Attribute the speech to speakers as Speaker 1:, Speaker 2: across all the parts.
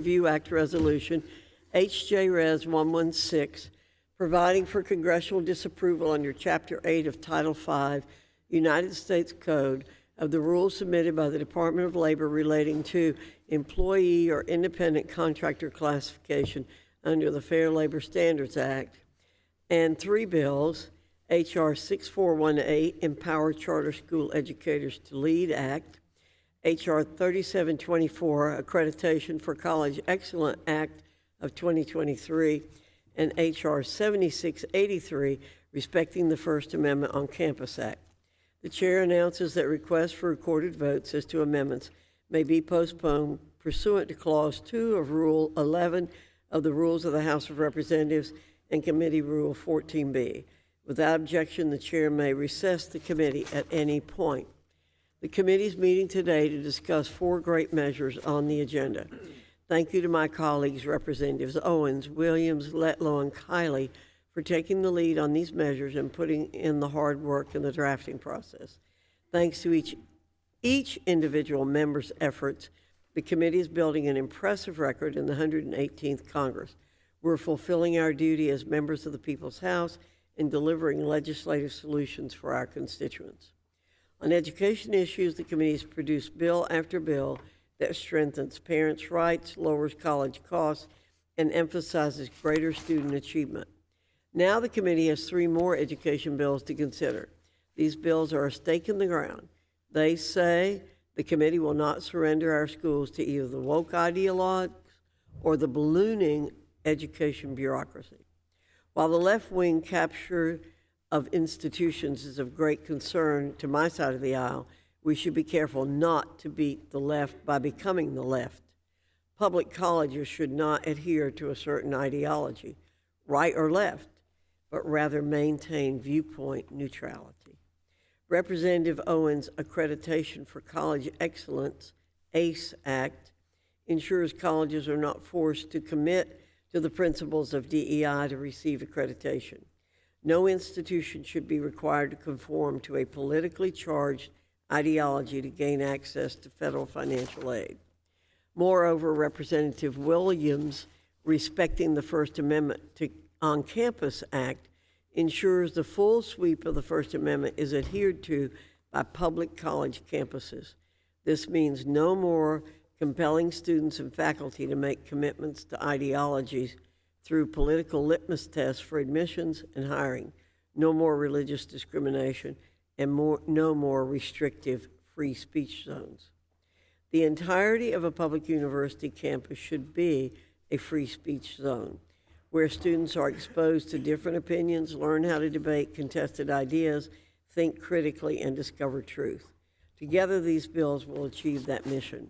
Speaker 1: Review Act Resolution HJ-Res 116, providing for congressional disapproval under Chapter 8 of Title 5, United States Code, of the rules submitted by the Department of Labor relating to employee or independent contractor classification under the Fair Labor Standards Act, and 3 bills, H.R. 6418, Empower Charter School Educators to Lead Act, H.R. 3724, Accreditation for College Excellence Act of 2023, and H.R. 7683, Respecting the First Amendment on Campus Act. The chair announces that requests for recorded votes as to amendments may be postponed pursuant to Clause 2 of Rule 11 of the Rules of the House of Representatives and Committee Rule 14B. Without objection, the chair may recess the committee at any point. The committee is meeting today to discuss 4 great measures on the agenda. Thank you to my colleagues, Representatives Owens, Williams, Letlow, and Kiley, for taking the lead on these measures and putting in the hard work in the drafting process. Thanks to each individual member's efforts, the committee is building an impressive record in the 118th Congress. We're fulfilling our duty as members of the People's House and delivering legislative solutions for our constituents. On education issues, the committee has produced bill after bill that strengthens parents' rights, lowers college costs, and emphasizes greater student achievement. Now the committee has 3 more education bills to consider. These bills are a stake in the ground. They say the committee will not surrender our schools to either the woke ideologues or the ballooning education bureaucracy. While the left-wing capture of institutions is of great concern to my side of the aisle, we should be careful not to beat the left by becoming the left. Public colleges should not adhere to a certain ideology, right or left, but rather maintain viewpoint neutrality. Representative Owens' Accreditation for College Excellence, ACE Act, ensures colleges are not forced to commit to the principles of DEI to receive accreditation. No institution should be required to conform to a politically charged ideology to gain access to federal financial aid. Moreover, Representative Williams' Respecting the First Amendment on Campus Act ensures the full sweep of the First Amendment is adhered to by public college campuses. This means no more compelling students and faculty to make commitments to ideologies through political litmus tests for admissions and hiring, no more religious discrimination, and no more restrictive free speech zones. The entirety of a public university campus should be a free speech zone, where students are exposed to different opinions, learn how to debate contested ideas, think critically, and discover truth. Together, these bills will achieve that mission.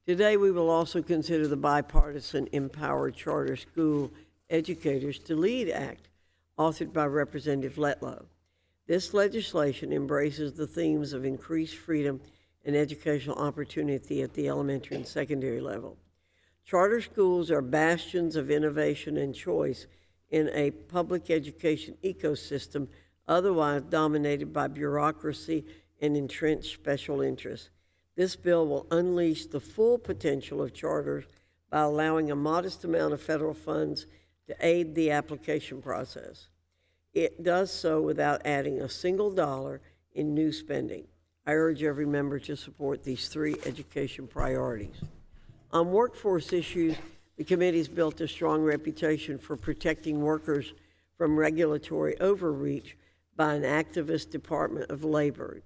Speaker 1: Today, we will also consider the bipartisan Empower Charter School Educators to Lead Act, authored by Representative Letlow. This legislation embraces the themes of increased freedom and educational opportunity at the elementary and secondary level. Charter schools are bastions of innovation and choice in a public education ecosystem otherwise dominated by bureaucracy and entrenched special interests. This bill will unleash the full potential of charters by allowing a modest amount of federal funds to aid the application process. It does so without adding a single dollar in new spending. I urge every member to support these 3 education priorities. On workforce issues, the committee has built a strong reputation for protecting workers from regulatory overreach by an activist Department of Labor.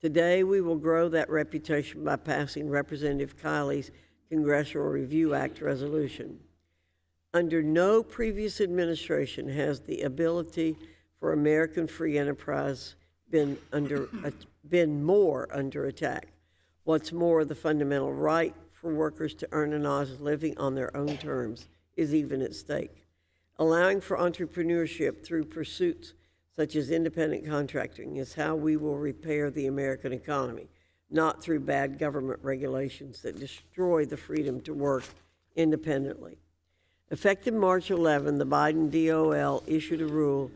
Speaker 1: Today, we will grow that reputation by passing Representative Kiley's Congressional Review Act resolution. Under no previous administration has the ability for American free enterprise been more under attack. What's more, the fundamental right for workers to earn an honest living on their own terms is even at stake. Allowing for entrepreneurship through pursuits such as independent contracting is how we will repair the American economy, not through bad government regulations that destroy the freedom to work independently. Effective March 11, the Biden DOL issued a rule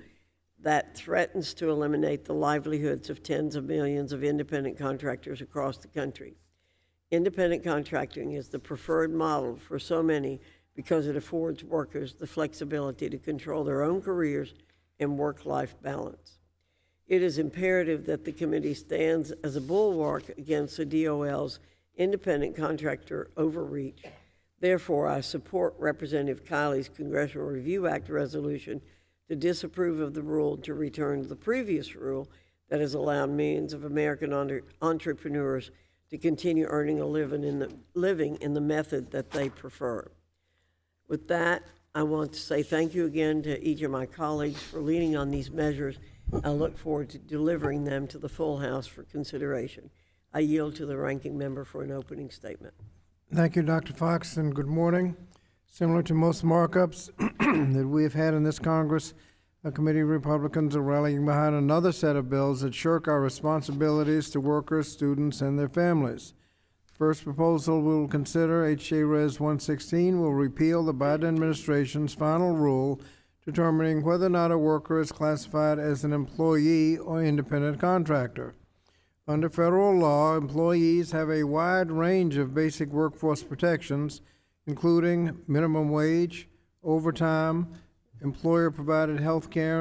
Speaker 1: that threatens to eliminate the livelihoods of tens of millions of independent contractors across the country. Independent contracting is the preferred model for so many because it affords workers the flexibility to control their own careers and work-life balance. It is imperative that the committee stands as a bulwark against the DOL's independent contractor overreach. Therefore, I support Representative Kiley's Congressional Review Act resolution to disapprove of the rule to return to the previous rule that has allowed millions of American entrepreneurs to continue earning a living in the method that they prefer. With that, I want to say thank you again to each of my colleagues for leading on these measures. I look forward to delivering them to the full House for consideration. I yield to the ranking member for an opening statement.
Speaker 2: Thank you, Dr. Fox, and good morning. Similar to most markups that we have had in this Congress, the committee Republicans are rallying behind another set of bills that shirk our responsibilities to workers, students, and their families. First proposal we will consider, H.J. Res. 116, will repeal the Biden administration's final rule determining whether or not a worker is classified as an employee or independent contractor. Under federal law, employees have a wide range of basic workforce protections, including minimum wage, overtime, employer-provided health care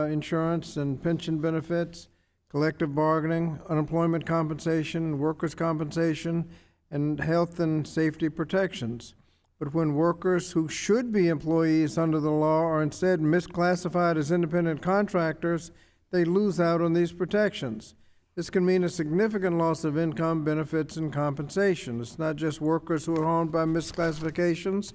Speaker 2: insurance and pension benefits, collective bargaining, unemployment compensation, workers' compensation, and health and safety protections. But when workers who should be employees under the law are instead misclassified as independent contractors, they lose out on these protections. This can mean a significant loss of income, benefits, and compensation. It's not just workers who are harmed by misclassifications.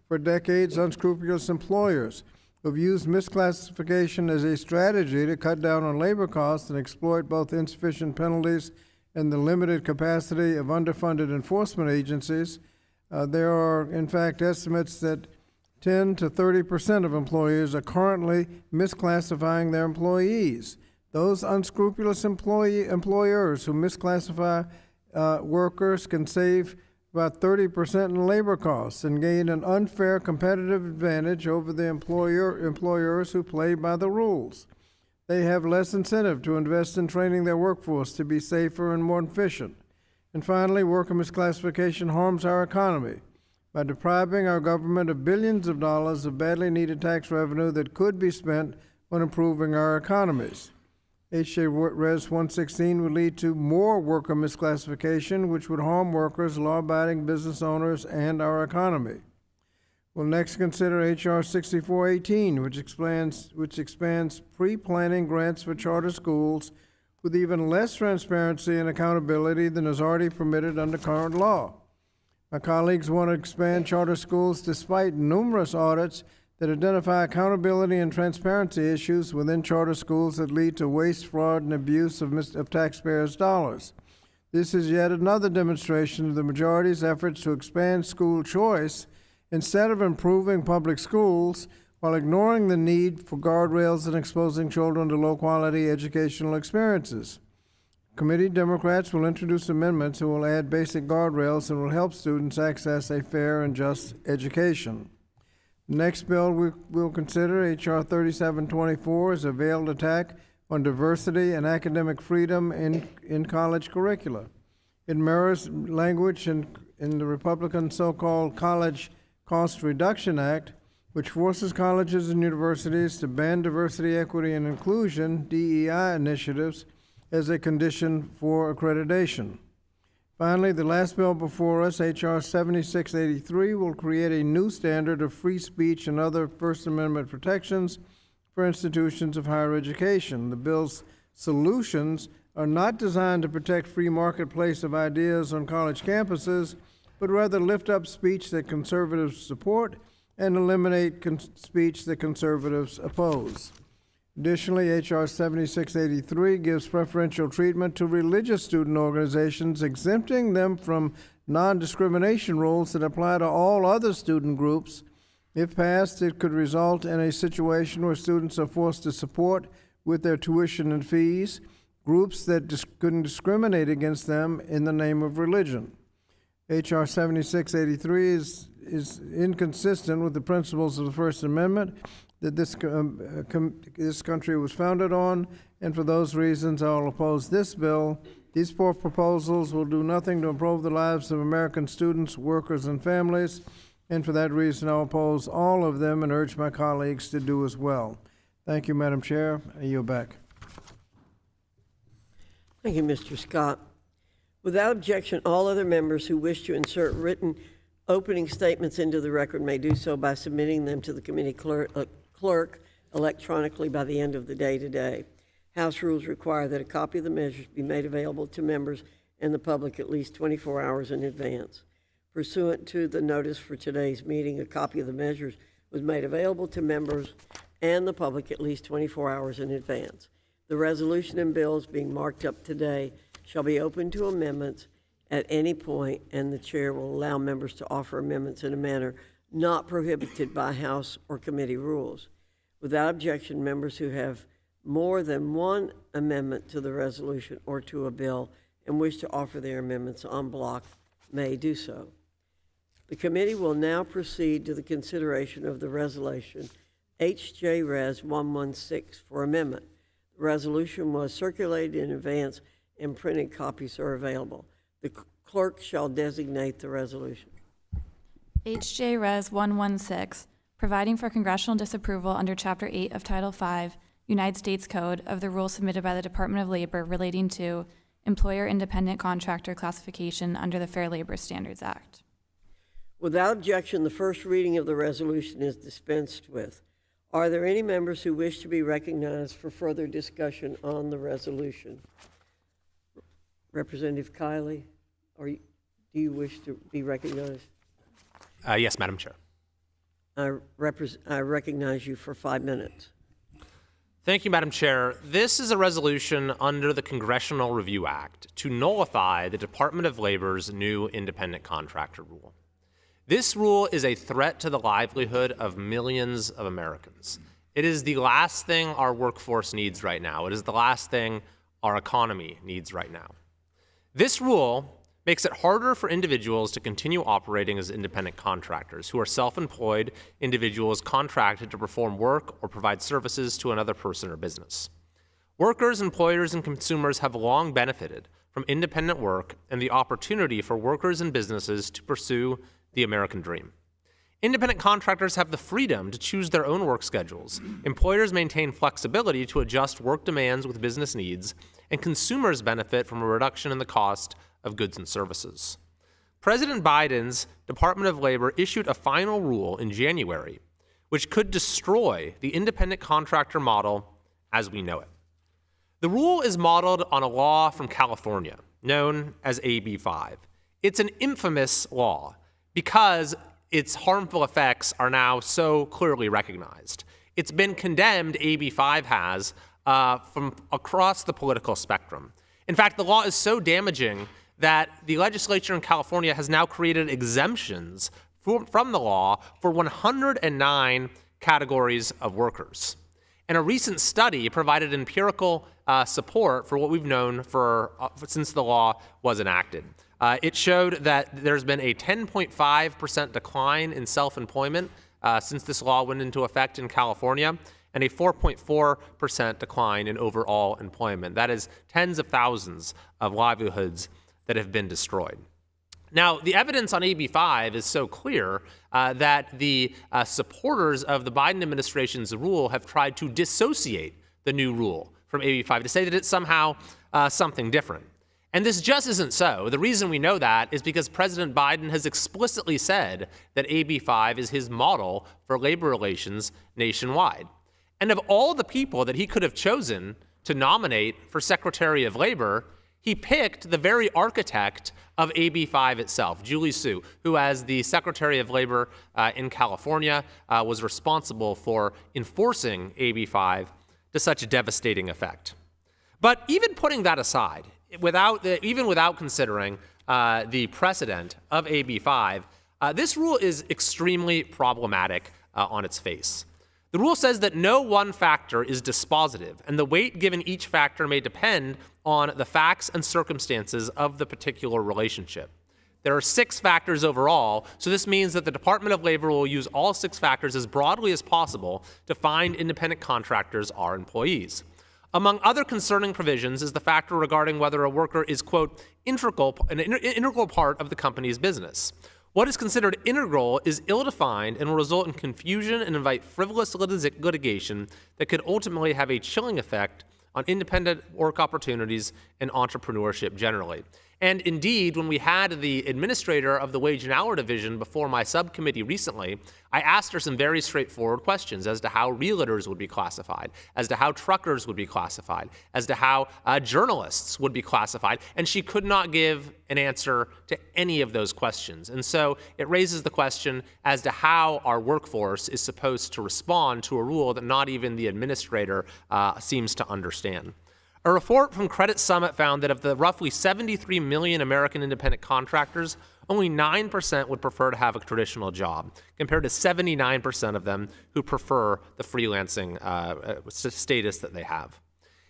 Speaker 2: For decades, unscrupulous employers who have used misclassification as a strategy to cut down on labor costs and exploit both insufficient penalties and the limited capacity of underfunded enforcement agencies. There are, in fact, estimates that 10 to 30% of employers are currently misclassifying their employees. Those unscrupulous employers who misclassify workers can save about 30% in labor costs and gain an unfair competitive advantage over the employers who play by the rules. They have less incentive to invest in training their workforce to be safer and more efficient. And finally, worker misclassification harms our economy by depriving our government of billions of dollars of badly needed tax revenue that could be spent on improving our economies. H.J. Res. 116 would lead to more worker misclassification, which would harm workers, law-abiding business owners, and our economy. We'll next consider H.R. 6418, which expands pre-planning grants for charter schools with even less transparency and accountability than is already permitted under current law. My colleagues want to expand charter schools despite numerous audits that identify accountability and transparency issues within charter schools that lead to waste, fraud, and abuse of taxpayers' dollars. This is yet another demonstration of the majority's efforts to expand school choice instead of improving public schools while ignoring the need for guardrails and exposing children to low-quality educational experiences. Committee Democrats will introduce amendments that will add basic guardrails and will help students access a fair and just education. The next bill we will consider, H.R. 3724, is a veiled attack on diversity and academic freedom in college curricula. It mirrors language in the Republican so-called College Cost Reduction Act, which forces colleges and universities to ban diversity, equity, and inclusion, DEI initiatives, as a condition for accreditation. Finally, the last bill before us, H.R. 7683, will create a new standard of free speech and other First Amendment protections for institutions of higher education. The bill's solutions are not designed to protect free marketplace of ideas on college campuses, but rather lift up speech that conservatives support and eliminate speech that conservatives oppose. Additionally, H.R. 7683 gives preferential treatment to religious student organizations, exempting them from non-discrimination rules that apply to all other student groups. If passed, it could result in a situation where students are forced to support, with their tuition and fees, groups that couldn't discriminate against them in the name of religion. H.R. 7683 is inconsistent with the principles of the First Amendment that this country was founded on, and for those reasons, I'll oppose this bill These four proposals will do nothing to improve the lives of American students, workers, and families, and for that reason, I'll oppose all of them and urge my colleagues to do as well. Thank you, Madam Chair. I yield back.
Speaker 1: Thank you, Mr. Scott. Without objection, all other members who wish to insert written opening statements into the record may do so by submitting them to the committee clerk electronically by the end of the day today. House rules require that a copy of the measures be made available to members and the public at least 24 hours in advance. Pursuant to the notice for today's meeting, a copy of the measures was made available to members and the public at least 24 hours in advance. The resolution and bills being marked up today shall be open to amendments at any point, and the chair will allow members to offer amendments in a manner not prohibited by House or committee rules. Without objection, members who have more than one amendment to the resolution or to a bill and wish to offer their amendments en bloc may do so. The committee will now proceed to the consideration of the resolution H.J. Res. 116 for amendment. The resolution was circulated in advance and printed copies are available. The clerk shall designate the resolution.
Speaker 3: H.J. Res. 116, providing for congressional disapproval under Chapter 8 of Title 5, United States Code of the rules submitted by the Department of Labor relating to employer independent contractor classification under the Fair Labor Standards Act.
Speaker 1: Without objection, the first reading of the resolution is dispensed with. Are there any members who wish to be recognized for further discussion on the resolution? Representative Kiley, do you wish to be recognized?
Speaker 4: Yes, Madam Chair.
Speaker 1: I recognize you for 5 minutes.
Speaker 4: Thank you, Madam Chair. This is a resolution under the Congressional Review Act to nullify the Department of Labor's new independent contractor rule. This rule is a threat to the livelihood of millions of Americans. It is the last thing our workforce needs right now. It is the last thing our economy needs right now. This rule makes it harder for individuals to continue operating as independent contractors who are self-employed individuals contracted to perform work or provide services to another person or business. Workers, employers, and consumers have long benefited from independent work and the opportunity for workers and businesses to pursue the American dream. Independent contractors have the freedom to choose their own work schedules. Employers maintain flexibility to adjust work demands with business needs, and consumers benefit from a reduction in the cost of goods and services. President Biden's Department of Labor issued a final rule in January, which could destroy the independent contractor model as we know it. The rule is modeled on a law from California known as AB 5. It's an infamous law because its harmful effects are now so clearly recognized. It's been condemned, AB 5 has, from across the political spectrum. In fact, the law is so damaging that the legislature in California has now created exemptions from the law for 109 categories of workers. And a recent study provided empirical support for what we've known since the law was enacted. It showed that there's been a 10.5% decline in self-employment since this law went into effect in California, and a 4.4% decline in overall employment. That is tens of thousands of livelihoods that have been destroyed. Now, the evidence on AB 5 is so clear that the supporters of the Biden administration's rule have tried to dissociate the new rule from AB 5 to say that it's somehow something different. And this just isn't so. The reason we know that is because President Biden has explicitly said that AB 5 is his model for labor relations nationwide. And of all the people that he could have chosen to nominate for Secretary of Labor, he picked the very architect of AB 5 itself, Julie Su, who as the Secretary of Labor in California was responsible for enforcing AB 5 to such a devastating effect. But even putting that aside, even without considering the precedent of AB 5, this rule is extremely problematic on its face. The rule says that no one factor is dispositive, and the weight given each factor may depend on the facts and circumstances of the particular relationship. There are 6 factors overall, so this means that the Department of Labor will use all 6 factors as broadly as possible to find independent contractors are employees. Among other concerning provisions is the factor regarding whether a worker is, quote, an integral part of the company's business. What is considered integral is ill-defined and will result in confusion and invite frivolous litigation that could ultimately have a chilling effect on independent work opportunities and entrepreneurship generally. And indeed, when we had the administrator of the Wage and Hour Division before my subcommittee recently, I asked her some very straightforward questions as to how realtors would be classified, as to how truckers would be classified, as to how journalists would be classified, and she could not give an answer to any of those questions. And so it raises the question as to how our workforce is supposed to respond to a rule that not even the administrator seems to understand. A report from Credit Summit found that of the roughly 73 million American independent contractors, only 9% would prefer to have a traditional job, compared to 79% of them who prefer the freelancing status that they have.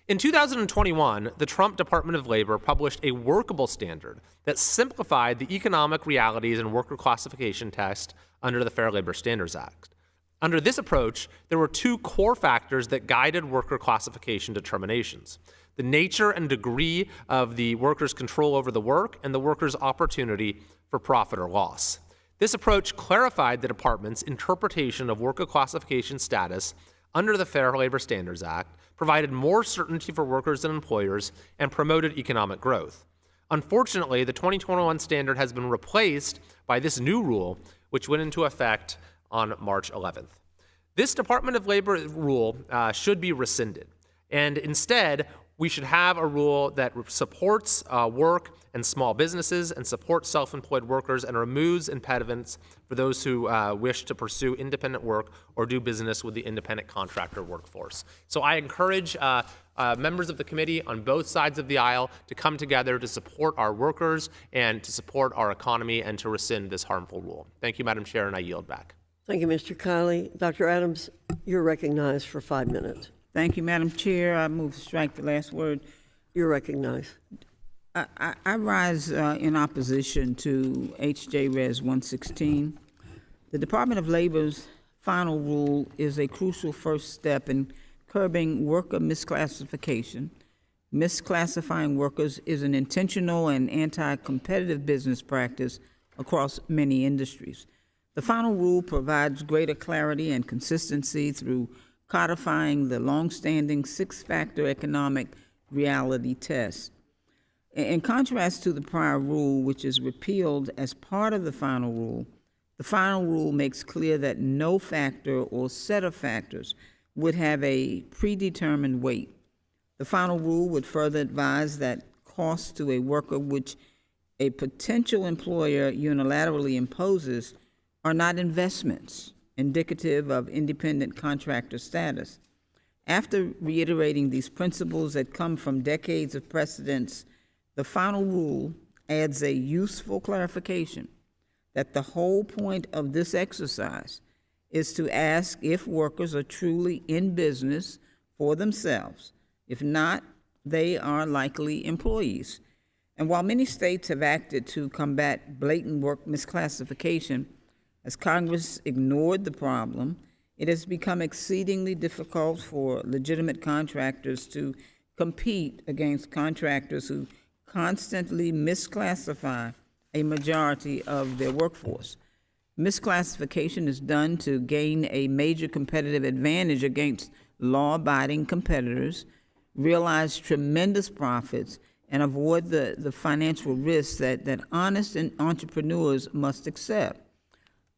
Speaker 4: In 2021, the Trump Department of Labor published a workable standard that simplified the economic realities and worker classification test under the Fair Labor Standards Act. Under this approach, there were two core factors that guided worker classification determinations: the nature and degree of the worker's control over the work and the worker's opportunity for profit or loss. This approach clarified the department's interpretation of worker classification status under the Fair Labor Standards Act, provided more certainty for workers and employers, and promoted economic growth. Unfortunately, the 2021 standard has been replaced by this new rule, which went into effect on March 11th. This Department of Labor rule should be rescinded, and instead, we should have a rule that supports work and small businesses and supports self-employed workers and removes impediments for those who wish to pursue independent work or do business with the independent contractor workforce. So I encourage members of the committee on both sides of the aisle to come together to support our workers and to support our economy and to rescind this harmful rule. Thank you, Madam Chair, and I yield back.
Speaker 1: Thank you, Mr. Kiley. Dr. Adams, you're recognized for 5 minutes.
Speaker 5: Thank you, Madam Chair. I move to strike the last word.
Speaker 1: You're recognized.
Speaker 5: I rise in opposition to H.J. Res. 116. The Department of Labor's final rule is a crucial first step in curbing worker misclassification. Misclassifying workers is an intentional and anti-competitive business practice across many industries. The final rule provides greater clarity and consistency through codifying the long-standing six-factor economic reality test. In contrast to the prior rule, which is repealed as part of the final rule makes clear that no factor or set of factors would have a predetermined weight. The final rule would further advise that costs to a worker which a potential employer unilaterally imposes are not investments indicative of independent contractor status. After reiterating these principles that come from decades of precedents, the final rule adds a useful clarification that the whole point of this exercise is to ask if workers are truly in business for themselves. If not, they are likely employees. And while many states have acted to combat blatant work misclassification, as Congress ignored the problem, it has become exceedingly difficult for legitimate contractors to compete against contractors who constantly misclassify a majority of their workforce. Misclassification is done to gain a major competitive advantage against law-abiding competitors, realize tremendous profits, and avoid the financial risks that honest entrepreneurs must accept.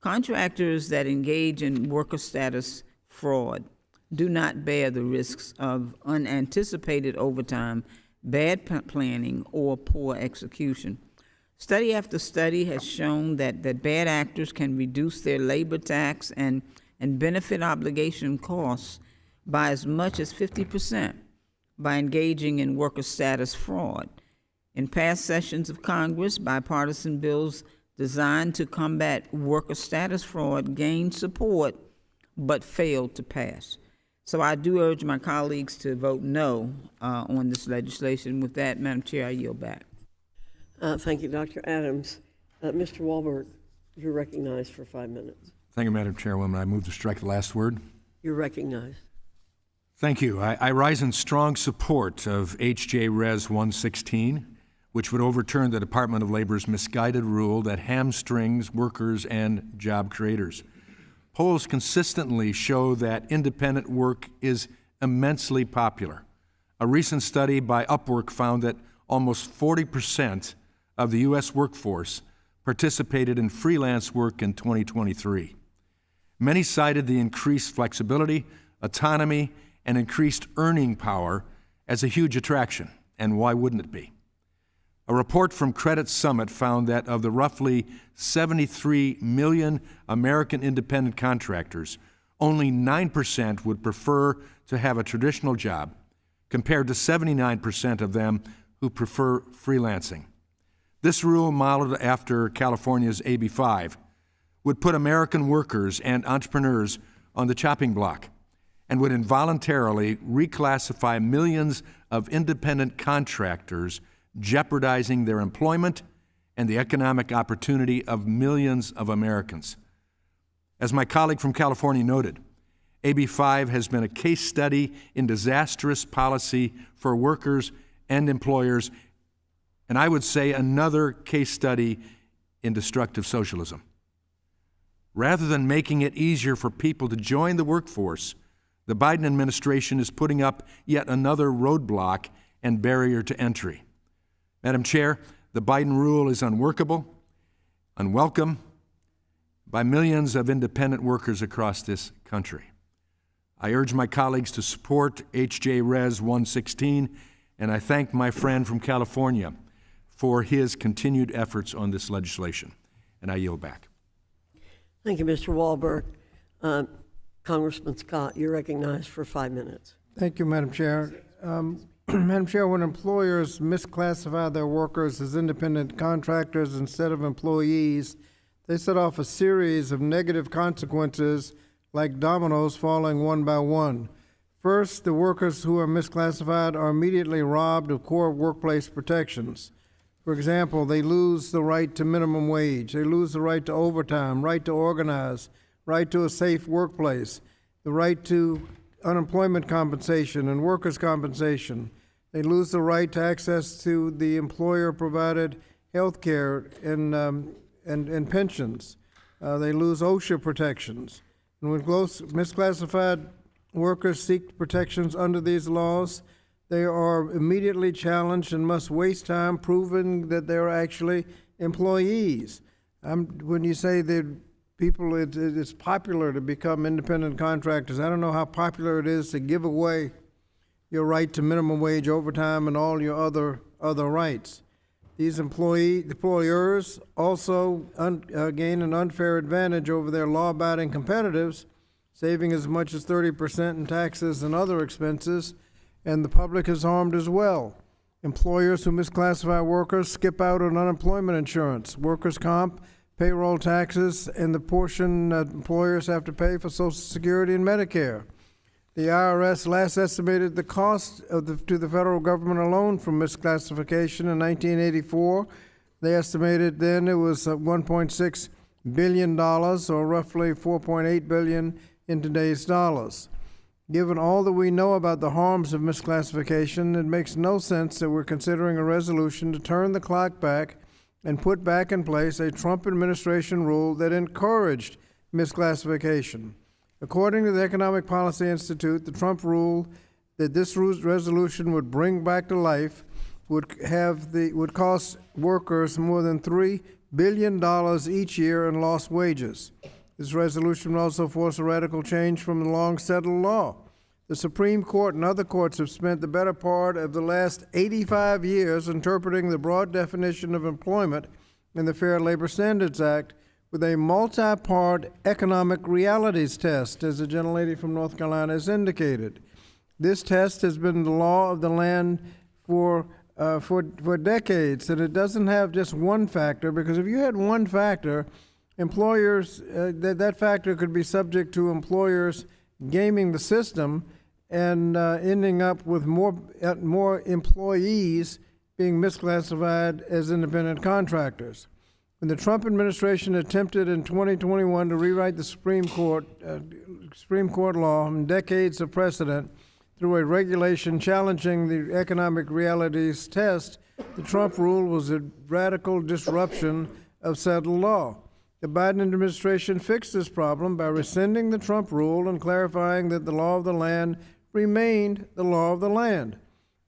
Speaker 5: Contractors that engage in worker status fraud do not bear the risks of unanticipated overtime, bad planning, or poor execution. Study after study has shown that bad actors can reduce their labor tax and benefit obligation costs by as much as 50% by engaging in worker status fraud. In past sessions of Congress, bipartisan bills designed to combat worker status fraud gained support but failed to pass. So I do urge my colleagues to vote no on this legislation. With that, Madam Chair, I yield back.
Speaker 1: Thank you, Dr. Adams. Mr. Walberg, you're recognized for 5 minutes.
Speaker 6: Thank you, Madam Chairwoman. I move to strike the last word.
Speaker 1: You're recognized.
Speaker 6: Thank you. I rise in strong support of H.J. Res. 116, which would overturn the Department of Labor's misguided rule that hamstrings workers and job creators. Polls consistently show that independent work is immensely popular. A recent study by Upwork found that almost 40% of the U.S. workforce participated in freelance work in 2023. Many cited the increased flexibility, autonomy, and increased earning power as a huge attraction, and why wouldn't it be? A report from Credit Summit found that of the roughly 73 million American independent contractors, only 9% would prefer to have a traditional job, compared to 79% of them who prefer freelancing. This rule, modeled after California's AB 5, would put American workers and entrepreneurs on the chopping block and would involuntarily reclassify millions of independent contractors, jeopardizing their employment and the economic opportunity of millions of Americans. As my colleague from California noted, AB 5 has been a case study in disastrous policy for workers and employers, and I would say another case study in destructive socialism. Rather than making it easier for people to join the workforce, the Biden administration is putting up yet another roadblock and barrier to entry. Madam Chair, the Biden rule is unworkable, unwelcome by millions of independent workers across this country. I urge my colleagues to support H.J. Res. 116, and I thank my friend from California for his continued efforts on this legislation. And I yield back.
Speaker 1: Thank you, Mr. Walberg. Congressman Scott, you're recognized for 5 minutes.
Speaker 2: Thank you, Madam Chair. Madam Chair, when employers misclassify their workers as independent contractors instead of employees, they set off a series of negative consequences like dominoes falling one by one. First, the workers who are misclassified are immediately robbed of core workplace protections. For example, they lose the right to minimum wage, they lose the right to overtime, right to organize, right to a safe workplace, the right to unemployment compensation and workers' compensation. They lose the right to access to the employer-provided health care and pensions. They lose OSHA protections. And when misclassified workers seek protections under these laws, they are immediately challenged and must waste time proving that they're actually employees. When you say that people, it's popular to become independent contractors, I don't know how popular it is to give away your right to minimum wage, overtime, and all your other rights. These employers also gain an unfair advantage over their law-abiding competitors, saving as much as 30% in taxes and other expenses, and the public is harmed as well. Employers who misclassify workers skip out on unemployment insurance, workers' comp, payroll taxes, and the portion that employers have to pay for Social Security and Medicare. The IRS last estimated the cost to the federal government alone from misclassification in 1984. They estimated then it was $1.6 billion, or roughly $4.8 billion in today's dollars. Given all that we know about the harms of misclassification, it makes no sense that we're considering a resolution to turn the clock back and put back in place a Trump administration rule that encouraged misclassification. According to the Economic Policy Institute, the Trump rule that this resolution would bring back to life would cost workers more than $3 billion each year in lost wages. This resolution would also force a radical change from the long-settled law. The Supreme Court and other courts have spent the better part of the last 85 years interpreting the broad definition of employment in the Fair Labor Standards Act with a multi-part economic realities test, as the gentlelady from North Carolina has indicated. This test has been the law of the land for decades, and it doesn't have just one factor, because if you had one factor, employers, that factor could be subject to employers gaming the system and ending up with more employees being misclassified as independent contractors. When the Trump administration attempted in 2021 to rewrite the Supreme Court law and decades of precedent through a regulation challenging the economic realities test, the Trump rule was a radical disruption of settled law. The Biden administration fixed this problem by rescinding the Trump rule and clarifying that the law of the land remained the law of the land.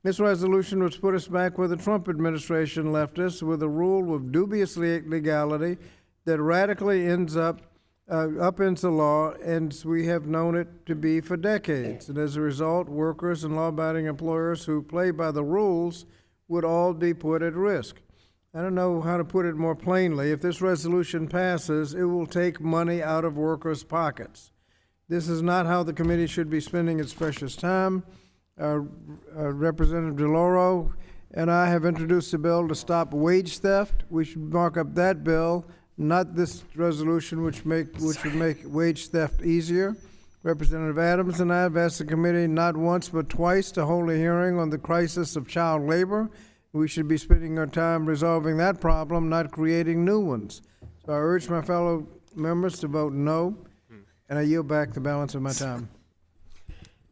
Speaker 2: This resolution would put us back where the Trump administration left us, with a rule of dubious legality that radically upends the law, and we have known it to be for decades. And as a result, workers and law-abiding employers who play by the rules would all be put at risk. I don't know how to put it more plainly. If this resolution passes, it will take money out of workers' pockets. This is not how the committee should be spending its precious time. Representative DeLauro and I have introduced a bill to stop wage theft. We should mark up that bill, not this resolution, which would make wage theft easier. Representative Adams and I have asked the committee not once but twice to hold a hearing on the crisis of child labor. We should be spending our time resolving that problem, not creating new ones. So I urge my fellow members to vote no, and I yield back the balance of my time.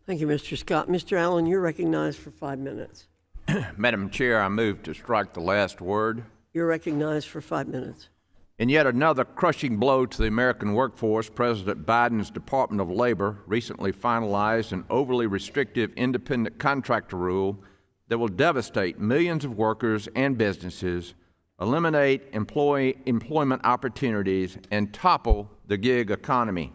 Speaker 1: Thank you, Mr. Scott. Mr. Allen, you're recognized for 5 minutes.
Speaker 7: Madam Chair, I move to strike the last word.
Speaker 1: You're recognized for 5 minutes.
Speaker 7: In yet another crushing blow to the American workforce, President Biden's Department of Labor recently finalized an overly restrictive independent contractor rule that will devastate millions of workers and businesses, eliminate employment opportunities, and topple the gig economy.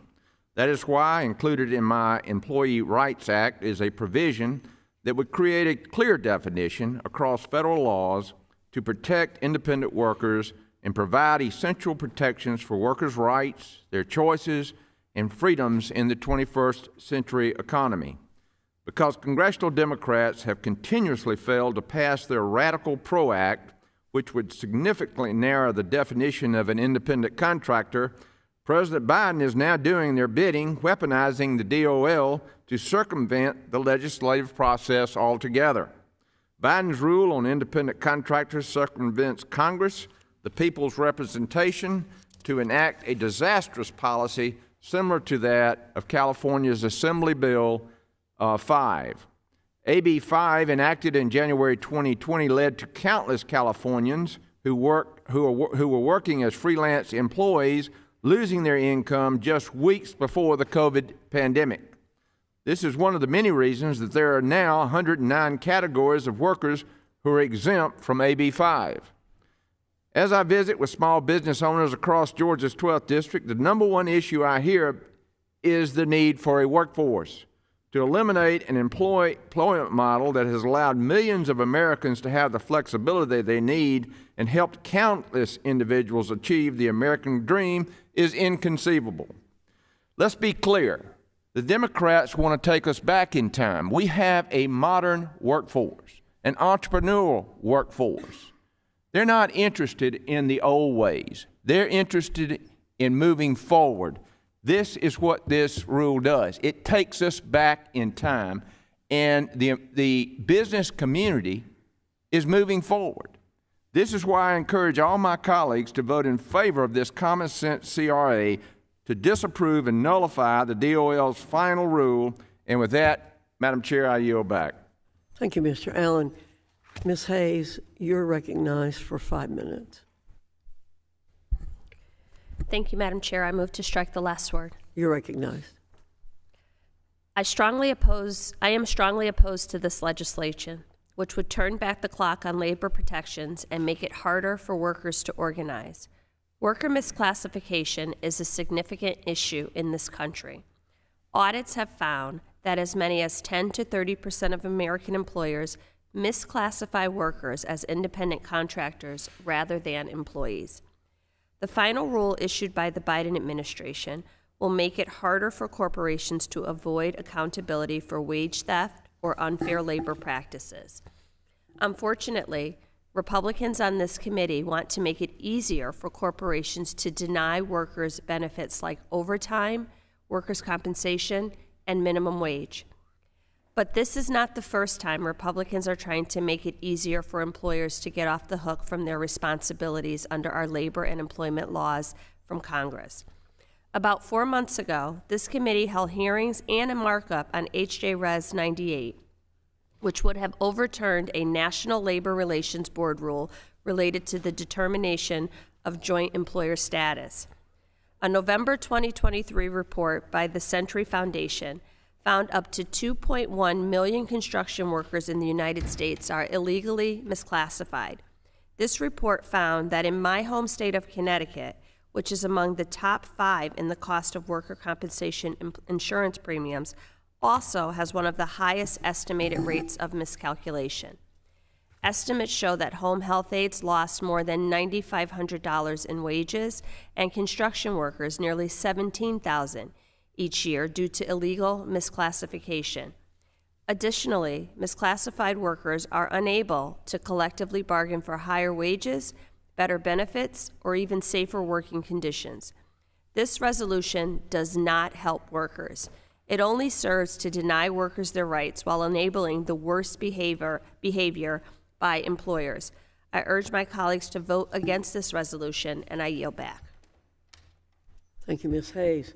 Speaker 7: That is why included in my Employee Rights Act is a provision that would create a clear definition across federal laws to protect independent workers and provide essential protections for workers' rights, their choices, and freedoms in the 21st century economy. Because congressional Democrats have continuously failed to pass their Radical PRO Act, which would significantly narrow the definition of an independent contractor, President Biden is now doing their bidding, weaponizing the DOL to circumvent the legislative process altogether. Biden's rule on independent contractors circumvents Congress, the people's representation, to enact a disastrous policy similar to that of California's Assembly Bill 5. AB 5, enacted in January 2020, led to countless Californians who were working as freelance employees losing their income just weeks before the COVID pandemic. This is one of the many reasons that there are now 109 categories of workers who are exempt from AB 5. As I visit with small business owners across Georgia's 12th district, the number one issue I hear is the need for a workforce. To eliminate an employment model that has allowed millions of Americans to have the flexibility they need and helped countless individuals achieve the American dream is inconceivable. Let's be clear. The Democrats want to take us back in time. We have a modern workforce, an entrepreneurial workforce. They're not interested in the old ways. They're interested in moving forward. This is what this rule does. It takes us back in time, and the business community is moving forward. This is why I encourage all my colleagues to vote in favor of this common sense CRA to disapprove and nullify the DOL's final rule. And with that, Madam Chair, I yield back.
Speaker 1: Thank you, Mr. Allen. Ms. Hayes, you're recognized for 5 minutes.
Speaker 8: Thank you, Madam Chair. I move to strike the last word.
Speaker 1: You're recognized.
Speaker 8: I am strongly opposed to this legislation, which would turn back the clock on labor protections and make it harder for workers to organize. Worker misclassification is a significant issue in this country. Audits have found that as many as 10 to 30% of American employers misclassify workers as independent contractors rather than employees. The final rule issued by the Biden administration will make it harder for corporations to avoid accountability for wage theft or unfair labor practices. Unfortunately, Republicans on this committee want to make it easier for corporations to deny workers benefits like overtime, workers' compensation, and minimum wage. But this is not the first time Republicans are trying to make it easier for employers to get off the hook from their responsibilities under our labor and employment laws from Congress. About 4 months ago, this committee held hearings and a markup on H.J. Res. 98, which would have overturned a National Labor Relations Board rule related to the determination of joint employer status. A November 2023 report by the Century Foundation found up to 2.1 million construction workers in the United States are illegally misclassified. This report found that in my home state of Connecticut, which is among the top 5 in the cost of worker compensation insurance premiums, also has one of the highest estimated rates of miscalculation. Estimates show that home health aides lost more than $9,500 in wages, and construction workers nearly $17,000 each year due to illegal misclassification. Additionally, misclassified workers are unable to collectively bargain for higher wages, better benefits, or even safer working conditions. This resolution does not help workers. It only serves to deny workers their rights while enabling the worst behavior by employers. I urge my colleagues to vote against this resolution, and I yield back.
Speaker 1: Thank you, Ms. Hayes.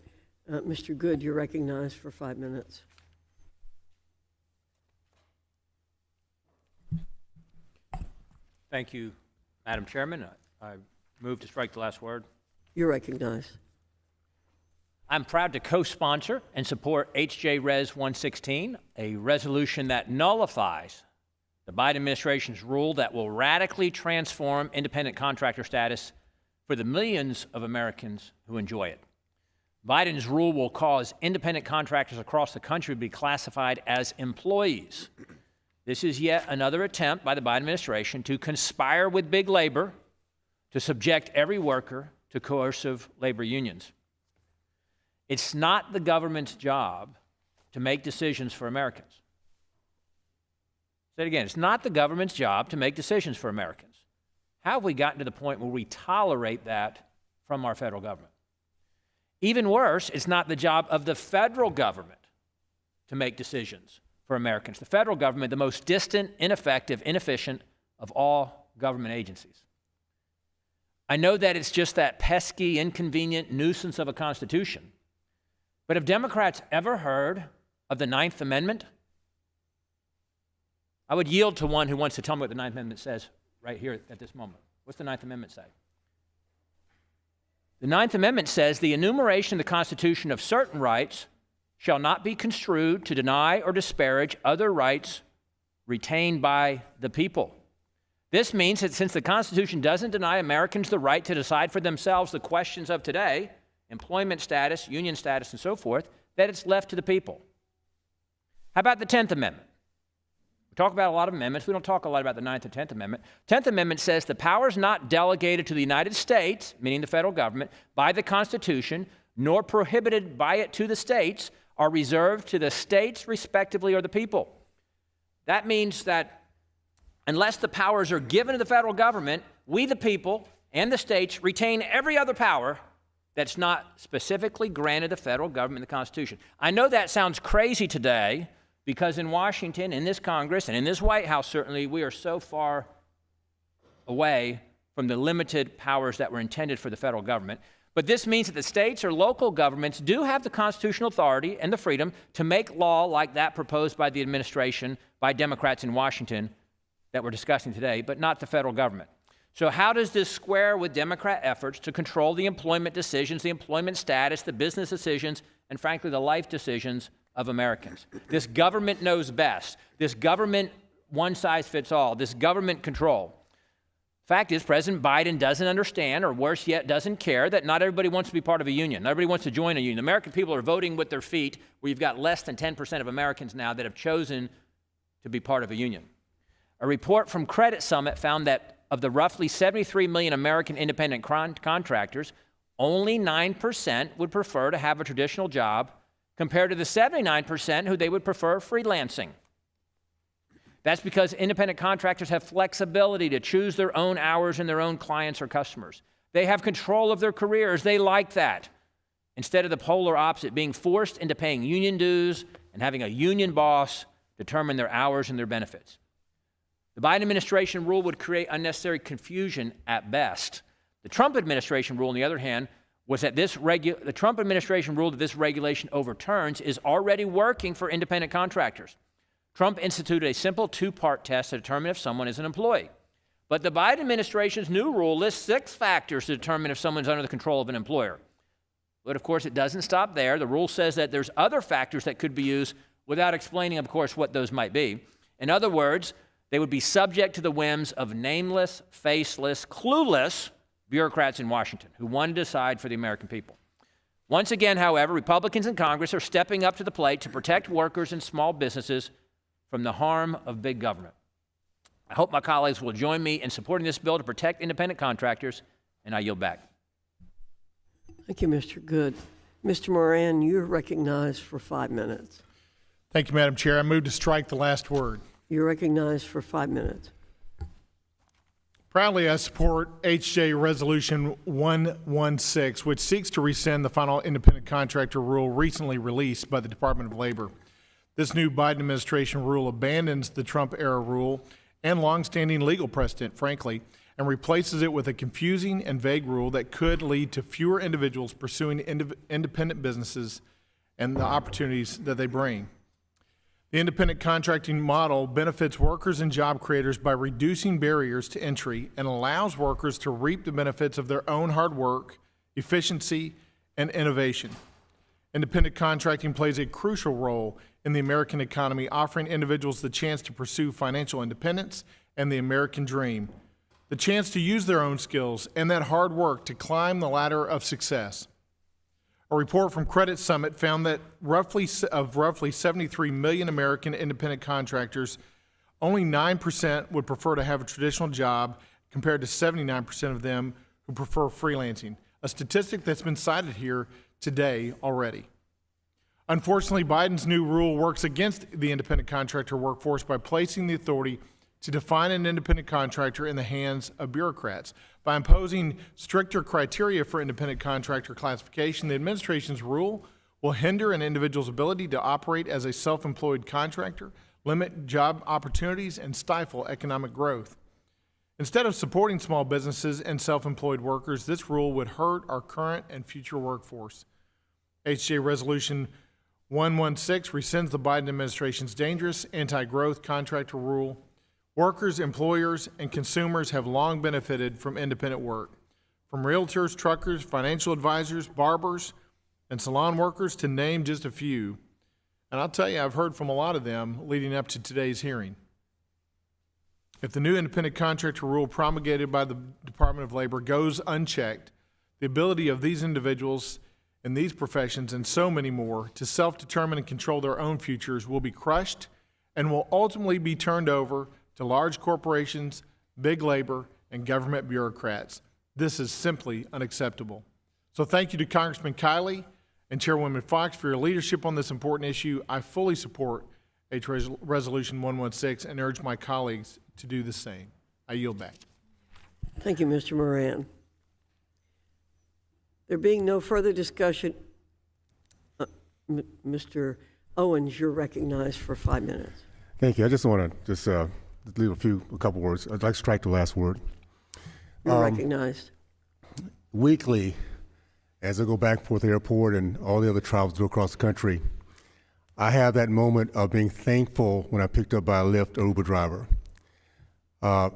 Speaker 1: Mr. Good, you're recognized for 5 minutes.
Speaker 9: Thank you, Madam Chairman. I move to strike the last word.
Speaker 1: You're recognized.
Speaker 9: I'm proud to co-sponsor and support H.J. Res. 116, a resolution that nullifies the Biden administration's rule that will radically transform independent contractor status for the millions of Americans who enjoy it. Biden's rule will cause independent contractors across the country to be classified as employees. This is yet another attempt by the Biden administration to conspire with big labor to subject every worker to coercive labor unions. It's not the government's job to make decisions for Americans. Say it again, it's not the government's job to make decisions for Americans. How have we gotten to the point where we tolerate that from our federal government? Even worse, it's not the job of the federal government to make decisions for Americans. The federal government, the most distant, ineffective, inefficient of all government agencies. I know that it's just that pesky, inconvenient nuisance of a Constitution, but have Democrats ever heard of the Ninth Amendment? I would yield to one who wants to tell me what the Ninth Amendment says right here at this moment. What's the Ninth Amendment say? The Ninth Amendment says the enumeration in the Constitution of certain rights shall not be construed to deny or disparage other rights retained by the people. This means that since the Constitution doesn't deny Americans the right to decide for themselves the questions of today, employment status, union status, and so forth, that it's left to the people. How about the 10th Amendment? We talk about a lot of amendments. We don't talk a lot about the 9th and 10th Amendment. 10th Amendment says the powers not delegated to the United States, meaning the federal government, by the Constitution, nor prohibited by it to the states, are reserved to the states respectively or the people. That means that unless the powers are given to the federal government, we the people and the states retain every other power that's not specifically granted the federal government in the Constitution. I know that sounds crazy today because in Washington, in this Congress, and in this White House certainly, we are so far away from the limited powers that were intended for the federal government. But this means that the states or local governments do have the constitutional authority and the freedom to make law like that proposed by the administration, by Democrats in Washington that we're discussing today, but not the federal government. So how does this square with Democrat efforts to control the employment decisions, the employment status, the business decisions, and frankly, the life decisions of Americans? This government knows best. This government one size fits all. This government control. Fact is, President Biden doesn't understand, or worse yet, doesn't care that not everybody wants to be part of a union. Not everybody wants to join a union. American people are voting with their feet, where you've got less than 10% of Americans now that have chosen to be part of a union. A report from Credit Summit found that of the roughly 73 million American independent contractors, only 9% would prefer to have a traditional job compared to the 79% who they would prefer freelancing. That's because independent contractors have flexibility to choose their own hours and their own clients or customers. They have control of their careers. They like that. Instead of the polar opposite, being forced into paying union dues and having a union boss determine their hours and their benefits. The Biden administration rule would create unnecessary confusion at best. The Trump administration rule, on the other hand, was that the Trump administration rule that this regulation overturns is already working for independent contractors. Trump instituted a simple two-part test to determine if someone is an employee. But the Biden administration's new rule lists 6 factors to determine if someone's under the control of an employer. But of course, it doesn't stop there. The rule says that there's other factors that could be used without explaining, of course, what those might be. In other words, they would be subject to the whims of nameless, faceless, clueless bureaucrats in Washington who want to decide for the American people. Once again, however, Republicans in Congress are stepping up to the plate to protect workers and small businesses from the harm of big government. I hope my colleagues will join me in supporting this bill to protect independent contractors, and I yield back.
Speaker 1: Thank you, Mr. Good. Mr. Moran, you're recognized for 5 minutes.
Speaker 10: Thank you, Madam Chair. I move to strike the last word.
Speaker 1: You're recognized for 5 minutes.
Speaker 10: Proudly, I support H.J. Resolution 116, which seeks to rescind the final independent contractor rule recently released by the Department of Labor. This new Biden administration rule abandons the Trump-era rule and longstanding legal precedent, frankly, and replaces it with a confusing and vague rule that could lead to fewer individuals pursuing independent businesses and the opportunities that they bring. The independent contracting model benefits workers and job creators by reducing barriers to entry and allows workers to reap the benefits of their own hard work, efficiency, and innovation. Independent contracting plays a crucial role in the American economy, offering individuals the chance to pursue financial independence and the American dream, the chance to use their own skills and that hard work to climb the ladder of success. A report from Credit Summit found that roughly 73 million American independent contractors, only 9% would prefer to have a traditional job compared to 79% of them who prefer freelancing, a statistic that's been cited here today already. Unfortunately, Biden's new rule works against the independent contractor workforce by placing the authority to define an independent contractor in the hands of bureaucrats. By imposing stricter criteria for independent contractor classification, the administration's rule will hinder an individual's ability to operate as a self-employed contractor, limit job opportunities, and stifle economic growth. Instead of supporting small businesses and self-employed workers, this rule would hurt our current and future workforce. H.J. Resolution 116 rescinds the Biden administration's dangerous anti-growth contractor rule. Workers, employers, and consumers have long benefited from independent work. From realtors, truckers, financial advisors, barbers, and salon workers, to name just a few. And I'll tell you, I've heard from a lot of them leading up to today's hearing. If the new independent contractor rule promulgated by the Department of Labor goes unchecked, the ability of these individuals in these professions and so many more to self-determine and control their own futures will be crushed and will ultimately be turned over to large corporations, big labor, and government bureaucrats. This is simply unacceptable. So thank you to Congressman Kiley and Chairwoman Fox for your leadership on this important issue. I fully support Resolution 116 and urge my colleagues to do the same. I yield back.
Speaker 1: Thank you, Mr. Moran. There being no further discussion, Mr. Owens, you're recognized for 5 minutes.
Speaker 11: Thank you. I just want to leave a couple words. I'd like to strike the last word.
Speaker 1: You're recognized.
Speaker 11: Weekly, as I go back and forth to the airport and all the other travels do across the country, I have that moment of being thankful when I'm picked up by a Lyft or Uber driver. I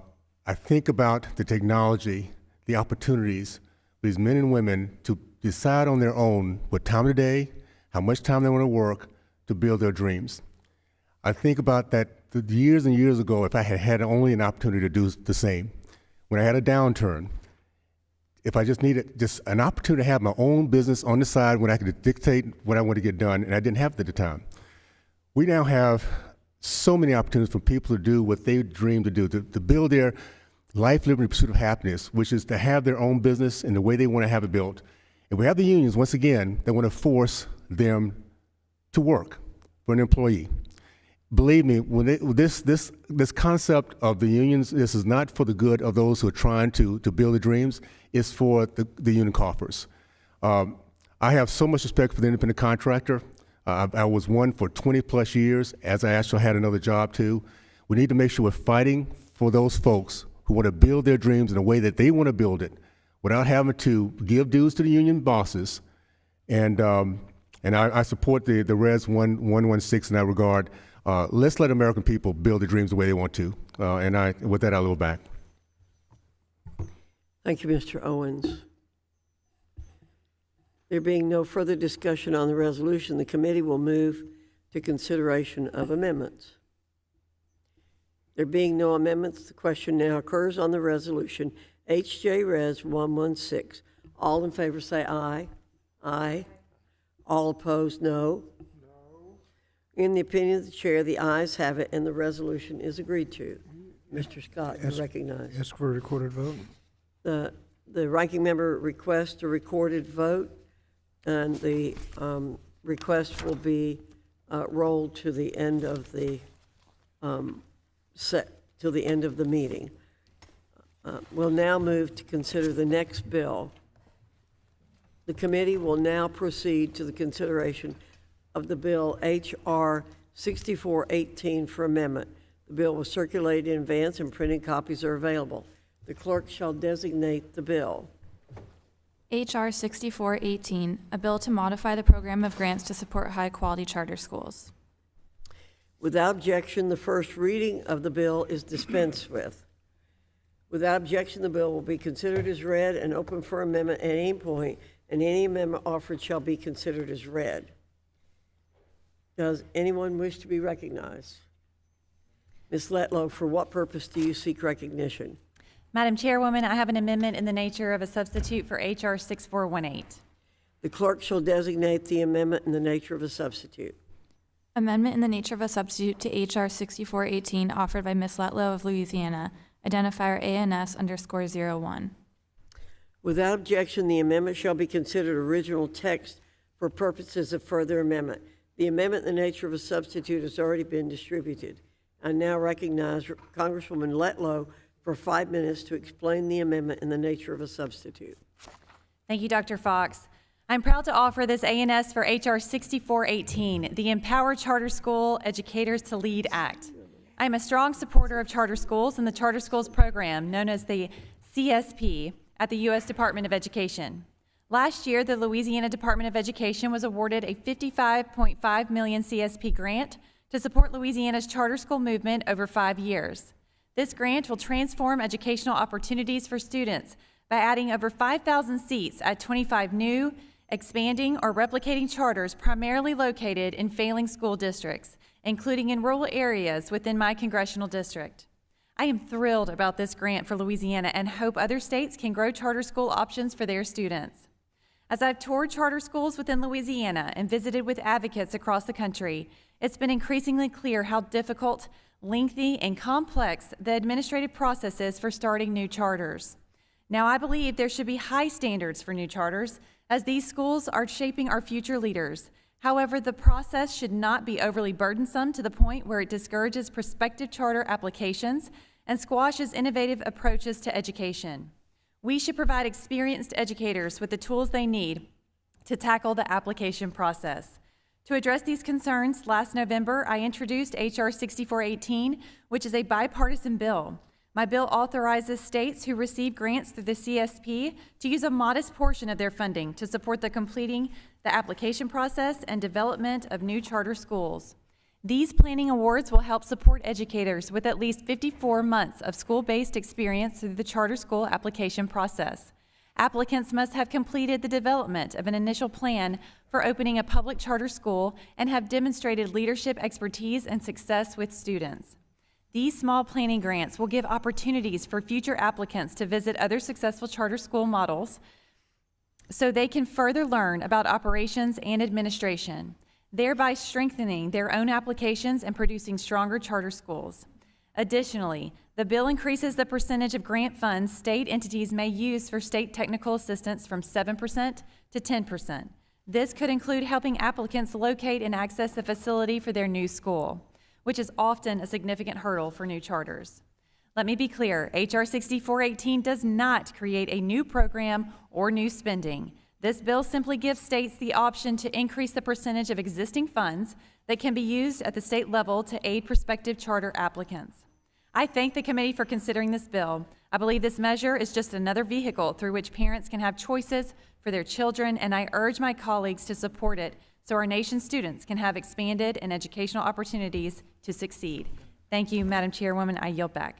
Speaker 11: think about the technology, the opportunities for these men and women to decide on their own what time of the day, how much time they want to work to build their dreams. I think about that years and years ago, if I had had only an opportunity to do the same. When I had a downturn, if I just needed just an opportunity to have my own business on the side when I could dictate what I want to get done, and I didn't have it at the time. We now have so many opportunities for people to do what they dream to do, to build their life, liberty, pursuit of happiness, which is to have their own business in the way they want to have it built. And we have the unions, once again, that want to force them to work for an employee. Believe me, when this concept of the unions, this is not for the good of those who are trying to build their dreams. It's for the union coffers. I have so much respect for the independent contractor. I was one for 20 plus years, as I actually had another job too. We need to make sure we're fighting for those folks who want to build their dreams in a way that they want to build it, without having to give dues to the union bosses. And I support the Res 116 in that regard. Let's let American people build their dreams the way they want to. With that, I'll go back.
Speaker 1: Thank you, Mr. Owens. There being no further discussion on the resolution, the committee will move to consideration of amendments. There being no amendments, the question now occurs on the resolution HJ Res 116. All in favor say aye. Aye. All opposed, no. In the opinion of the chair, the ayes have it, and the resolution is agreed to. Mr. Scott, you recognize.
Speaker 2: Ask for a recorded vote.
Speaker 1: The ranking member requests a recorded vote, and the request will be rolled to the end of the till the end of the meeting. We'll now move to consider the next bill. The committee will now proceed to the consideration of the bill H.R. 6418 for amendment. The bill was circulated in advance and printed copies are available. The clerk shall designate the bill.
Speaker 3: H.R. 6418, a bill to modify the program of grants to support high-quality charter schools.
Speaker 1: Without objection, the first reading of the bill is dispensed with. Without objection, the bill will be considered as read and open for amendment at any point, and any amendment offered shall be considered as read. Does anyone wish to be recognized? Ms. Letlow, for what purpose do you seek recognition?
Speaker 12: Madam Chairwoman, I have an amendment in the nature of a substitute for H.R. 6418.
Speaker 1: The clerk shall designate the amendment in the nature of a substitute.
Speaker 3: Amendment in the nature of a substitute to H.R. 6418 offered by Ms. Letlow of Louisiana, identifier ANS_01.
Speaker 1: Without objection, the amendment shall be considered original text for purposes of further amendment. The amendment in the nature of a substitute has already been distributed. I now recognize Congresswoman Letlow for 5 minutes to explain the amendment in the nature of a substitute.
Speaker 12: Thank you, Dr. Fox. I'm proud to offer this ANS for H.R. 6418, the Empower Charter School Educators to Lead Act. I am a strong supporter of charter schools and the charter schools program known as the CSP at the U.S. Department of Education. Last year, the Louisiana Department of Education was awarded a $55.5 million CSP grant to support Louisiana's charter school movement over 5 years. This grant will transform educational opportunities for students by adding over 5,000 seats at 25 new, expanding, or replicating charters primarily located in failing school districts, including in rural areas within my congressional district. I am thrilled about this grant for Louisiana and hope other states can grow charter school options for their students. As I've toured charter schools within Louisiana and visited with advocates across the country, it's been increasingly clear how difficult, lengthy, and complex the administrative process is for starting new charters. Now, I believe there should be high standards for new charters, as these schools are shaping our future leaders. However, the process should not be overly burdensome to the point where it discourages prospective charter applications and squashes innovative approaches to education. We should provide experienced educators with the tools they need to tackle the application process. To address these concerns, last November, I introduced H.R. 6418, which is a bipartisan bill. My bill authorizes states who receive grants through the CSP to use a modest portion of their funding to support the completing the application process and development of new charter schools. These planning awards will help support educators with at least 54 months of school-based experience through the charter school application process. Applicants must have completed the development of an initial plan for opening a public charter school and have demonstrated leadership expertise and success with students. These small planning grants will give opportunities for future applicants to visit other successful charter school models so they can further learn about operations and administration, thereby strengthening their own applications and producing stronger charter schools. Additionally, the bill increases the percentage of grant funds state entities may use for state technical assistance from 7% to 10%. This could include helping applicants locate and access the facility for their new school, which is often a significant hurdle for new charters. Let me be clear, H.R. 6418 does not create a new program or new spending. This bill simply gives states the option to increase the percentage of existing funds that can be used at the state level to aid prospective charter applicants. I thank the committee for considering this bill. I believe this measure is just another vehicle through which parents can have choices for their children, and I urge my colleagues to support it so our nation's students can have expanded and educational opportunities to succeed. Thank you, Madam Chairwoman. I yield back.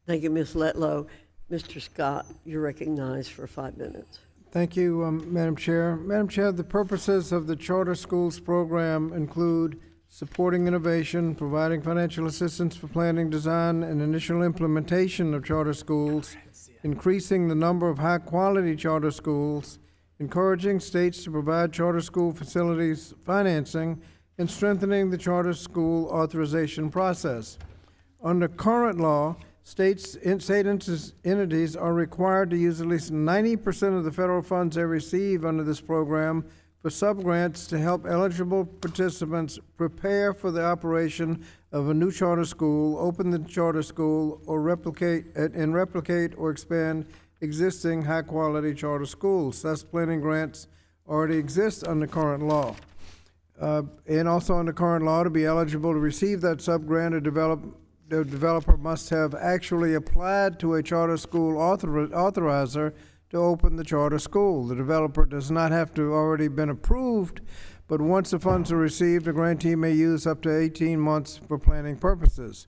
Speaker 1: Thank you, Ms. Letlow. Mr. Scott, you're recognized for 5 minutes.
Speaker 2: Thank you, Madam Chair. Madam Chair, the purposes of the Charter Schools program include supporting innovation, providing financial assistance for planning, design, and initial implementation of charter schools, increasing the number of high-quality charter schools, encouraging states to provide charter school facilities financing, and strengthening the charter school authorization process. Under current law, state entities are required to use at least 90% of the federal funds they receive under this program for subgrants to help eligible participants prepare for the operation of a new charter school, open the charter school, or replicate or expand existing high-quality charter schools. Thus, planning grants already exist under current law. And also under current law, to be eligible to receive that subgrant, the developer must have actually applied to a charter school authorizer to open the charter school. The developer does not have to already been approved, but once the funds are received, the grantee may use up to 18 months for planning purposes.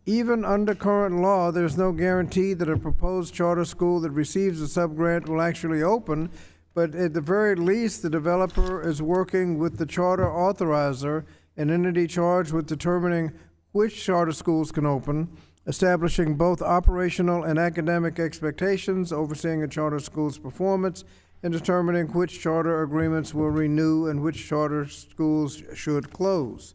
Speaker 2: Even under current law, there's no guarantee that a proposed charter school that receives a subgrant will actually open, but at the very least, the developer is working with the charter authorizer, an entity charged with determining which charter schools can open, establishing both operational and academic expectations, overseeing a charter school's performance, and determining which charter agreements will renew and which charter schools should close.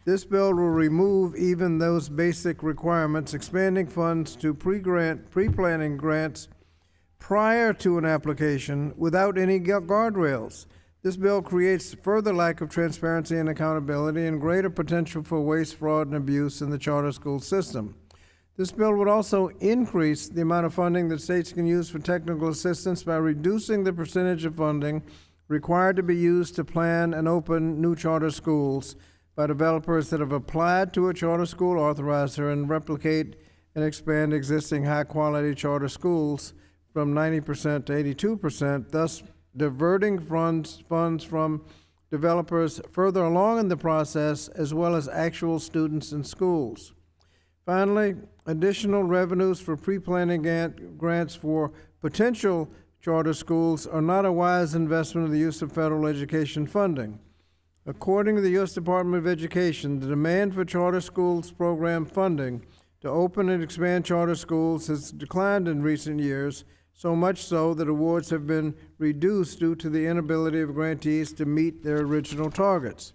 Speaker 2: This bill will remove even those basic requirements, expanding funds to pre-planning grants prior to an application without any guardrails. This bill creates further lack of transparency and accountability and greater potential for waste, fraud, and abuse in the charter school system. This bill would also increase the amount of funding that states can use for technical assistance by reducing the percentage of funding required to be used to plan and open new charter schools by developers that have applied to a charter school authorizer and replicate and expand existing high-quality charter schools from 90% to 82%, thus diverting funds from developers further along in the process, as well as actual students in schools. Finally, additional revenues for pre-planning grants for potential charter schools are not a wise investment of the use of federal education funding. According to the U.S. Department of Education, the demand for charter schools program funding to open and expand charter schools has declined in recent years, so much so that awards have been reduced due to the inability of grantees to meet their original targets.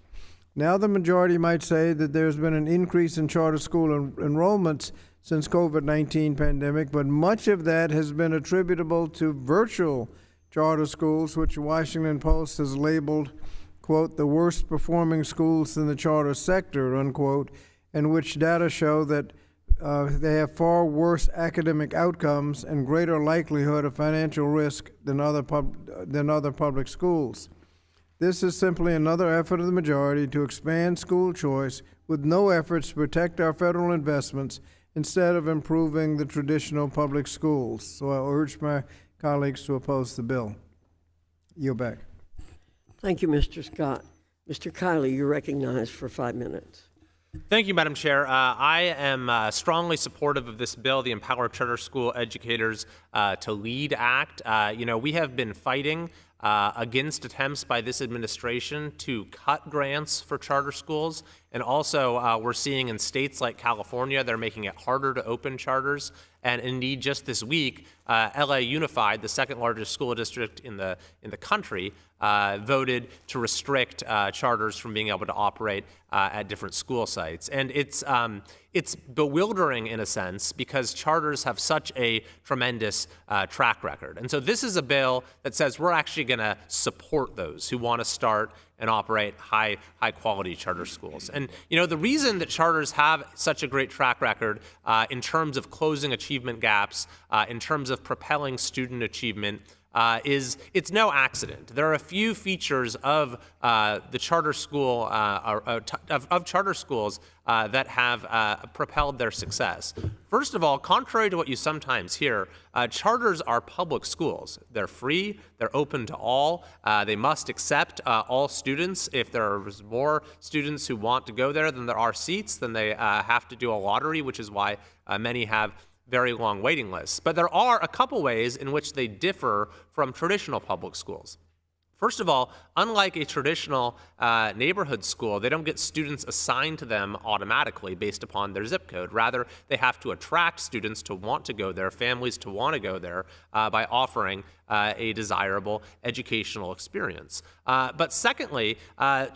Speaker 2: Now the majority might say that there's been an increase in charter school enrollments since COVID-19 pandemic, but much of that has been attributable to virtual charter schools, which the Washington Post has labeled, quote, the worst performing schools in the charter sector, unquote, and which data show that they have far worse academic outcomes and greater likelihood of financial risk than other public schools. This is simply another effort of the majority to expand school choice with no efforts to protect our federal investments instead of improving the traditional public schools. So I urge my colleagues to oppose the bill. Yield back.
Speaker 1: Thank you, Mr. Scott. Mr. Kiley, you're recognized for 5 minutes.
Speaker 4: Thank you, Madam Chair. I am strongly supportive of this bill, the Empower Charter School Educators to Lead Act. We have been fighting against attempts by this administration to cut grants for charter schools. And also, we're seeing in states like California, they're making it harder to open charters. And indeed, just this week, LA Unified, the second largest school district in the country, voted to restrict charters from being able to operate at different school sites. And it's bewildering in a sense because charters have such a tremendous track record. And so this is a bill that says we're actually going to support those who want to start and operate high quality charter schools. And the reason that charters have such a great track record in terms of closing achievement gaps, in terms of propelling student achievement, it's no accident. There are a few features of the charter school of charter schools that have propelled their success. First of all, contrary to what you sometimes hear, charters are public schools. They're free. They're open to all. They must accept all students. If there's more students who want to go there than there are seats, then they have to do a lottery, which is why many have very long waiting lists. But there are a couple ways in which they differ from traditional public schools. First of all, unlike a traditional neighborhood school, they don't get students assigned to them automatically based upon their zip code. Rather, they have to attract students to want to go there, families to want to go there, by offering a desirable educational experience. But secondly,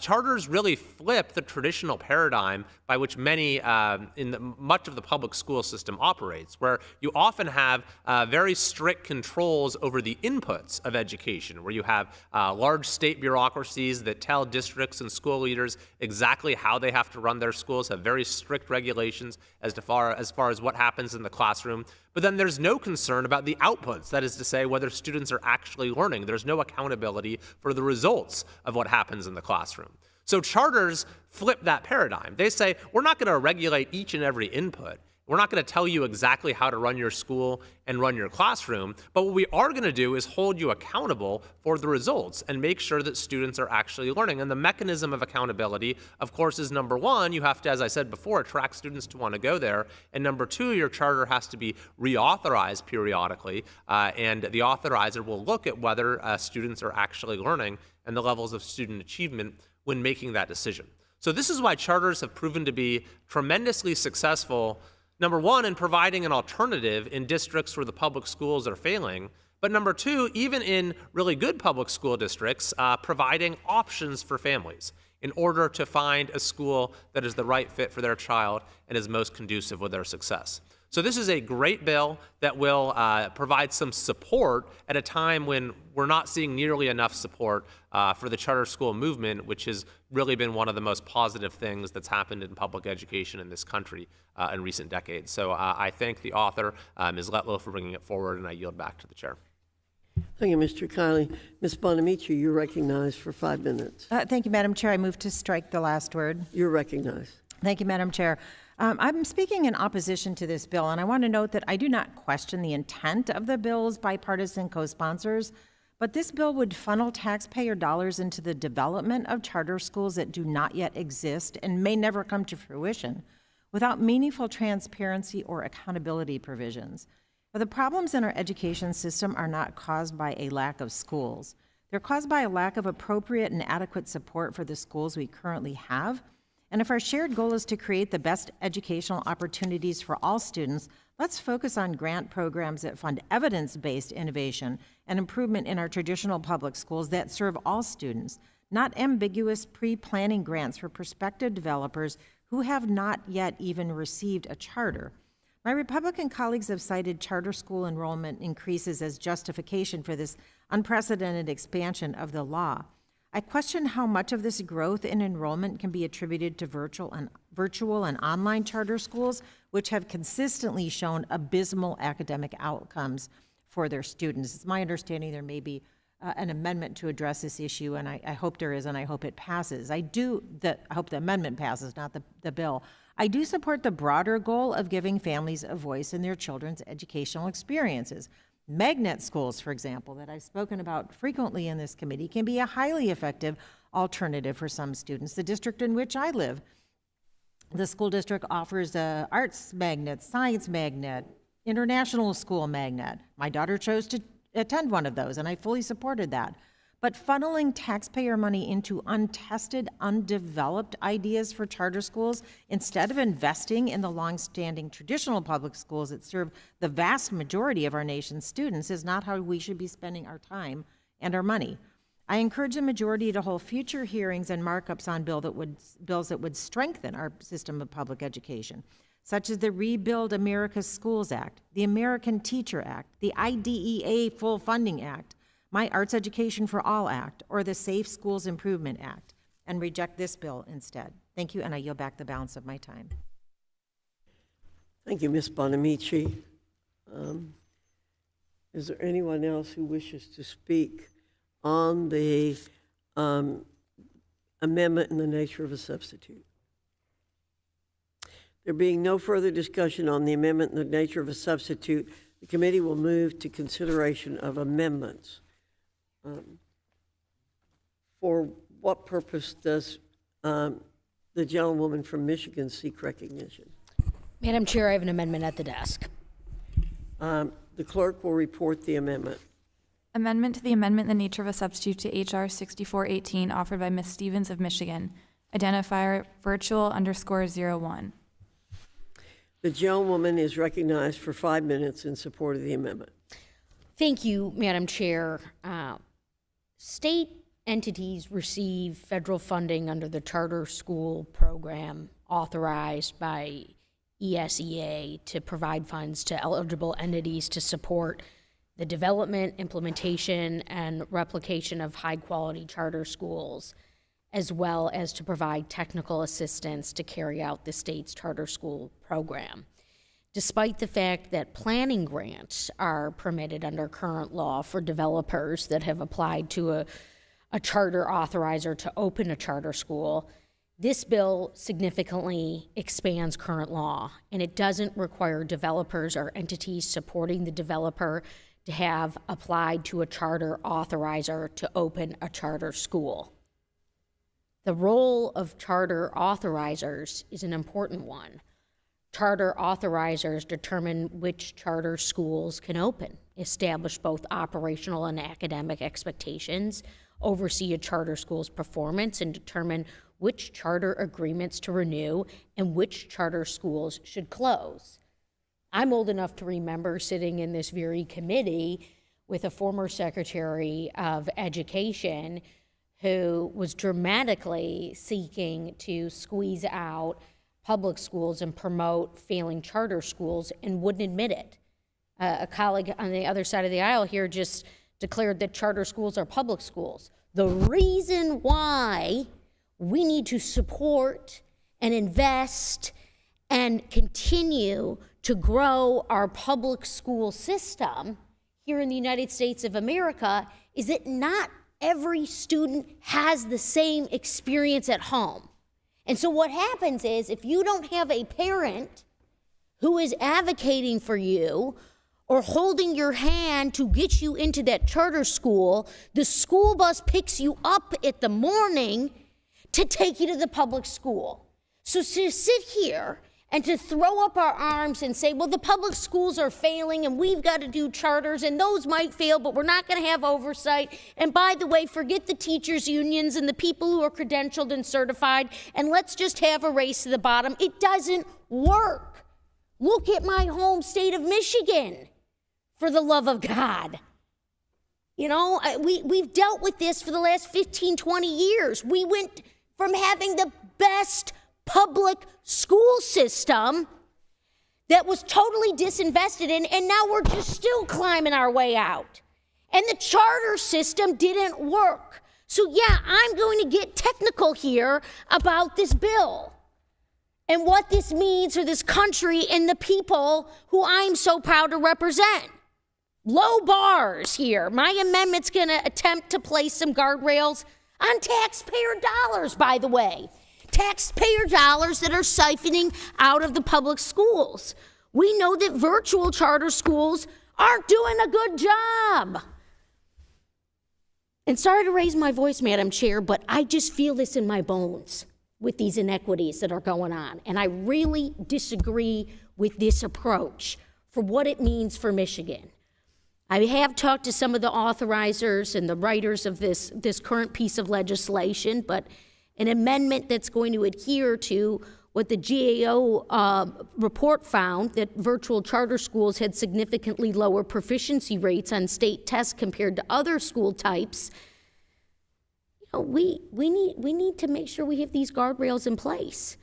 Speaker 4: charters really flip the traditional paradigm by which much of the public school system operates, where you often have very strict controls over the inputs of education, where you have large state bureaucracies that tell districts and school leaders exactly how they have to run their schools, have very strict regulations as far as what happens in the classroom. But then there's no concern about the outputs, that is to say, whether students are actually learning. There's no accountability for the results of what happens in the classroom. So charters flip that paradigm. They say, we're not going to regulate each and every input. We're not going to tell you exactly how to run your school and run your classroom, but what we are going to do is hold you accountable for the results and make sure that students are actually learning. And the mechanism of accountability, of course, is number one, you have to, as I said before, attract students to want to go there. And number two, your charter has to be reauthorized periodically, and the authorizer will look at whether students are actually learning and the levels of student achievement when making that decision. So this is why charters have proven to be tremendously successful, number one, in providing an alternative in districts where the public schools are failing, but number two, even in really good public school districts, providing options for families in order to find a school that is the right fit for their child and is most conducive with their success. So this is a great bill that will provide some support at a time when we're not seeing nearly enough support for the charter school movement, which has really been one of the most positive things that's happened in public education in this country in recent decades. So I thank the author, Ms. Letlow, for bringing it forward, and I yield back to the chair.
Speaker 1: Thank you, Mr. Kiley. Ms. Bonamici, you're recognized for 5 minutes.
Speaker 13: Thank you, Madam Chair. I move to strike the last word.
Speaker 1: You're recognized.
Speaker 13: Thank you, Madam Chair. I'm speaking in opposition to this bill, and I want to note that I do not question the intent of the bill's bipartisan co-sponsors, but this bill would funnel taxpayer dollars into the development of charter schools that do not yet exist and may never come to fruition without meaningful transparency or accountability provisions. But the problems in our education system are not caused by a lack of schools. They're caused by a lack of appropriate and adequate support for the schools we currently have. And if our shared goal is to create the best educational opportunities for all students, let's focus on grant programs that fund evidence-based innovation and improvement in our traditional public schools that serve all students, not ambiguous pre-planning grants for prospective developers who have not yet even received a charter. My Republican colleagues have cited charter school enrollment increases as justification for this unprecedented expansion of the law. I question how much of this growth in enrollment can be attributed to virtual and online charter schools, which have consistently shown abysmal academic outcomes for their students. It's my understanding there may be an amendment to address this issue, and I hope there is, and I hope it passes. I hope the amendment passes, not the bill. I do support the broader goal of giving families a voice in their children's educational experiences. Magnet schools, for example, that I've spoken about frequently in this committee, can be a highly effective alternative for some students. The district in which I live, the school district offers a arts magnet, science magnet, international school magnet. My daughter chose to attend one of those, and I fully supported that. But funneling taxpayer money into untested, undeveloped ideas for charter schools instead of investing in the longstanding traditional public schools that serve the vast majority of our nation's students is not how we should be spending our time and our money. I encourage the majority to hold future hearings and markups on bills that would strengthen our system of public education, such as the Rebuild America's Schools Act, the American Teacher Act, the IDEA Full Funding Act, My Arts Education for All Act, or the Safe Schools Improvement Act, and reject this bill instead. Thank you, and I yield back the balance of my time.
Speaker 1: Thank you, Ms. Bonamici. Is there anyone else who wishes to speak on the amendment in the nature of a substitute? There being no further discussion on the amendment in the nature of a substitute, the committee will move to consideration of amendments. For what purpose does the gentlewoman from Michigan seek recognition?
Speaker 14: Madam Chair, I have an amendment at the desk.
Speaker 1: The clerk will report the amendment.
Speaker 3: Amendment to the amendment in the nature of a substitute to H.R. 6418 offered by Ms. Stevens of Michigan. Identifier virtual_01.
Speaker 1: The gentlewoman is recognized for 5 minutes in support of the amendment.
Speaker 14: Thank you, Madam Chair. State entities receive federal funding under the charter school program authorized by ESEA to provide funds to eligible entities to support the development, implementation, and replication of high-quality charter schools, as well as to provide technical assistance to carry out the state's charter school program. Despite the fact that planning grants are permitted under current law for developers that have applied to a charter authorizer to open a charter school, this bill significantly expands current law, and it doesn't require developers or entities supporting the developer to have applied to a charter authorizer to open a charter school. The role of charter authorizers is an important one. Charter authorizers determine which charter schools can open, establish both operational and academic expectations, oversee a charter school's performance, and determine which charter agreements to renew and which charter schools should close. I'm old enough to remember sitting in this very committee with a former Secretary of Education who was dramatically seeking to squeeze out public schools and promote failing charter schools and wouldn't admit it. A colleague on the other side of the aisle here just declared that charter schools are public schools. The reason why we need to support and invest and continue to grow our public school system here in the United States of America is that not every student has the same experience at home. And so what happens is if you don't have a parent who is advocating for you or holding your hand to get you into that charter school, the school bus picks you up in the morning to take you to the public school. So to sit here and to throw up our arms and say, well, the public schools are failing and we've got to do charters and those might fail, but we're not going to have oversight. And by the way, forget the teachers' unions and the people who are credentialed and certified, and let's just have a race to the bottom. It doesn't work. Look at my home state of Michigan, for the love of God. You know, we've dealt with this for the last 15, 20 years. We went from having the best public school system that was totally disinvested in, and now we're just still climbing our way out. And the charter system didn't work. So yeah, I'm going to get technical here about this bill and what this means for this country and the people who I'm so proud to represent. Low bars here. My amendment's going to attempt to place some guardrails on taxpayer dollars, by the way. Taxpayer dollars that are siphoning out of the public schools. We know that virtual charter schools aren't doing a good job. And sorry to raise my voice, Madam Chair, but I just feel this in my bones with these inequities that are going on. And I really disagree with this approach for what it means for Michigan. I have talked to some of the authorizers and the writers of this current piece of legislation, but an amendment that's going to adhere to what the GAO report found, that virtual charter schools had significantly lower proficiency rates on state tests compared to other school types. You know, we need to make sure we have these guardrails in place.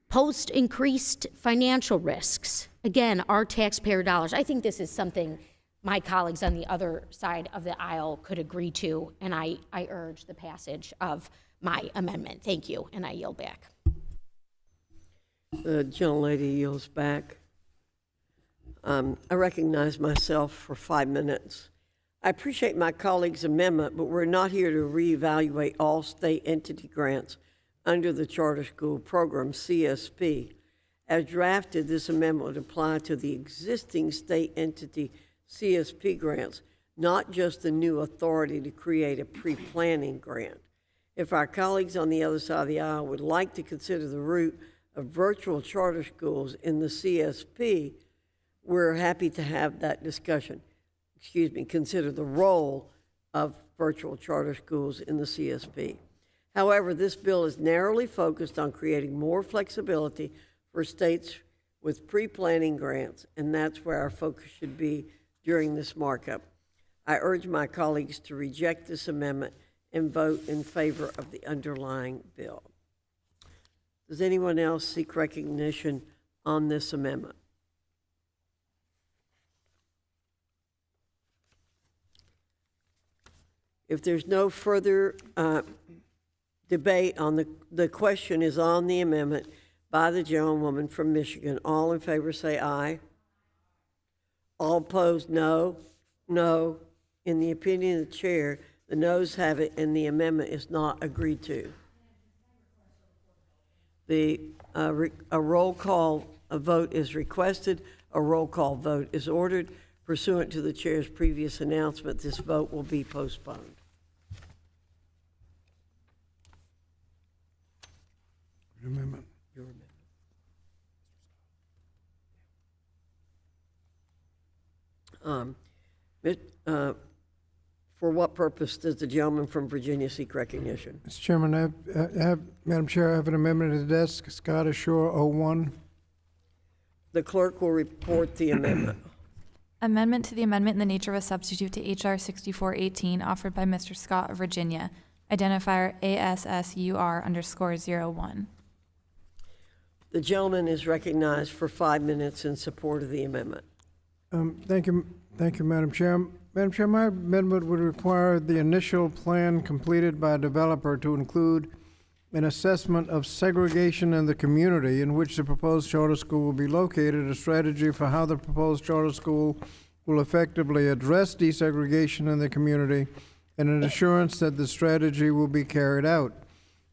Speaker 14: Post increased financial risks. Again, our taxpayer dollars. I think this is something my colleagues on the other side of the aisle could agree to, and I urge the passage of my amendment. Thank you, and I yield back.
Speaker 1: The gentlelady yields back. I recognize myself for 5 minutes. I appreciate my colleague's amendment, but we're not here to reevaluate all state entity grants under the Charter School Program, CSP. As drafted, this amendment would apply to the existing state entity CSP grants, not just the new authority to create a pre-planning grant. If our colleagues on the other side of the aisle would like to consider the route of virtual charter schools in the CSP, we're happy to have that discussion. Consider the role of virtual charter schools in the CSP. However, this bill is narrowly focused on creating more flexibility for states with pre-planning grants, and that's where our focus should be during this markup. I urge my colleagues to reject this amendment and vote in favor of the underlying bill. Does anyone else seek recognition on this amendment? If there's no further debate on the question is on the amendment by the gentlewoman from Michigan. All in favor say aye. All opposed, no. No. In the opinion of the chair, the noes have it and the amendment is not agreed to. A roll call vote is requested. A roll call vote is ordered. Pursuant to the chair's previous announcement, this vote will be postponed.
Speaker 2: Amendment.
Speaker 1: Your amendment. For what purpose does the gentleman from Virginia seek recognition?
Speaker 2: Mr. Chairman, Madam Chair, I have an amendment at the desk, Scott Ashore 01.
Speaker 1: The clerk will report the amendment.
Speaker 3: Amendment to the amendment in the nature of a substitute to H.R. 6418 offered by Mr. Scott of Virginia. Identifier ASSUR_01.
Speaker 1: The gentleman is recognized for 5 minutes in support of the amendment.
Speaker 2: Thank you, Madam Chair. Madam Chair, my amendment would require the initial plan completed by a developer to include an assessment of segregation in the community in which the proposed charter school will be located, a strategy for how the proposed charter school will effectively address desegregation in the community, and an assurance that the strategy will be carried out.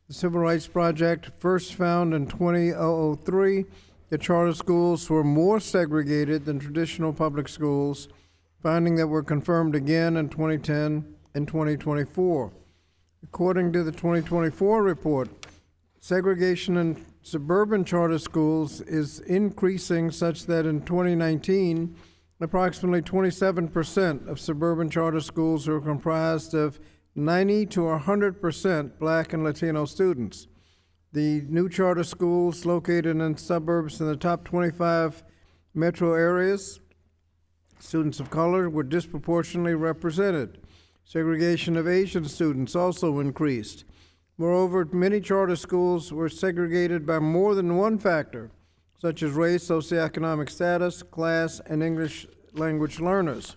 Speaker 2: The Civil Rights Project first found in 2003 that charter schools were more segregated than traditional public schools, finding that were confirmed again in 2010 and 2024. According to the 2024 report, segregation in suburban charter schools is increasing such that in 2019, approximately 27% of suburban charter schools are comprised of 90 to 100% Black and Latino students. The new charter schools located in suburbs in the top 25 metro areas, students of color were disproportionately represented. Segregation of Asian students also increased. Moreover, many charter schools were segregated by more than one factor, such as race, socioeconomic status, class, and English language learners.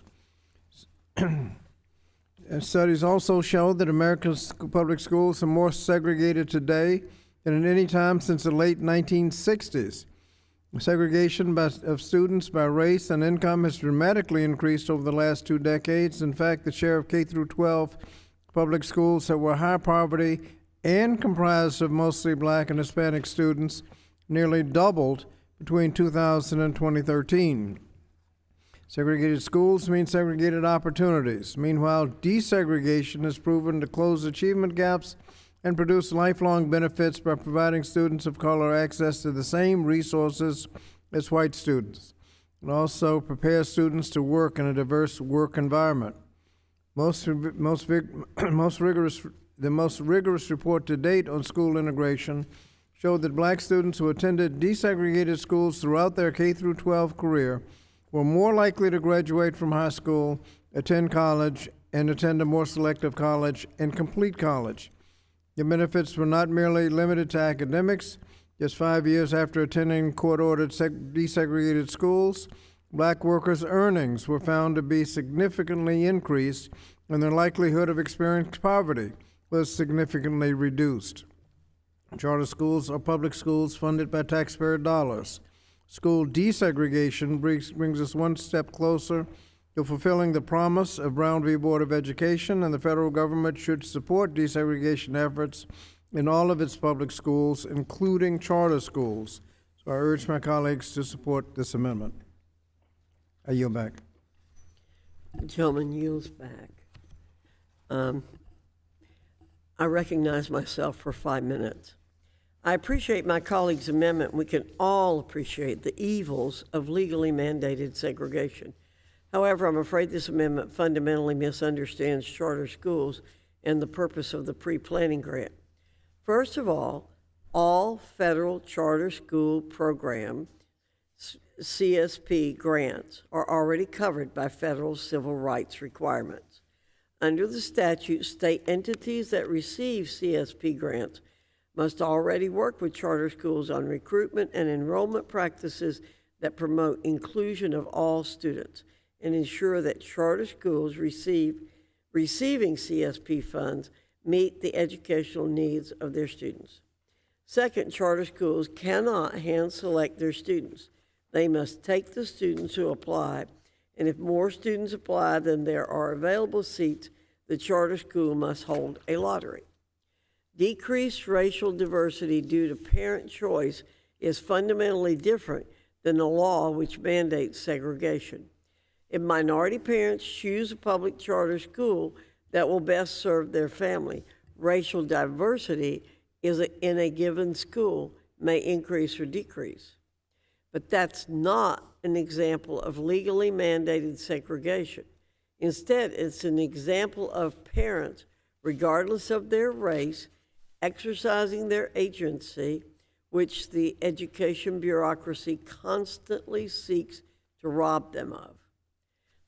Speaker 2: And studies also show that America's public schools are more segregated today than at any time since the late 1960s. Segregation of students by race and income has dramatically increased over the last 2 decades. In fact, the share of K through 12 public schools that were high poverty and comprised of mostly Black and Hispanic students nearly doubled between 2000 and 2013. Segregated schools mean segregated opportunities. Meanwhile, desegregation has proven to close achievement gaps and produce lifelong benefits by providing students of color access to the same resources as white students. It also prepares students to work in a diverse work environment. The most rigorous report to date on school integration showed that Black students who attended desegregated schools throughout their K through 12 career were more likely to graduate from high school, attend college, and attend a more selective college and complete college. The benefits were not merely limited to academics. Just 5 years after attending court-ordered desegregated schools, Black workers' earnings were found to be significantly increased, and their likelihood of experiencing poverty was significantly reduced. Charter schools are public schools funded by taxpayer dollars. school desegregation brings us one step closer to fulfilling the promise of Brown v. Board of Education, and the federal government should support desegregation efforts in all of its public schools, including charter schools. So I urge my colleagues to support this amendment. I yield back.
Speaker 1: The gentleman yields back. I recognize myself for 5 minutes. I appreciate my colleague's amendment. We can all appreciate the evils of legally mandated segregation. However, I'm afraid this amendment fundamentally misunderstands charter schools and the purpose of the pre-planning grant. First of all federal charter school program CSP grants are already covered by federal civil rights requirements. Under the statute, state entities that receive CSP grants must already work with charter schools on recruitment and enrollment practices that promote inclusion of all students and ensure that charter schools receiving CSP funds meet the educational needs of their students. Second, charter schools cannot hand select their students. They must take the students who apply, and if more students apply than there are available seats, the charter school must hold a lottery. Decreased racial diversity due to parent choice is fundamentally different than a law which mandates segregation. If minority parents choose a public charter school that will best serve their family, racial diversity in a given school may increase or decrease. But that's not an example of legally mandated segregation. Instead, it's an example of parents, regardless of their race, exercising their agency, which the education bureaucracy constantly seeks to rob them of.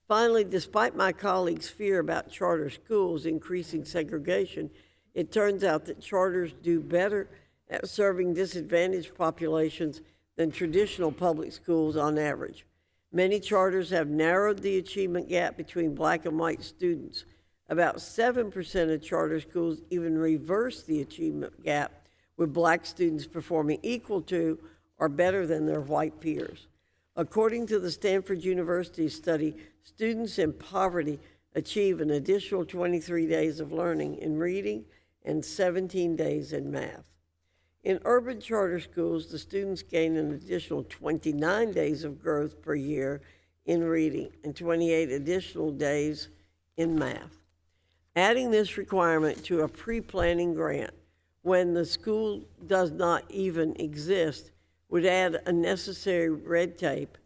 Speaker 1: Finally, despite my colleagues' fear about charter schools increasing segregation, it turns out that charters do better at serving disadvantaged populations than traditional public schools on average. Many charters have narrowed the achievement gap between black and white students. About 7% of charter schools even reverse the achievement gap, with black students performing equal to or better than their white peers. According to the Stanford University study, students in poverty achieve an additional 23 days of learning in reading and 17 days in math. In urban charter schools, the students gain an additional 29 days of growth per year in reading and 28 additional days in math. Adding this requirement to a pre-planning grant when the school does not even exist would add unnecessary red tape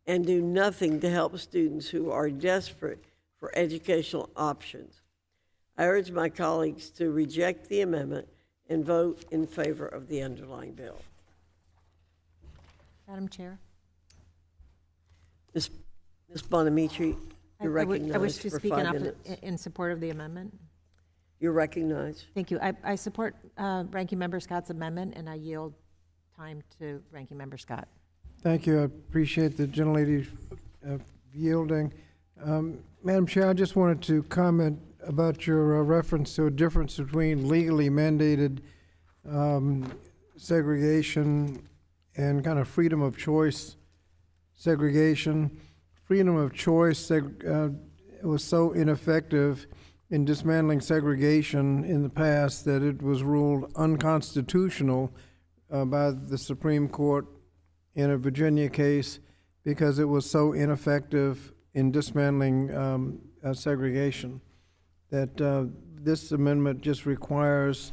Speaker 1: and do nothing to help students who are desperate for educational options. I urge my colleagues to reject the amendment and vote in favor of the underlying bill.
Speaker 13: Madam Chair.
Speaker 1: Ms. Bonamici, you're recognized
Speaker 13: I wish to
Speaker 1: for
Speaker 13: speak
Speaker 1: 5 minutes.
Speaker 13: in support of the amendment.
Speaker 1: You're recognized.
Speaker 13: Thank you. I support Ranking Member Scott's amendment, and I yield time to Ranking Member Scott.
Speaker 2: Thank you. I appreciate the gentlelady yielding. Madam Chair, I just wanted to comment about your reference to a difference between legally mandated segregation and kind of freedom of choice segregation. Freedom of choice was so ineffective in dismantling segregation in the past that it was ruled unconstitutional by the Supreme Court in a Virginia case because it was so ineffective in dismantling segregation that this amendment just requires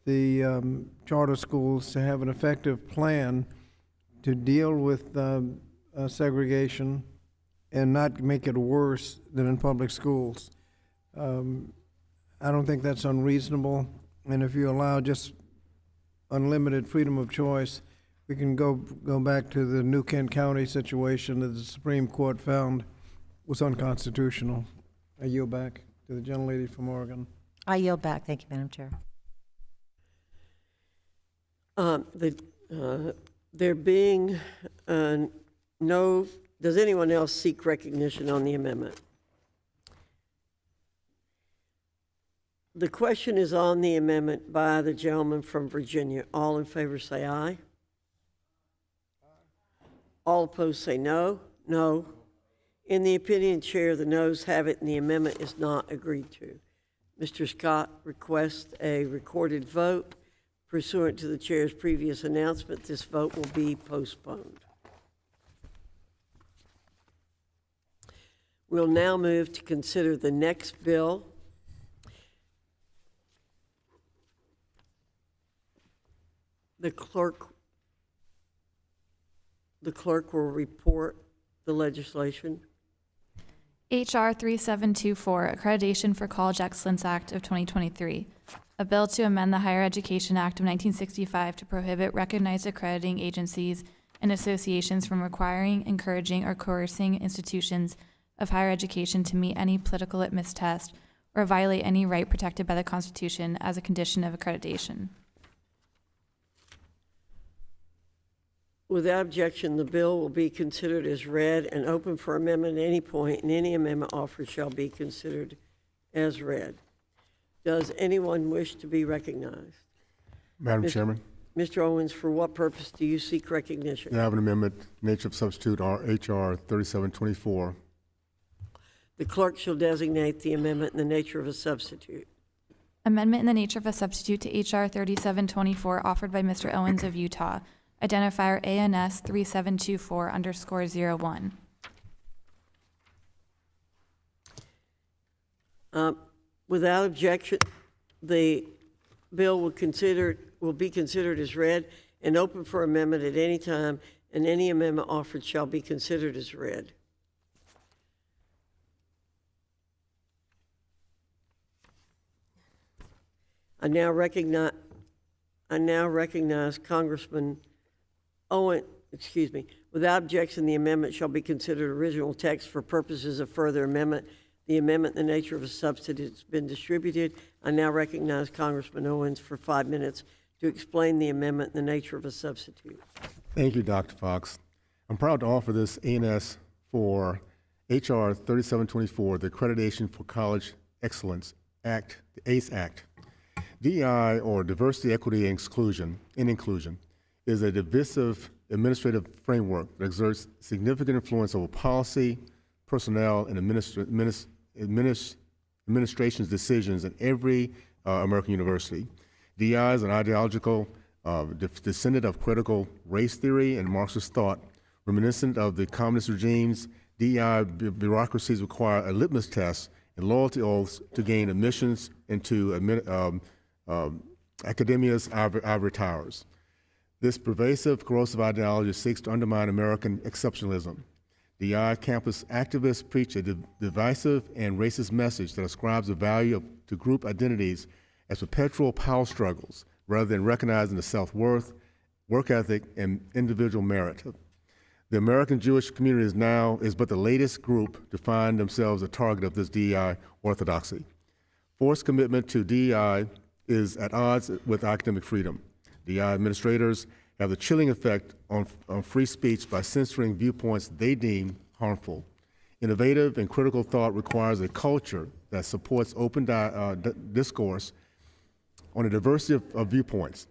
Speaker 2: the charter schools to have an effective plan to deal with segregation and not make it worse than in public schools. I don't think that's unreasonable, and if you allow just unlimited freedom of choice, we can go back to the New Kent County situation that the Supreme Court found was unconstitutional. I yield back to the gentlelady from Oregon.
Speaker 13: I yield back. Thank you, Madam Chair.
Speaker 1: There being no, does anyone else seek recognition on the amendment? The question is on the amendment by the gentleman from Virginia. All in favor say aye. All opposed say no. No. In the opinion of the chair, the noes have it and the amendment is not agreed to. Mr. Scott requests a recorded vote. Pursuant to the chair's previous announcement, this vote will be postponed. We'll now move to consider the next bill. The clerk will report the legislation.
Speaker 3: H.R. 3724, Accreditation for College Excellence Act of 2023, a bill to amend the Higher Education Act of 1965 to prohibit recognized accrediting agencies and associations from requiring, encouraging, or coercing institutions of higher education to meet any political litmus test or violate any right protected by the Constitution as a condition of accreditation.
Speaker 1: Without objection, the bill will be considered as read and open for amendment at any point, and any amendment offered shall be considered as read. Does anyone wish to be recognized?
Speaker 11: Madam Chairman,
Speaker 1: Mr. Owens, for what purpose do you seek recognition?
Speaker 11: I have an amendment, nature of substitute, H.R. 3724.
Speaker 1: The clerk shall designate the amendment in the nature of a substitute.
Speaker 3: Amendment in the nature of a substitute to H.R. 3724 offered by Mr. Owens of Utah. Identifier ANS 3724_01.
Speaker 1: Without objection, the bill will be considered as read and open for amendment at any time, and any amendment offered shall be considered as read. I now recognize Congressman Owen, without objection, the amendment shall be considered original text for purposes of further amendment. The amendment in the nature of a substitute has been distributed. I now recognize Congressman Owens for 5 minutes to explain the amendment in the nature of a substitute.
Speaker 11: Thank you, Dr. Fox. I'm proud to offer this ANS for H.R. 3724, the Accreditation for College Excellence Act, the ACE Act. DEI, or Diversity, Equity, and Inclusion, is a divisive administrative framework that exerts significant influence over policy, personnel, and administration's decisions in every American university. DEI is an ideological descendant of critical race theory and Marxist thought. Reminiscent of the communist regimes, DEI bureaucracies require a litmus test and loyalty oaths to gain admissions into academia's ivory towers. This pervasive, corrosive ideology seeks to undermine American exceptionalism. DEI campus activists preach a divisive and racist message that ascribes a value to group identities as perpetual power struggles rather than recognizing the self-worth, work ethic, and individual merit. The American Jewish community is but the latest group to find themselves a target of this DEI orthodoxy. Forced commitment to DEI is at odds with academic freedom. DEI administrators have the chilling effect on free speech by censoring viewpoints they deem harmful. Innovative and critical thought requires a culture that supports open discourse on a diversity of viewpoints.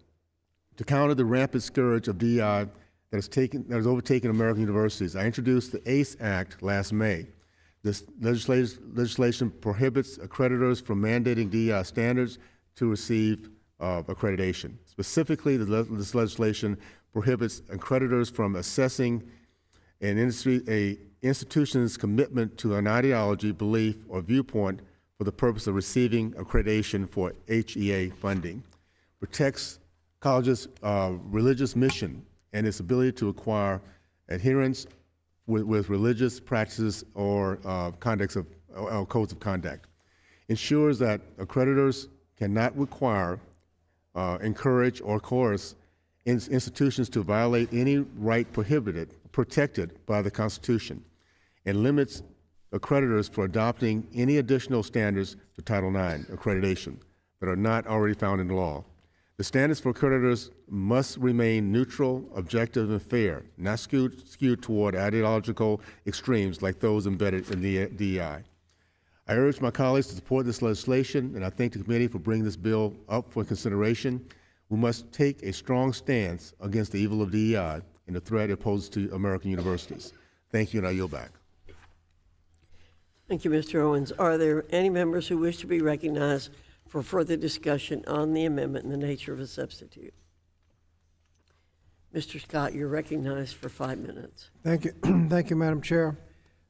Speaker 11: To counter the rampant scourge of DEI that has overtaken American universities, I introduced the ACE Act last May. This legislation prohibits accreditors from mandating DEI standards to receive accreditation. Specifically, this legislation prohibits accreditors from assessing an institution's commitment to an ideology, belief, or viewpoint for the purpose of receiving accreditation for HEA funding. Protects colleges' religious mission and its ability to acquire adherence with religious practices or codes of conduct. Ensures that accreditors cannot require, encourage, or coerce institutions to violate any right protected by the Constitution, and limits accreditors for adopting any additional standards to Title IX accreditation that are not already found in law. The standards for accreditors must remain neutral, objective, and fair, not skewed toward ideological extremes like those embedded in the DEI. I urge my colleagues to support this legislation, and I thank the committee for bringing this bill up for consideration. We must take a strong stance against the evil of DEI and the threat it poses to American universities. Thank you, and I yield back.
Speaker 1: Thank you, Mr. Owens. Are there any members who wish to be recognized for further discussion on the amendment in the nature of a substitute? Mr. Scott, you're recognized for 5 minutes.
Speaker 2: Thank you. Thank you, Madam Chair.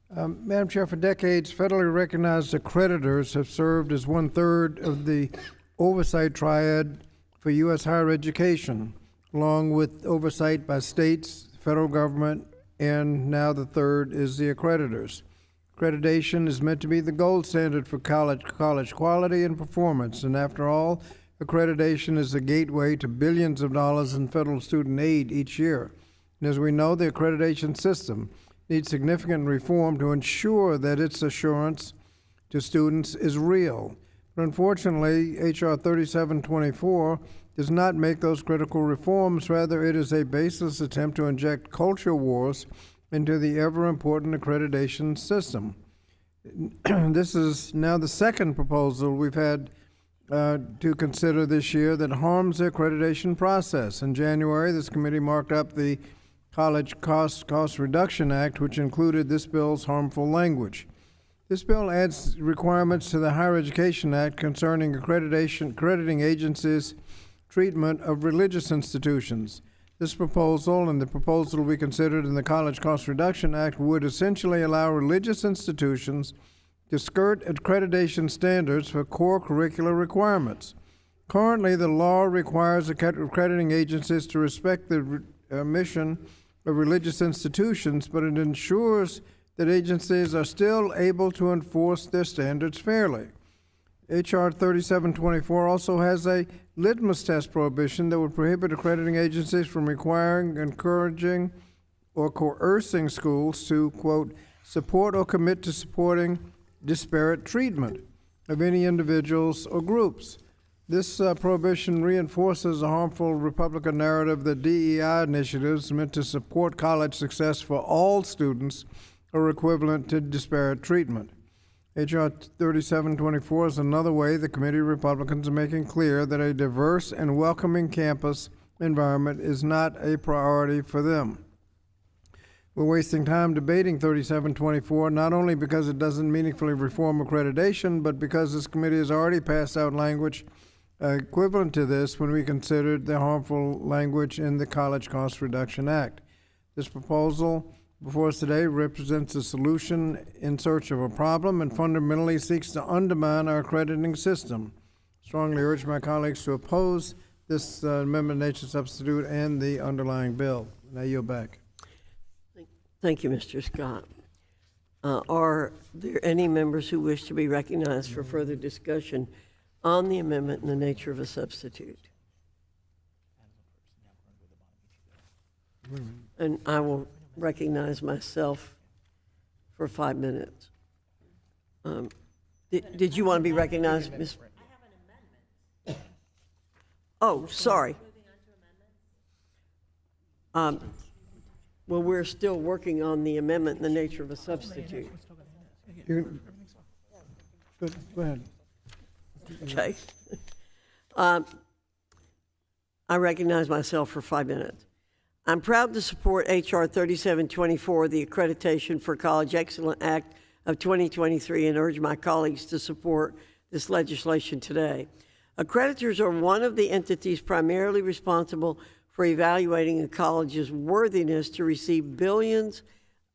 Speaker 2: Madam Chair, for decades, federally recognized accreditors have served as 1/3 of the oversight triad for U.S. higher education, along with oversight by states, federal government, and now the third is the accreditors. Accreditation is meant to be the gold standard for college quality and performance, and after all, accreditation is the gateway to billions of dollars in federal student aid each year. And as we know, the accreditation system needs significant reform to ensure that its assurance to students is real. But unfortunately, H.R. 3724 does not make those critical reforms. Rather, it is a baseless attempt to inject culture wars into the ever-important accreditation system. This is now the second proposal we've had to consider this year that harms the accreditation process. In January, this committee marked up the College Cost Reduction Act, which included this bill's harmful language. This bill adds requirements to the Higher Education Act concerning accrediting agencies' treatment of religious institutions. This proposal and the proposal we considered in the College Cost Reduction Act would essentially allow religious institutions to skirt accreditation standards for core curricular requirements. Currently, the law requires accrediting agencies to respect the mission of religious institutions, but it ensures that agencies are still able to enforce their standards fairly. H.R. 3724 also has a litmus test prohibition that would prohibit accrediting agencies from requiring, encouraging, or coercing schools to, quote, support or commit to supporting disparate treatment of any individuals or groups. This prohibition reinforces a harmful Republican narrative that DEI initiatives meant to support college success for all students are equivalent to disparate treatment. H.R. 3724 is another way the committee Republicans are making clear that a diverse and welcoming campus environment is not a priority for them. We're wasting time debating 3724, not only because it doesn't meaningfully reform accreditation, but because this committee has already passed out language equivalent to this when we considered the harmful language in the College Cost Reduction Act. This proposal before us today represents a solution in search of a problem and fundamentally seeks to undermine our accrediting system. Strongly urge my colleagues to oppose this amendment nature substitute and the underlying bill. And I yield back.
Speaker 1: Thank you, Mr. Scott. Are there any members who wish to be recognized for further discussion on the amendment in the nature of a substitute? And I will recognize myself for 5 minutes. Did you want to be recognized, Ms.? I have an amendment. Oh, sorry. Well, we're still working on the amendment in the nature of a substitute.
Speaker 2: Go ahead.
Speaker 1: Okay. I recognize myself for 5 minutes. I'm proud to support H.R. 3724, the Accreditation for College Excellence Act of 2023, and urge my colleagues to support this legislation today. Accreditors are one of the entities primarily responsible for evaluating a college's worthiness to receive billions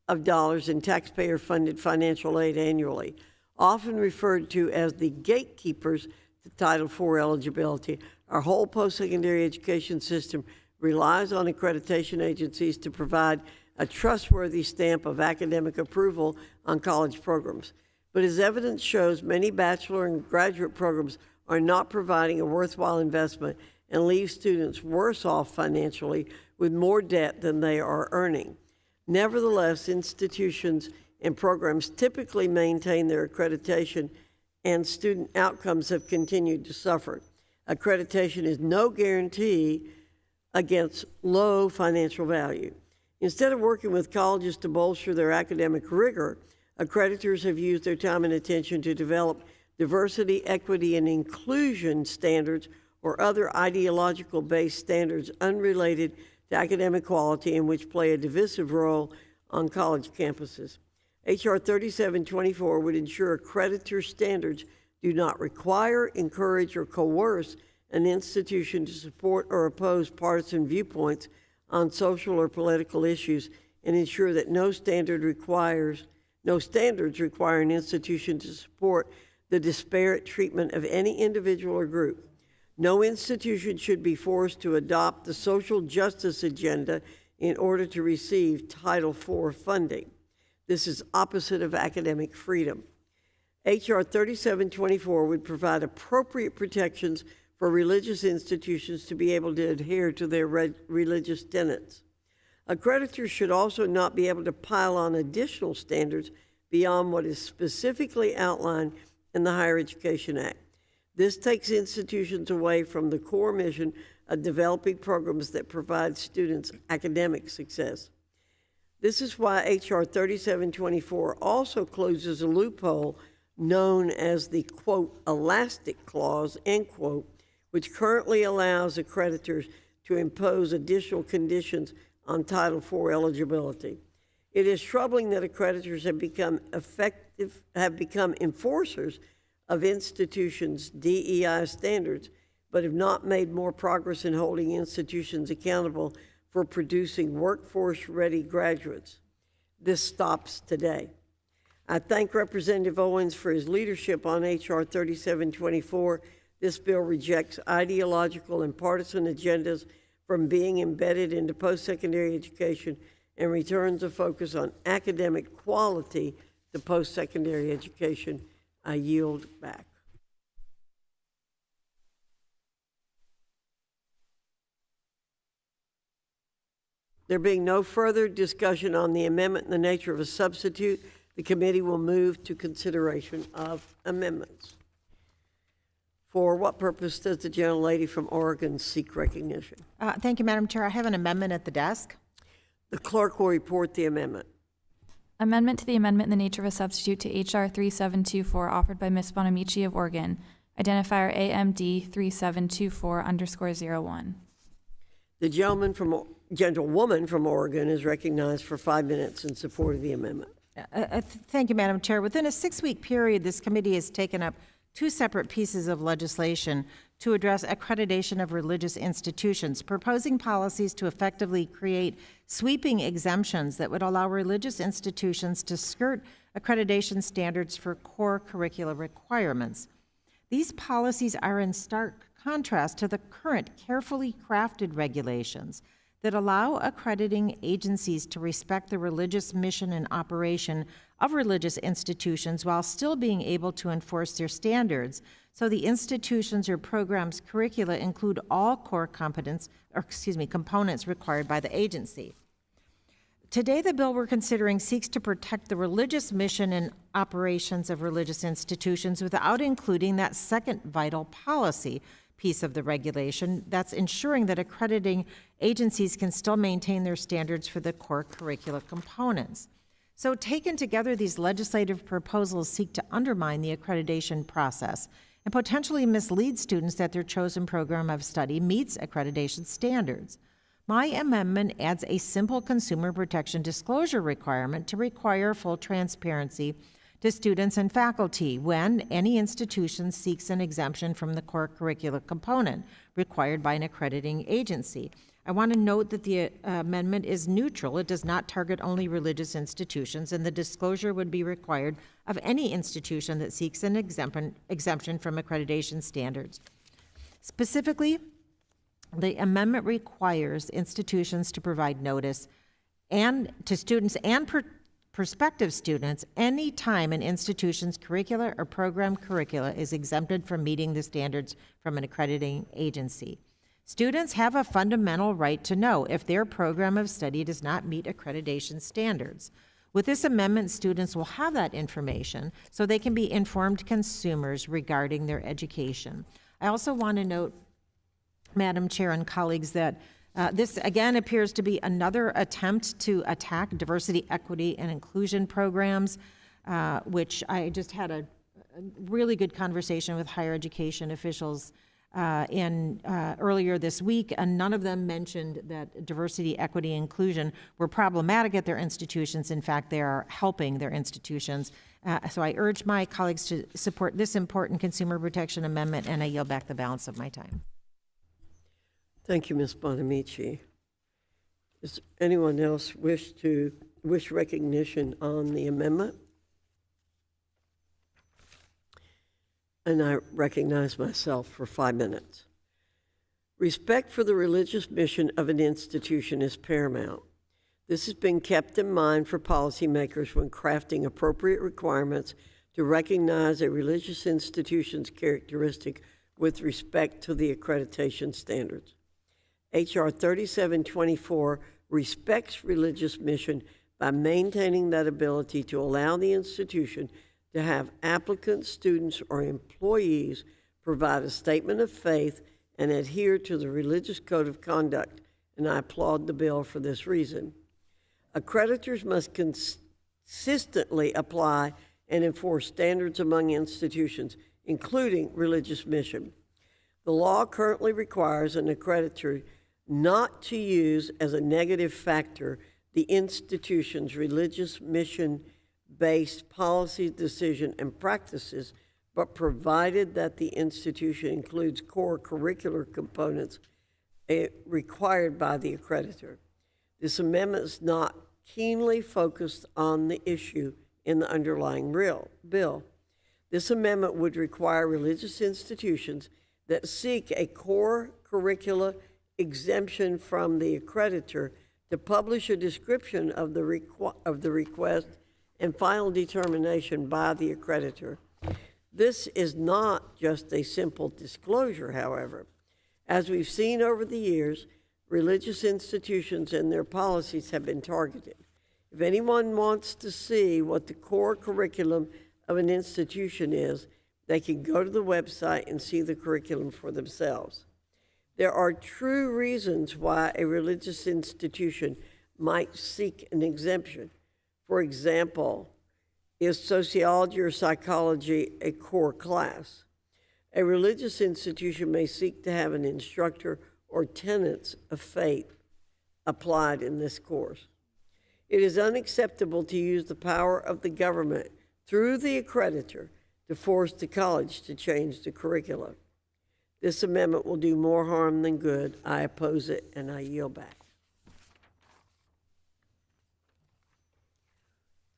Speaker 1: of dollars in taxpayer-funded financial aid annually, often referred to as the gatekeepers to Title IV eligibility. Our whole post-secondary education system relies on accreditation agencies to provide a trustworthy stamp of academic approval on college programs. But as evidence shows, many bachelor and graduate programs are not providing a worthwhile investment and leave students worse off financially with more debt than they are earning. Nevertheless, institutions and programs typically maintain their accreditation, and student outcomes have continued to suffer. Accreditation is no guarantee against low financial value. Instead of working with colleges to bolster their academic rigor, accreditors have used their time and attention to develop diversity, equity, and inclusion standards or other ideological-based standards unrelated to academic quality and which play a divisive role on college campuses. H.R. 3724 would ensure accreditor standards do not require, encourage, or coerce an institution to support or oppose partisan viewpoints on social or political issues, and ensure that no standards require an institution to support the disparate treatment of any individual or group. No institution should be forced to adopt the social justice agenda in order to receive Title IV funding. This is opposite of academic freedom. H.R. 3724 would provide appropriate protections for religious institutions to be able to adhere to their religious tenets. Accreditors should also not be able to pile on additional standards beyond what is specifically outlined in the Higher Education Act. This takes institutions away from the core mission of developing programs that provide students academic success. This is why H.R. 3724 also closes a loophole known as the, quote, elastic clause, end quote, which currently allows accreditors to impose additional conditions on Title IV eligibility. It is troubling that accreditors have become enforcers of institutions' DEI standards, but have not made more progress in holding institutions accountable for producing workforce-ready graduates. This stops today. I thank Representative Owens for his leadership on H.R. 3724. This bill rejects ideological and partisan agendas from being embedded into post-secondary education and returns a focus on academic quality to post-secondary education. I yield back. There being no further discussion on the amendment in the nature of a substitute, the committee will move to consideration of amendments. For what purpose does the gentlelady from Oregon seek recognition?
Speaker 13: Thank you, Madam Chair. I have an amendment at the desk.
Speaker 1: The clerk will report the amendment.
Speaker 3: Amendment to the amendment in the nature of a substitute to H.R. 3724 offered by Ms. Bonamici of Oregon, identifier AMD 3724_01.
Speaker 1: The gentlewoman from Oregon is recognized for 5 minutes in support of the amendment.
Speaker 13: Thank you, Madam Chair. Within a 6-week period, this committee has taken up 2 separate pieces of legislation to address accreditation of religious institutions, proposing policies to effectively create sweeping exemptions that would allow religious institutions to skirt accreditation standards for core curricular requirements. These policies are in stark contrast to the current carefully crafted regulations that allow accrediting agencies to respect the religious mission and operation of religious institutions while still being able to enforce their standards, so the institutions or programs' curricula include all core components required by the agency. Today, the bill we're considering seeks to protect the religious mission and operations of religious institutions without including that second vital policy piece of the regulation, that's ensuring that accrediting agencies can still maintain their standards for the core curricula components. So taken together, these legislative proposals seek to undermine the accreditation process and potentially mislead students that their chosen program of study meets accreditation standards. My amendment adds a simple consumer protection disclosure requirement to require full transparency to students and faculty when any institution seeks an exemption from the core curricular component required by an accrediting agency. I want to note that the amendment is neutral. It does not target only religious institutions, and the disclosure would be required of any institution that seeks an exemption from accreditation standards. Specifically, the amendment requires institutions to provide notice and to students and prospective students any time an institution's curricular or program curricula is exempted from meeting the standards from an accrediting agency. Students have a fundamental right to know if their program of study does not meet accreditation standards. With this amendment, students will have that information so they can be informed consumers regarding their education. I also want to note, Madam Chair and colleagues, that this again appears to be another attempt to attack diversity, equity, and inclusion programs, which I just had a really good conversation with higher education officials earlier this week, and none of them mentioned that diversity, equity, inclusion were problematic at their institutions. In fact, they are helping their institutions. So I urge my colleagues to support this important consumer protection amendment, and I yield back the balance of my time.
Speaker 1: Thank you, Ms. Bonamici. Does anyone else wish recognition on the amendment? And I recognize myself for 5 minutes. Respect for the religious mission of an institution is paramount. This has been kept in mind for policymakers when crafting appropriate requirements to recognize a religious institution's characteristic with respect to the accreditation standards. H.R. 3724 respects religious mission by maintaining that ability to allow the institution to have applicants, students, or employees provide a statement of faith and adhere to the religious code of conduct, and I applaud the bill for this reason. Accreditors must consistently apply and enforce standards among institutions, including religious mission. The law currently requires an accreditor not to use as a negative factor the institution's religious mission-based policies, decision, and practices, but provided that the institution includes core curricular components required by the accreditor. This amendment is not keenly focused on the issue in the underlying bill. This amendment would require religious institutions that seek a core curricula exemption from the accreditor to publish a description of the request and final determination by the accreditor. This is not just a simple disclosure, however. As we've seen over the years, religious institutions and their policies have been targeted. If anyone wants to see what the core curriculum of an institution is, they can go to the website and see the curriculum for themselves. There are true reasons why a religious institution might seek an exemption. For example, is sociology or psychology a core class? A religious institution may seek to have an instructor or tenets of faith applied in this course. It is unacceptable to use the power of the government through the accreditor to force the college to change the curriculum. This amendment will do more harm than good. I oppose it, and I yield back.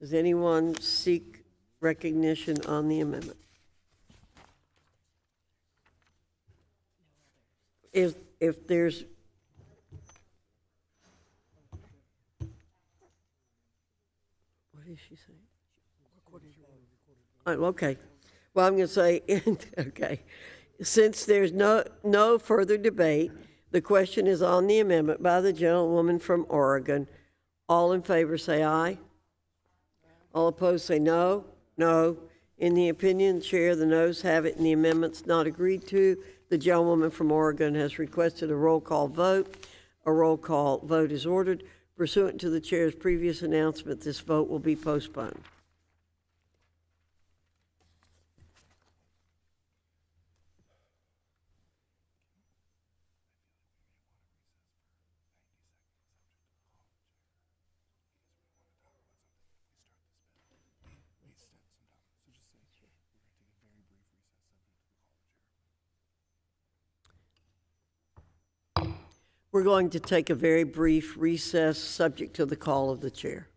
Speaker 1: Does anyone seek recognition on the amendment? If there's what is she saying? Oh, okay. Well, I'm going to say, okay. Since there's no further debate, the question is on the amendment by the gentlewoman from Oregon. All in favor say aye. All opposed say no. No. In the opinion of the chair, the noes have it and the amendment's not agreed to. The gentlewoman from Oregon has requested a roll call vote. A roll call vote is ordered. Pursuant to the chair's previous announcement, this vote will be postponed. We're going to take a very brief recess, subject to the call of the chair.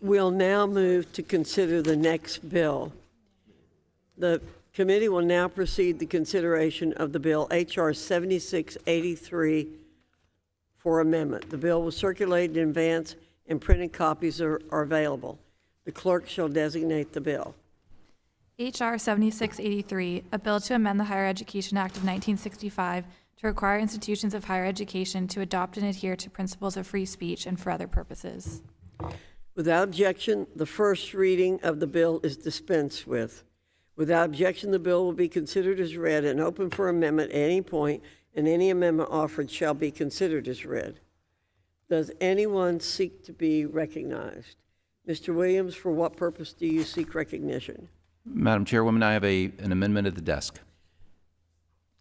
Speaker 1: We'll now move to consider the next bill. The committee will now proceed to consideration of the bill H.R. 7683 for amendment. The bill was circulated in advance and printed copies are available. The clerk shall designate the bill.
Speaker 3: H.R. 7683, a bill to amend the Higher Education Act of 1965 to require institutions of higher education to adopt and adhere to principles of free speech and for other purposes.
Speaker 1: Without objection, the first reading of the bill is dispensed with. Without objection, the bill will be considered as read and open for amendment at any point, and any amendment offered shall be considered as read. Does anyone seek to be recognized? Mr. Williams, for what purpose do you seek recognition?
Speaker 15: Madam Chairwoman, I have an amendment at the desk.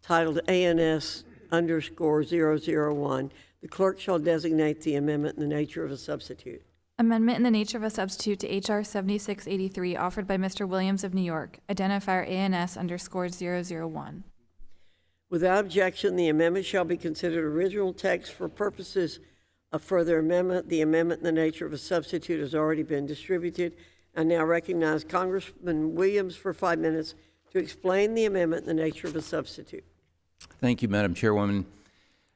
Speaker 1: Titled ANS_001. The clerk shall designate the amendment in the nature of a substitute.
Speaker 3: Amendment in the nature of a substitute to H.R. 7683 offered by Mr. Williams of New York. Identifier ANS_001.
Speaker 1: Without objection, the amendment shall be considered original text for purposes of further amendment. The amendment in the nature of a substitute has already been distributed. I now recognize Congressman Williams for 5 minutes to explain the amendment in the nature of a substitute.
Speaker 15: Thank you, Madam Chairwoman.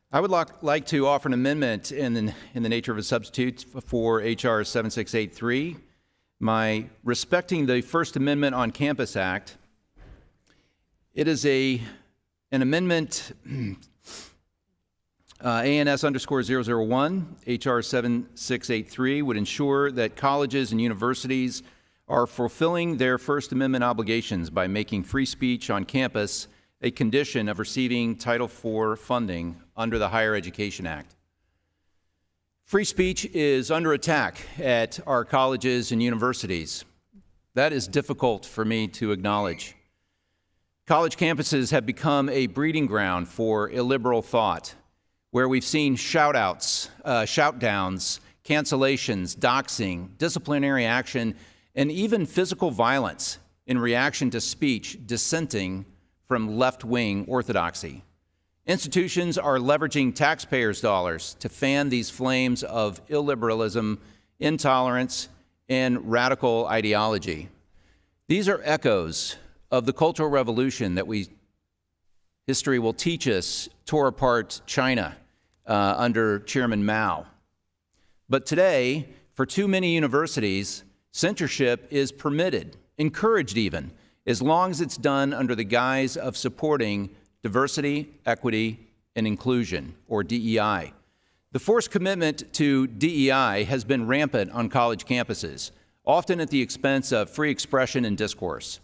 Speaker 15: I would like to offer an amendment in the nature of a substitute for H.R. 7683. My Respecting the First Amendment on Campus Act. It is an amendment ANS_001. H.R. 7683 would ensure that colleges and universities are fulfilling their First Amendment obligations by making free speech on campus a condition of receiving Title IV funding under the Higher Education Act. Free speech is under attack at our colleges and universities. That is difficult for me to acknowledge. College campuses have become a breeding ground for illiberal thought, where we've seen shout-outs, shout-downs, cancellations, doxing, disciplinary action, and even physical violence in reaction to speech dissenting from left-wing orthodoxy. Institutions are leveraging taxpayers' dollars to fan these flames of illiberalism, intolerance, and radical ideology. These are echoes of the Cultural Revolution that history will teach us tore apart China under Chairman Mao. But today, for too many universities, censorship is permitted, encouraged even, as long as it's done under the guise of supporting diversity, equity, and inclusion, or DEI. The forced commitment to DEI has been rampant on college campuses, often at the expense of free expression and discourse.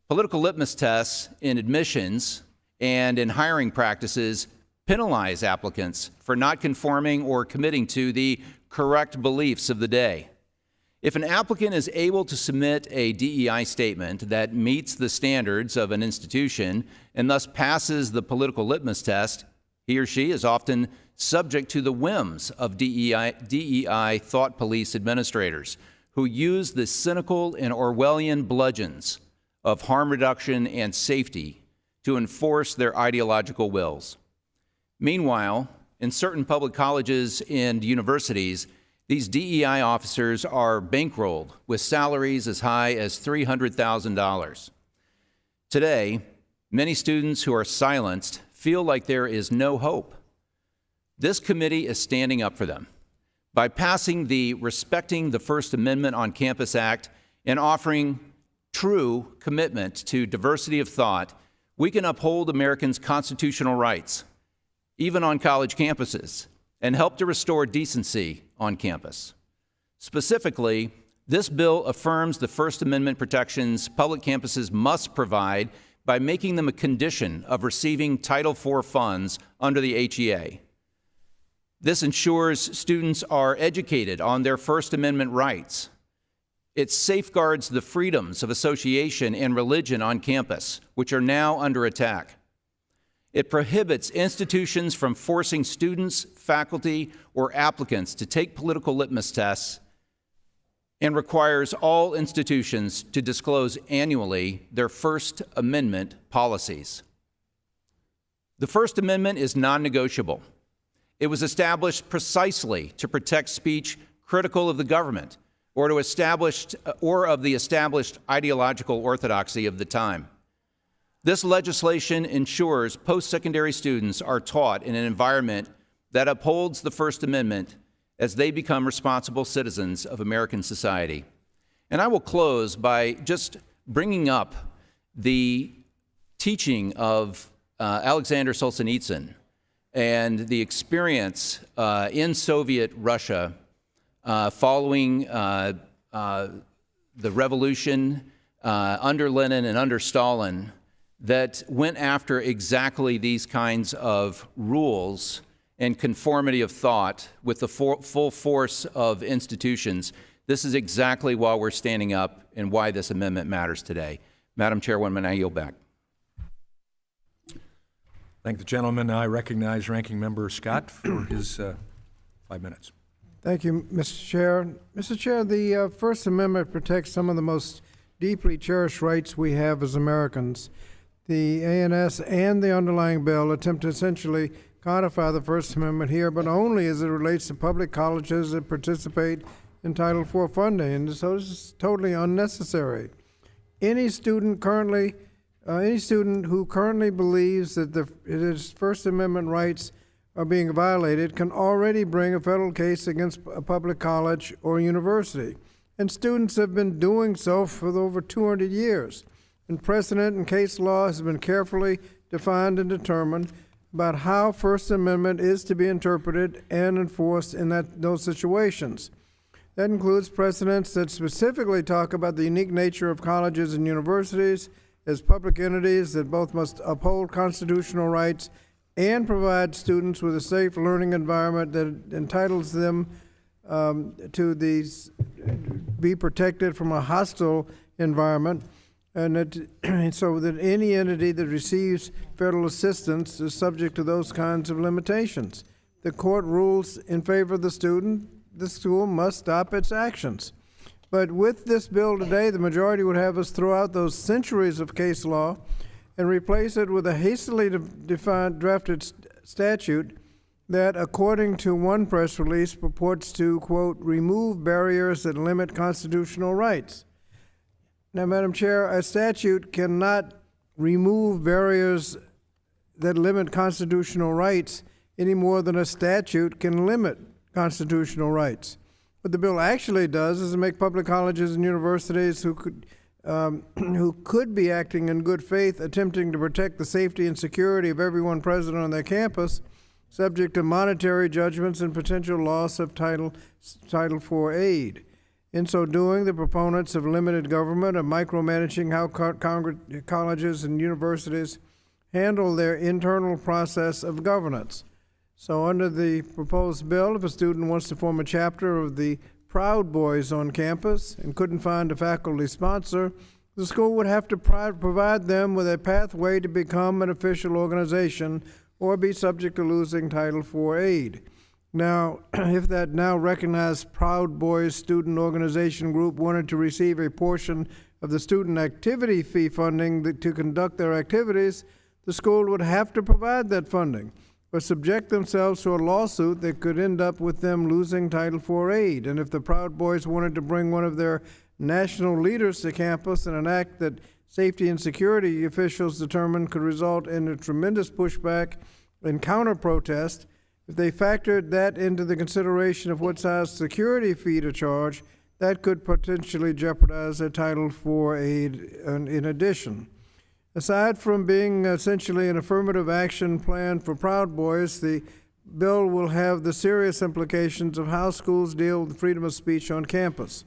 Speaker 15: Political litmus tests in admissions and in hiring practices penalize applicants for not conforming or committing to the correct beliefs of the day. If an applicant is able to submit a DEI statement that meets the standards of an institution and thus passes the political litmus test, he or she is often subject to the whims of DEI thought police administrators who use the cynical and Orwellian bludgeons of harm reduction and safety to enforce their ideological wills. Meanwhile, in certain public colleges and universities, these DEI officers are bankrolled with salaries as high as $300,000. Today, many students who are silenced feel like there is no hope. This committee is standing up for them. By passing the Respecting the First Amendment on Campus Act and offering true commitment to diversity of thought, we can uphold Americans' constitutional rights, even on college campuses, and help to restore decency on campus. Specifically, this bill affirms the First Amendment protections public campuses must provide by making them a condition of receiving Title IV funds under the HEA. This ensures students are educated on their First Amendment rights. It safeguards the freedoms of association and religion on campus, which are now under attack. It prohibits institutions from forcing students, faculty, or applicants to take political litmus tests and requires all institutions to disclose annually their First Amendment policies. The First Amendment is non-negotiable. It was established precisely to protect speech critical of the government or of the established ideological orthodoxy of the time. This legislation ensures post-secondary students are taught in an environment that upholds the First Amendment as they become responsible citizens of American society. And I will close by just bringing up the teaching of Alexander Solzhenitsyn and the experience in Soviet Russia following the revolution under Lenin and under Stalin that went after exactly these kinds of rules and conformity of thought with the full force of institutions. This is exactly why we're standing up and why this amendment matters today. Madam Chairwoman, I yield back.
Speaker 6: Thank the gentleman. I recognize Ranking Member Scott for his 5 minutes.
Speaker 2: Thank you, Mr. Chair. Mr. Chair, the First Amendment protects some of the most deeply cherished rights we have as Americans. The ANS and the underlying bill attempt to essentially codify the First Amendment here, but only as it relates to public colleges that participate in Title IV funding, and so this is totally unnecessary. Any student who currently believes that his First Amendment rights are being violated can already bring a federal case against a public college or university. And students have been doing so for over 200 years. And precedent and case law has been carefully defined and determined about how First Amendment is to be interpreted and enforced in those situations. That includes precedents that specifically talk about the unique nature of colleges and universities as public entities that both must uphold constitutional rights and provide students with a safe learning environment that entitles them to be protected from a hostile environment, and so that any entity that receives federal assistance is subject to those kinds of limitations. The court rules in favor of the student, the school must stop its actions. But with this bill today, the majority would have us throw out those centuries of case law and replace it with a hastily drafted statute that, according to one press release, purports to, quote, remove barriers that limit constitutional rights. Now, Madam Chair, a statute cannot remove barriers that limit constitutional rights any more than a statute can limit constitutional rights. What the bill actually does is make public colleges and universities who could be acting in good faith, attempting to protect the safety and security of everyone present on their campus, subject to monetary judgments and potential loss of Title IV aid. In so doing, the proponents of limited government are micromanaging how colleges and universities handle their internal process of governance. So under the proposed bill, if a student wants to form a chapter of the Proud Boys on campus and couldn't find a faculty sponsor, the school would have to provide them with a pathway to become an official organization or be subject to losing Title IV aid. Now, if that now recognized Proud Boys student organization group wanted to receive a portion of the student activity fee funding to conduct their activities, the school would have to provide that funding, or subject themselves to a lawsuit that could end up with them losing Title IV aid. And if the Proud Boys wanted to bring one of their national leaders to campus in an act that safety and security officials determined could result in a tremendous pushback and counter-protest, if they factored that into the consideration of what size security fee to charge, that could potentially jeopardize their Title IV aid in addition. Aside from being essentially an affirmative action plan for Proud Boys, the bill will have the serious implications of how schools deal with freedom of speech on campus.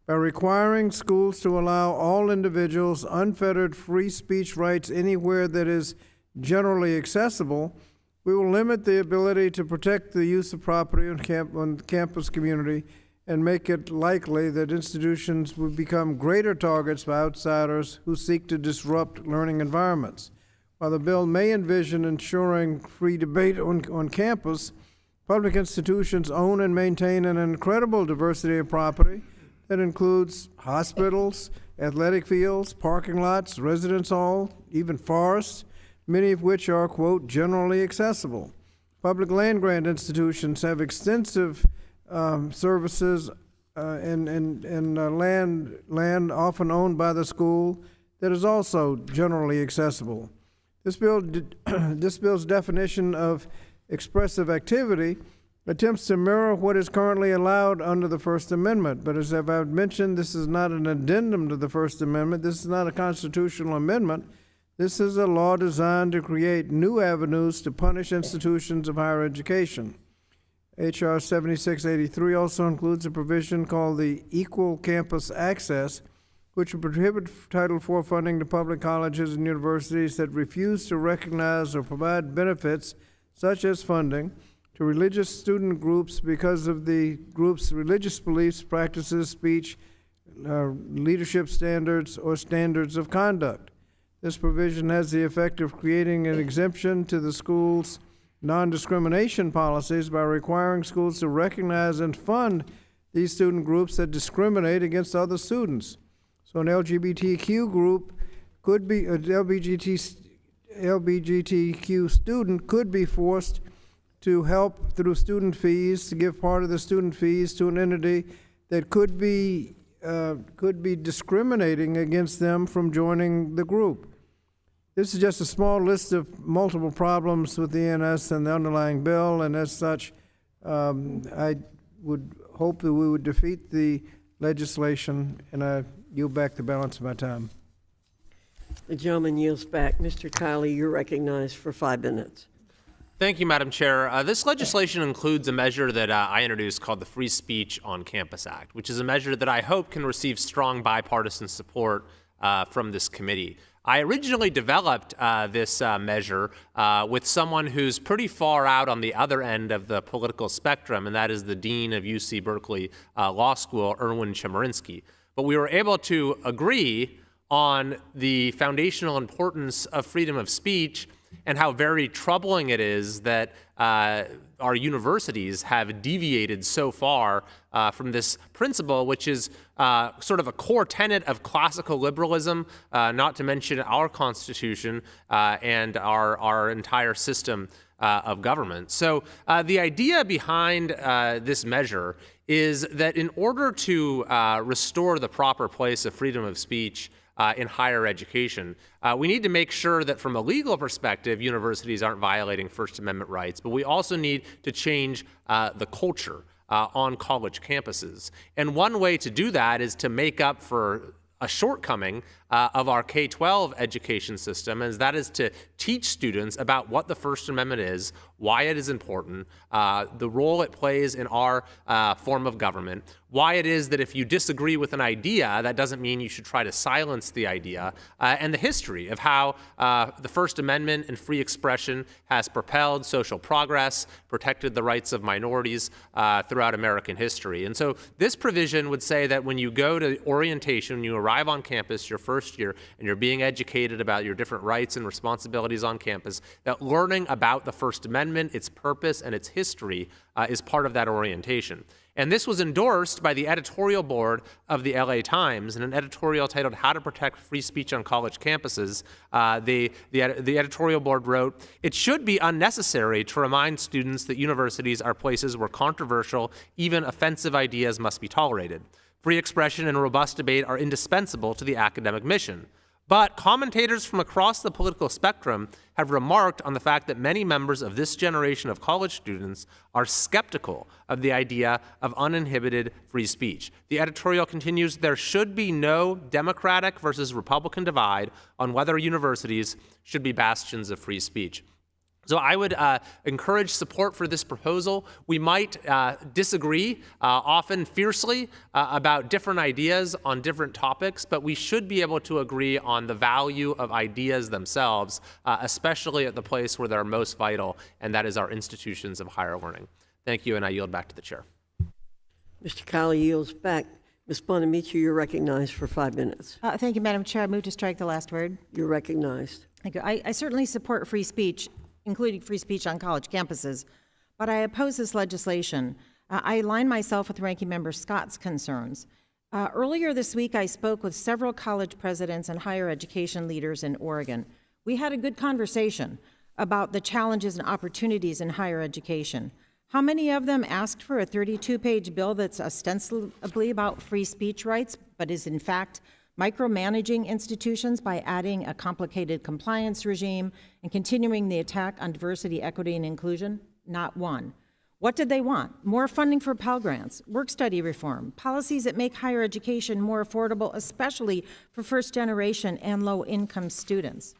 Speaker 2: By requiring schools to allow all individuals unfettered free speech rights anywhere that is generally accessible, we will limit the ability to protect the use of property on the campus community and make it likely that institutions will become greater targets by outsiders who seek to disrupt learning environments. While the bill may envision ensuring free debate on campus, public institutions own and maintain an incredible diversity of property that includes hospitals, athletic fields, parking lots, residence halls, even forests, many of which are, quote, generally accessible. Public land-grant institutions have extensive services and land often owned by the school that is also generally accessible. This bill's definition of expressive activity attempts to mirror what is currently allowed under the First Amendment. But as I've mentioned, this is not an addendum to the First Amendment. This is not a constitutional amendment. This is a law designed to create new avenues to punish institutions of higher education. H.R. 7683 also includes a provision called the Equal Campus Access, which would prohibit Title IV funding to public colleges and universities that refuse to recognize or provide benefits, such as funding, to religious student groups because of the group's religious beliefs, practices, speech, leadership standards, or standards of conduct. This provision has the effect of creating an exemption to the school's non-discrimination policies by requiring schools to recognize and fund these student groups that discriminate against other students. So an LGBTQ group could be, a LGBTQ student could be forced to help through student fees, to give part of the student fees to an entity that could be discriminating against them from joining the group. This is just a small list of multiple problems with the ENS and the underlying bill, and as such, I would hope that we would defeat the legislation, and I yield back the balance of my time.
Speaker 1: The gentleman yields back. Mr. Kiley, you're recognized for 5 minutes.
Speaker 4: Thank you, Madam Chair. This legislation includes a measure that I introduced called the Free Speech on Campus Act, which is a measure that I hope can receive strong bipartisan support from this committee. I originally developed this measure with someone who's pretty far out on the other end of the political spectrum, and that is the Dean of UC Berkeley Law School, Erwin Chemerinsky. But we were able to agree on the foundational importance of freedom of speech and how very troubling it is that our universities have deviated so far from this principle, which is sort of a core tenet of classical liberalism, not to mention our Constitution and our entire system of government. So the idea behind this measure is that in order to restore the proper place of freedom of speech in higher education, we need to make sure that from a legal perspective, universities aren't violating First Amendment rights, but we also need to change the culture on college campuses. And one way to do that is to make up for a shortcoming of our K-12 education system, and that is to teach students about what the First Amendment is, why it is important, the role it plays in our form of government, why it is that if you disagree with an idea, that doesn't mean you should try to silence the idea, and the history of how the First Amendment and free expression has propelled social progress, protected the rights of minorities throughout American history. And so this provision would say that when you go to orientation, when you arrive on campus your first year, and you're being educated about your different rights and responsibilities on campus, that learning about the First Amendment, its purpose, and its history is part of that orientation. And this was endorsed by the editorial board of the LA Times in an editorial titled How to Protect Free Speech on College Campuses. The editorial board wrote, "It should be unnecessary to remind students that universities are places where controversial, even offensive ideas must be tolerated. Free expression and robust debate are indispensable to the academic mission. But commentators from across the political spectrum have remarked on the fact that many members of this generation of college students are skeptical of the idea of uninhibited free speech." The editorial continues, "There should be no Democratic versus Republican divide on whether universities should be bastions of free speech." So I would encourage support for this proposal. We might disagree, often fiercely, about different ideas on different topics, but we should be able to agree on the value of ideas themselves, especially at the place where they're most vital, and that is our institutions of higher learning. Thank you, and I yield back to the chair.
Speaker 1: Mr. Kiley yields back. Ms. Bonamici, you're recognized for 5 minutes.
Speaker 13: Thank you, Madam Chair. I move to strike the last word.
Speaker 1: You're recognized.
Speaker 13: Thank you. I certainly support free speech, including free speech on college campuses, but I oppose this legislation. I align myself with Ranking Member Scott's concerns. Earlier this week, I spoke with several college presidents and higher education leaders in Oregon. We had a good conversation about the challenges and opportunities in higher education. How many of them asked for a 32-page bill that's ostensibly about free speech rights, but is in fact micromanaging institutions by adding a complicated compliance regime and continuing the attack on diversity, equity, and inclusion? Not one. What did they want? More funding for Pell Grants, work-study reform, policies that make higher education more affordable, especially for first-generation and low-income students.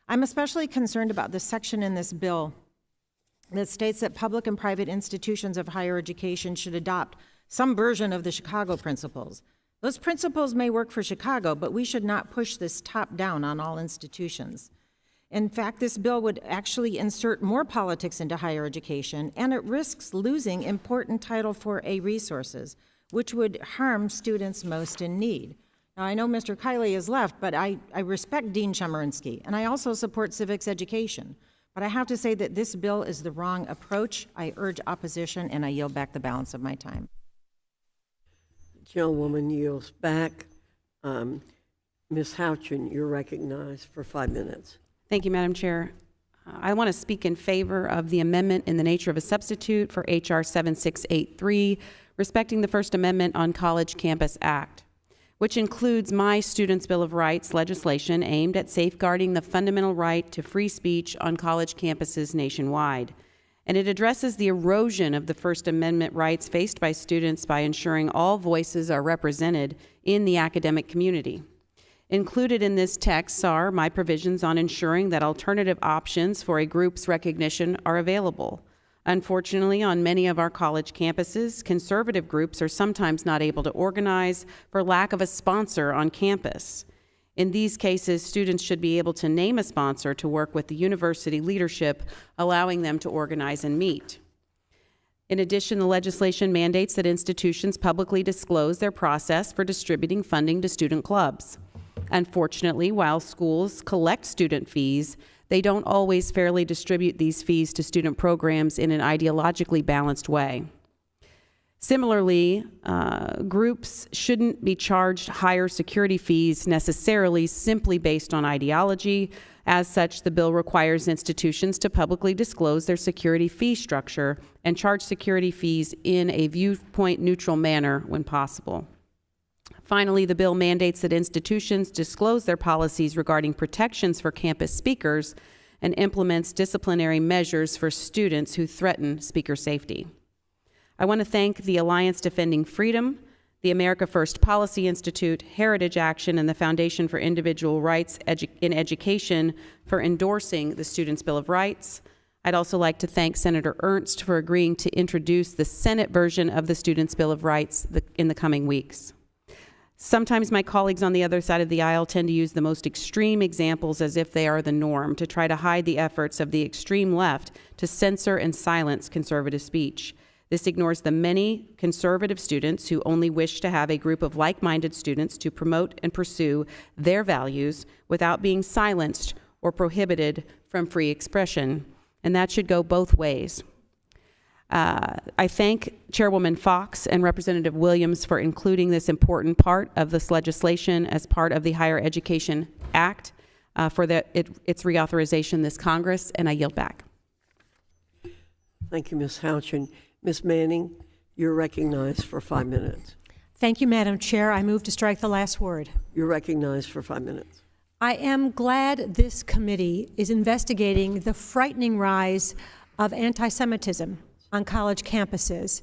Speaker 13: I'm especially concerned about the section in this bill that states that public and private institutions of higher education should adopt some version of the Chicago principles. Those principles may work for Chicago, but we should not push this top-down on all institutions. In fact, this bill would actually insert more politics into higher education, and it risks losing important Title IV-A resources, which would harm students most in need. Now, I know Mr. Kiley has left, but I respect Dean Chemerinsky, and I also support civics education. But I have to say that this bill is the wrong approach. I urge opposition, and I yield back the balance of my time.
Speaker 1: Gentlewoman yields back. Ms. Houchin, you're recognized for 5 minutes.
Speaker 16: Thank you, Madam Chair. I want to speak in favor of the amendment in the nature of a substitute for H.R. 7683, respecting the First Amendment on College Campus Act, which includes my Students' Bill of Rights legislation aimed at safeguarding the fundamental right to free speech on college campuses nationwide. And it addresses the erosion of the First Amendment rights faced by students by ensuring all voices are represented in the academic community. Included in this text are my provisions on ensuring that alternative options for a group's recognition are available. Unfortunately, on many of our college campuses, conservative groups are sometimes not able to organize for lack of a sponsor on campus. In these cases, students should be able to name a sponsor to work with the university leadership, allowing them to organize and meet. In addition, the legislation mandates that institutions publicly disclose their process for distributing funding to student clubs. Unfortunately, while schools collect student fees, they don't always fairly distribute these fees to student programs in an ideologically balanced way. Similarly, groups shouldn't be charged higher security fees necessarily simply based on ideology. As such, the bill requires institutions to publicly disclose their security fee structure and charge security fees in a viewpoint-neutral manner when possible. Finally, the bill mandates that institutions disclose their policies regarding protections for campus speakers and implements disciplinary measures for students who threaten speaker safety. I want to thank the Alliance Defending Freedom, the America First Policy Institute, Heritage Action, and the Foundation for Individual Rights in Education for endorsing the Students' Bill of Rights. I'd also like to thank Senator Ernst for agreeing to introduce the Senate version of the Students' Bill of Rights in the coming weeks. Sometimes my colleagues on the other side of the aisle tend to use the most extreme examples as if they are the norm to try to hide the efforts of the extreme left to censor and silence conservative speech. This ignores the many conservative students who only wish to have a group of like-minded students to promote and pursue their values without being silenced or prohibited from free expression. And that should go both ways. I thank Chairwoman Fox and Representative Williams for including this important part of this legislation as part of the Higher Education Act for its reauthorization this Congress, and I yield back.
Speaker 1: Thank you, Ms. Houchin. Ms. Manning, you're recognized for 5 minutes.
Speaker 17: Thank you, Madam Chair. I move to strike the last word.
Speaker 1: You're recognized for 5 minutes.
Speaker 17: I am glad this committee is investigating the frightening rise of anti-Semitism on college campuses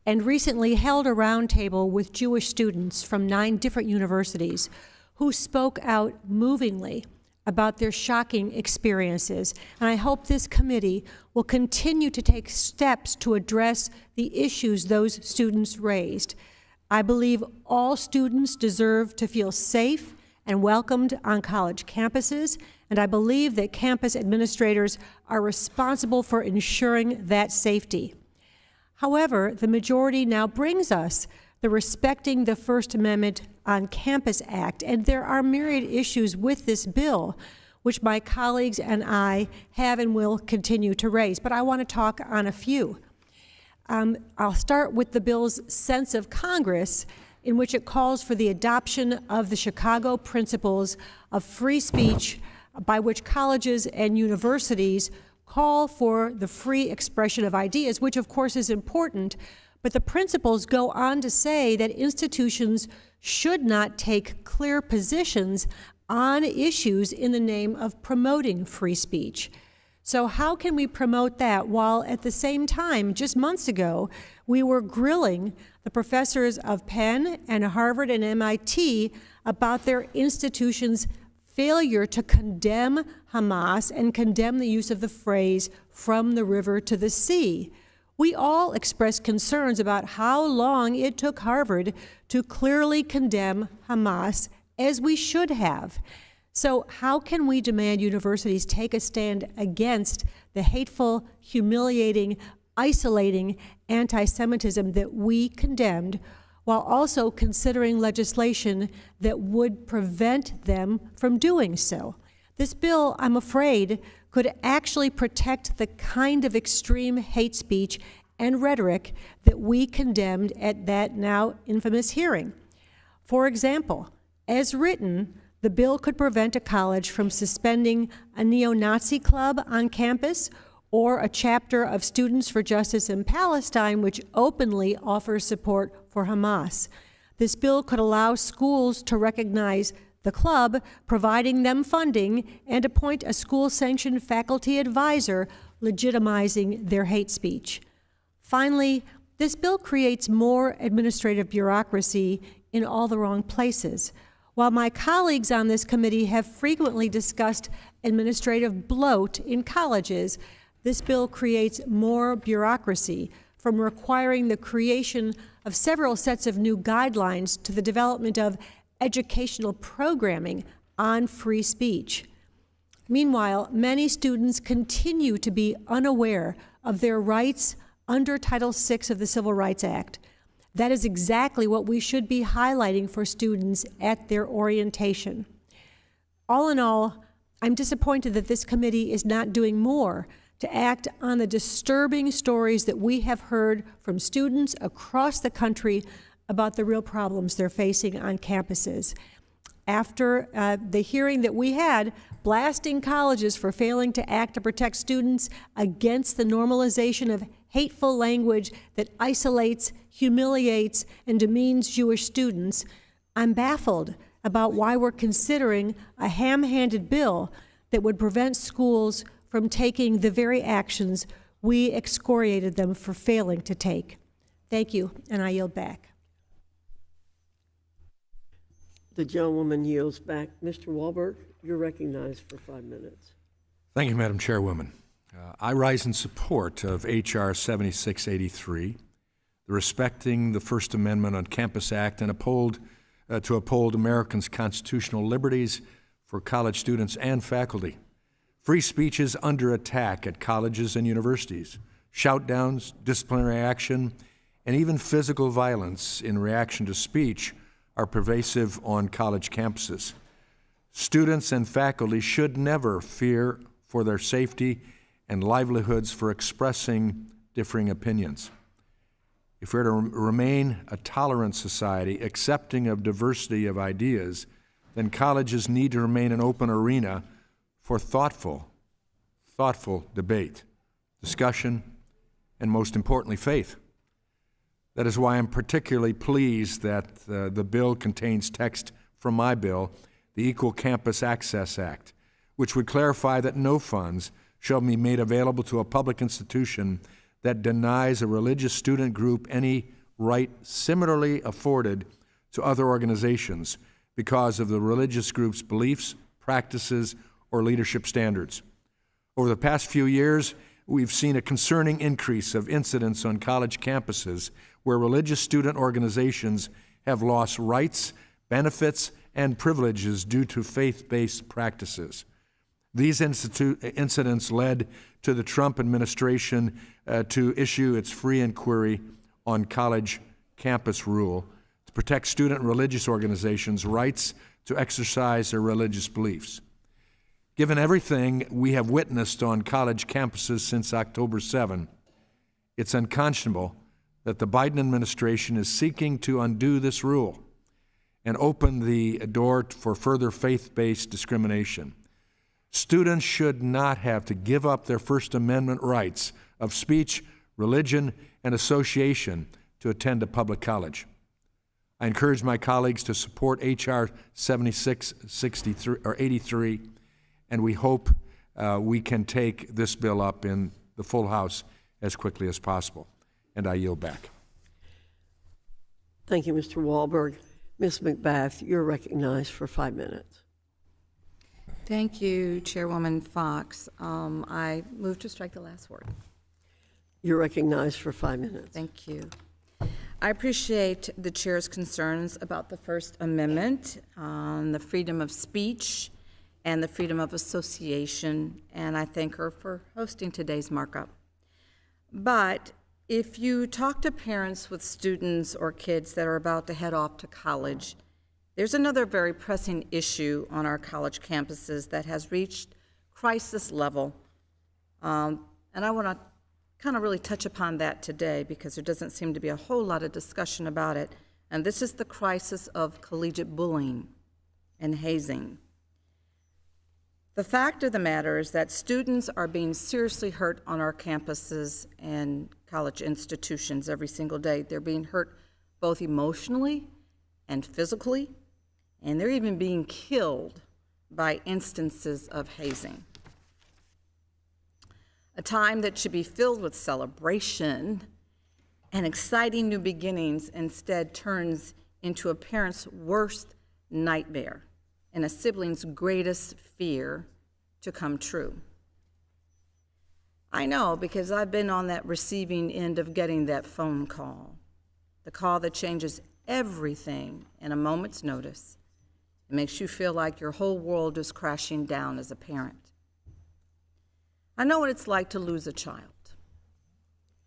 Speaker 17: and recently held a roundtable with Jewish students from 9 different universities who spoke out movingly about their shocking experiences. And I hope this committee will continue to take steps to address the issues those students raised. I believe all students deserve to feel safe and welcomed on college campuses, and I believe that campus administrators are responsible for ensuring that safety. However, the majority now brings us the Respecting the First Amendment on Campus Act, and there are myriad issues with this bill, which my colleagues and I have and will continue to raise, but I want to talk on a few. I'll start with the bill's sense of Congress, in which it calls for the adoption of the Chicago principles of free speech, by which colleges and universities call for the free expression of ideas, which of course is important, but the principles go on to say that institutions should not take clear positions on issues in the name of promoting free speech. So how can we promote that while at the same time, just months ago, we were grilling the professors of Penn and Harvard and MIT about their institutions' failure to condemn Hamas and condemn the use of the phrase "from the river to the sea"? We all expressed concerns about how long it took Harvard to clearly condemn Hamas, as we should have. So how can we demand universities take a stand against the hateful, humiliating, isolating anti-Semitism that we condemned, while also considering legislation that would prevent them from doing so? This bill, I'm afraid, could actually protect the kind of extreme hate speech and rhetoric that we condemned at that now infamous hearing. For example, as written, the bill could prevent a college from suspending a neo-Nazi club on campus or a chapter of Students for Justice in Palestine which openly offers support for Hamas. This bill could allow schools to recognize the club, providing them funding, and appoint a school-sanctioned faculty advisor, legitimizing their hate speech. Finally, this bill creates more administrative bureaucracy in all the wrong places. While my colleagues on this committee have frequently discussed administrative bloat in colleges, this bill creates more bureaucracy, from requiring the creation of several sets of new guidelines to the development of educational programming on free speech. Meanwhile, many students continue to be unaware of their rights under Title VI of the Civil Rights Act. That is exactly what we should be highlighting for students at their orientation. All in all, I'm disappointed that this committee is not doing more to act on the disturbing stories that we have heard from students across the country about the real problems they're facing on campuses. After the hearing that we had, blasting colleges for failing to act to protect students against the normalization of hateful language that isolates, humiliates, and demeans Jewish students, I'm baffled about why we're considering a ham-handed bill that would prevent schools from taking the very actions we excoriated them for failing to take. Thank you, and I yield back.
Speaker 1: The gentlewoman yields back. Mr. Walberg, you're recognized for 5 minutes.
Speaker 6: Thank you, Madam Chairwoman. I rise in support of H.R. 7683, the Respecting the First Amendment on Campus Act, and to uphold Americans' constitutional liberties for college students and faculty. Free speech is under attack at colleges and universities. Shoutdowns, disciplinary action, and even physical violence in reaction to speech are pervasive on college campuses. Students and faculty should never fear for their safety and livelihoods for expressing differing opinions. If we're to remain a tolerant society, accepting of diversity of ideas, then colleges need to remain an open arena for thoughtful debate, discussion, and most importantly, faith. That is why I'm particularly pleased that the bill contains text from my bill, the Equal Campus Access Act, which would clarify that no funds shall be made available to a public institution that denies a religious student group any right similarly afforded to other organizations because of the religious group's beliefs, practices, or leadership standards. Over the past few years, we've seen a concerning increase of incidents on college campuses where religious student organizations have lost rights, benefits, and privileges due to faith-based practices. These incidents led to the Trump administration to issue its free inquiry on college campus rule to protect student religious organizations' rights to exercise their religious beliefs. Given everything we have witnessed on college campuses since October 7, it's unconscionable that the Biden administration is seeking to undo this rule and open the door for further faith-based discrimination. Students should not have to give up their First Amendment rights of speech, religion, and association to attend a public college. I encourage my colleagues to support H.R. 7683, and we hope we can take this bill up in the full House as quickly as possible. And I yield back.
Speaker 1: Thank you, Mr. Wahlberg. Ms. McBath, you're recognized for 5 minutes.
Speaker 18: Thank you, Chairwoman Fox. I move to strike the last word.
Speaker 1: You're recognized for 5 minutes.
Speaker 18: Thank you. I appreciate the chair's concerns about the First Amendment on the freedom of speech and the freedom of association, and I thank her for hosting today's markup. But if you talk to parents with students or kids that are about to head off to college, there's another very pressing issue on our college campuses that has reached crisis level, and I want to kind of really touch upon that today because there doesn't seem to be a whole lot of discussion about it, and this is the crisis of collegiate bullying and hazing. The fact of the matter is that students are being seriously hurt on our campuses and college institutions every single day. They're being hurt both emotionally and physically, and they're even being killed by instances of hazing. A time that should be filled with celebration and exciting new beginnings instead turns into a parent's worst nightmare and a sibling's greatest fear to come true. I know because I've been on that receiving end of getting that phone call, the call that changes everything in a moment's notice. It makes you feel like your whole world is crashing down as a parent. I know what it's like to lose a child.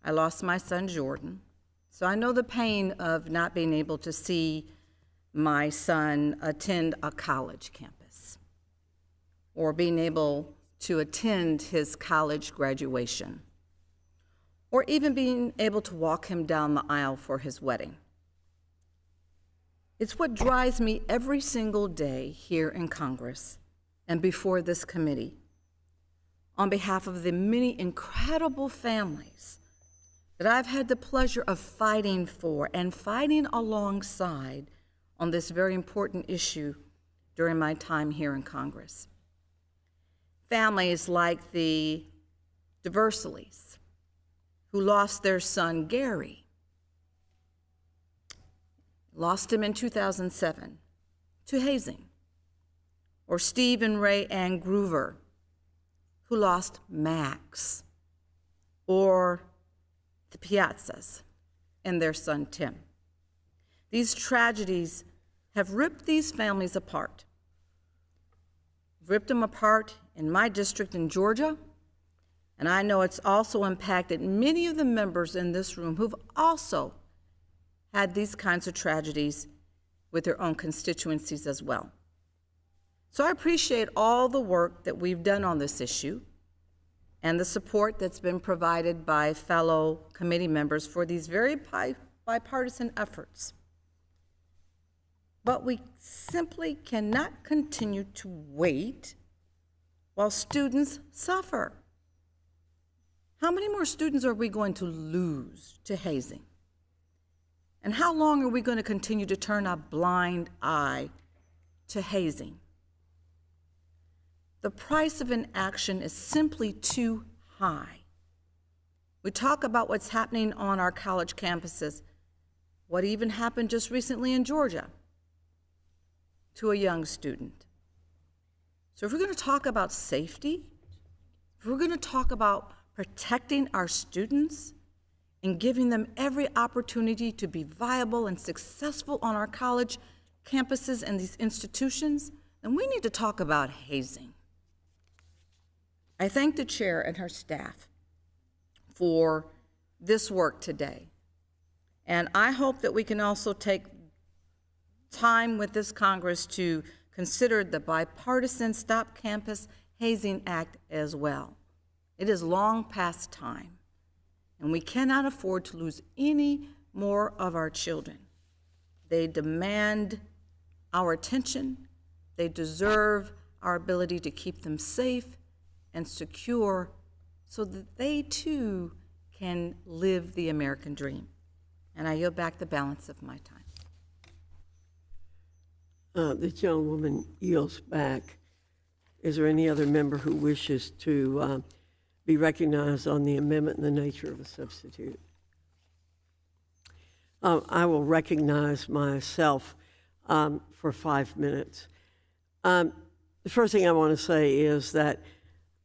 Speaker 18: I lost my son, Jordan, so I know the pain of not being able to see my son attend a college campus or being able to attend his college graduation or even being able to walk him down the aisle for his wedding. It's what drives me every single day here in Congress and before this committee on behalf of the many incredible families that I've had the pleasure of fighting for and fighting alongside on this very important issue during my time here in Congress. Families like the DeVerselis, who lost their son, Gary, lost him in 2007 to hazing, or Steve and Ray Ann Groover, who lost Max, or the Piazzas and their son, Tim. These tragedies have ripped these families apart. Ripped them apart in my district in Georgia, and I know it's also impacted many of the members in this room who've also had these kinds of tragedies with their own constituencies as well. So I appreciate all the work that we've done on this issue and the support that's been provided by fellow committee members for these very bipartisan efforts. But we simply cannot continue to wait while students suffer. How many more students are we going to lose to hazing? And how long are we going to continue to turn a blind eye to hazing? The price of inaction is simply too high. We talk about what's happening on our college campuses. What even happened just recently in Georgia to a young student. So if we're going to talk about safety, if we're going to talk about protecting our students and giving them every opportunity to be viable and successful on our college campuses and these institutions, then we need to talk about hazing. I thank the chair and her staff for this work today. And I hope that we can also take time with this Congress to consider the bipartisan Stop Campus Hazing Act as well. It is long past time, and we cannot afford to lose any more of our children. They demand our attention. They deserve our ability to keep them safe and secure so that they too can live the American dream. And I yield back the balance of my time.
Speaker 1: The gentlewoman yields back. Is there any other member who wishes to be recognized on the amendment in the nature of a substitute? I will recognize myself for 5 minutes. The first thing I want to say is that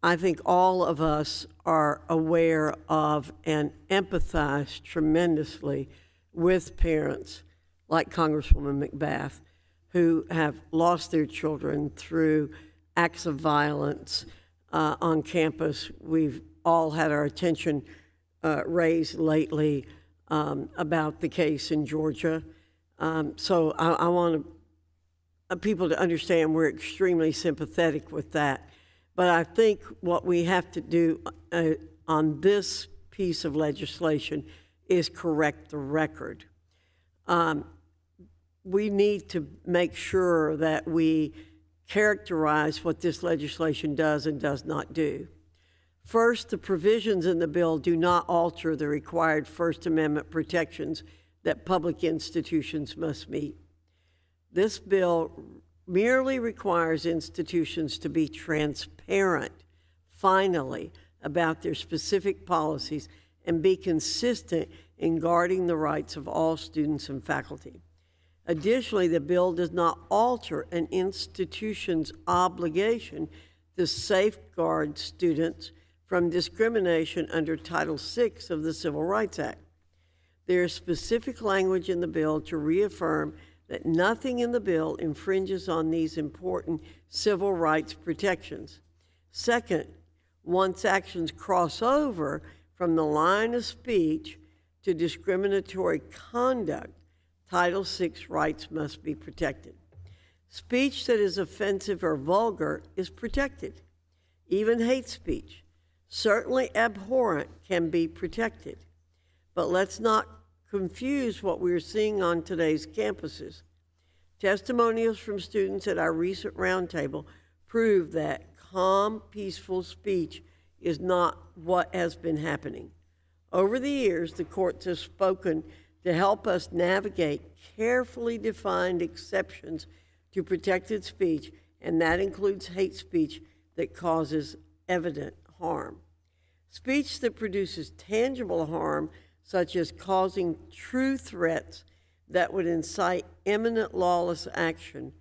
Speaker 1: I think all of us are aware of and empathize tremendously with parents like Congresswoman McBath who have lost their children through acts of violence on campus. We've all had our attention raised lately about the case in Georgia. So I want people to understand we're extremely sympathetic with that. But I think what we have to do on this piece of legislation is correct the record. We need to make sure that we characterize what this legislation does and does not do. First, the provisions in the bill do not alter the required First Amendment protections that public institutions must meet. This bill merely requires institutions to be transparent, finally, about their specific policies and be consistent in guarding the rights of all students and faculty. Additionally, the bill does not alter an institution's obligation to safeguard students from discrimination under Title VI of the Civil Rights Act. There is specific language in the bill to reaffirm that nothing in the bill infringes on these important civil rights protections. Second, once actions cross over from the line of speech to discriminatory conduct, Title VI rights must be protected. Speech that is offensive or vulgar is protected. Even hate speech, certainly abhorrent, can be protected. But let's not confuse what we're seeing on today's campuses. Testimonials from students at our recent roundtable prove that calm, peaceful speech is not what has been happening. Over the years, the courts have spoken to help us navigate carefully defined exceptions to protected speech, and that includes hate speech that causes evident harm. Speech that produces tangible harm, such as causing true threats that would incite imminent lawless action,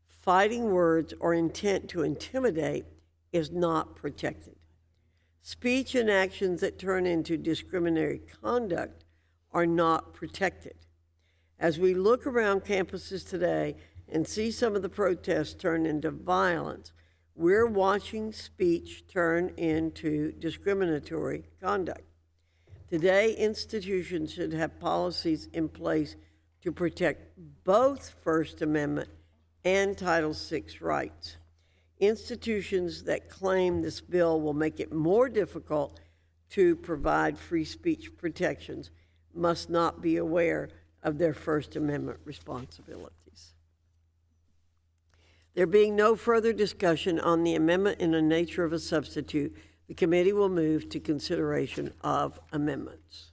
Speaker 1: fighting words, or intent to intimidate, is not protected. Speech and actions that turn into discriminatory conduct are not protected. As we look around campuses today and see some of the protests turn into violence, we're watching speech turn into discriminatory conduct. Today, institutions should have policies in place to protect both First Amendment and Title VI rights. Institutions that claim this bill will make it more difficult to provide free speech protections must not be aware of their First Amendment responsibilities. There being no further discussion on the amendment in the nature of a substitute, the committee will move to consideration of amendments.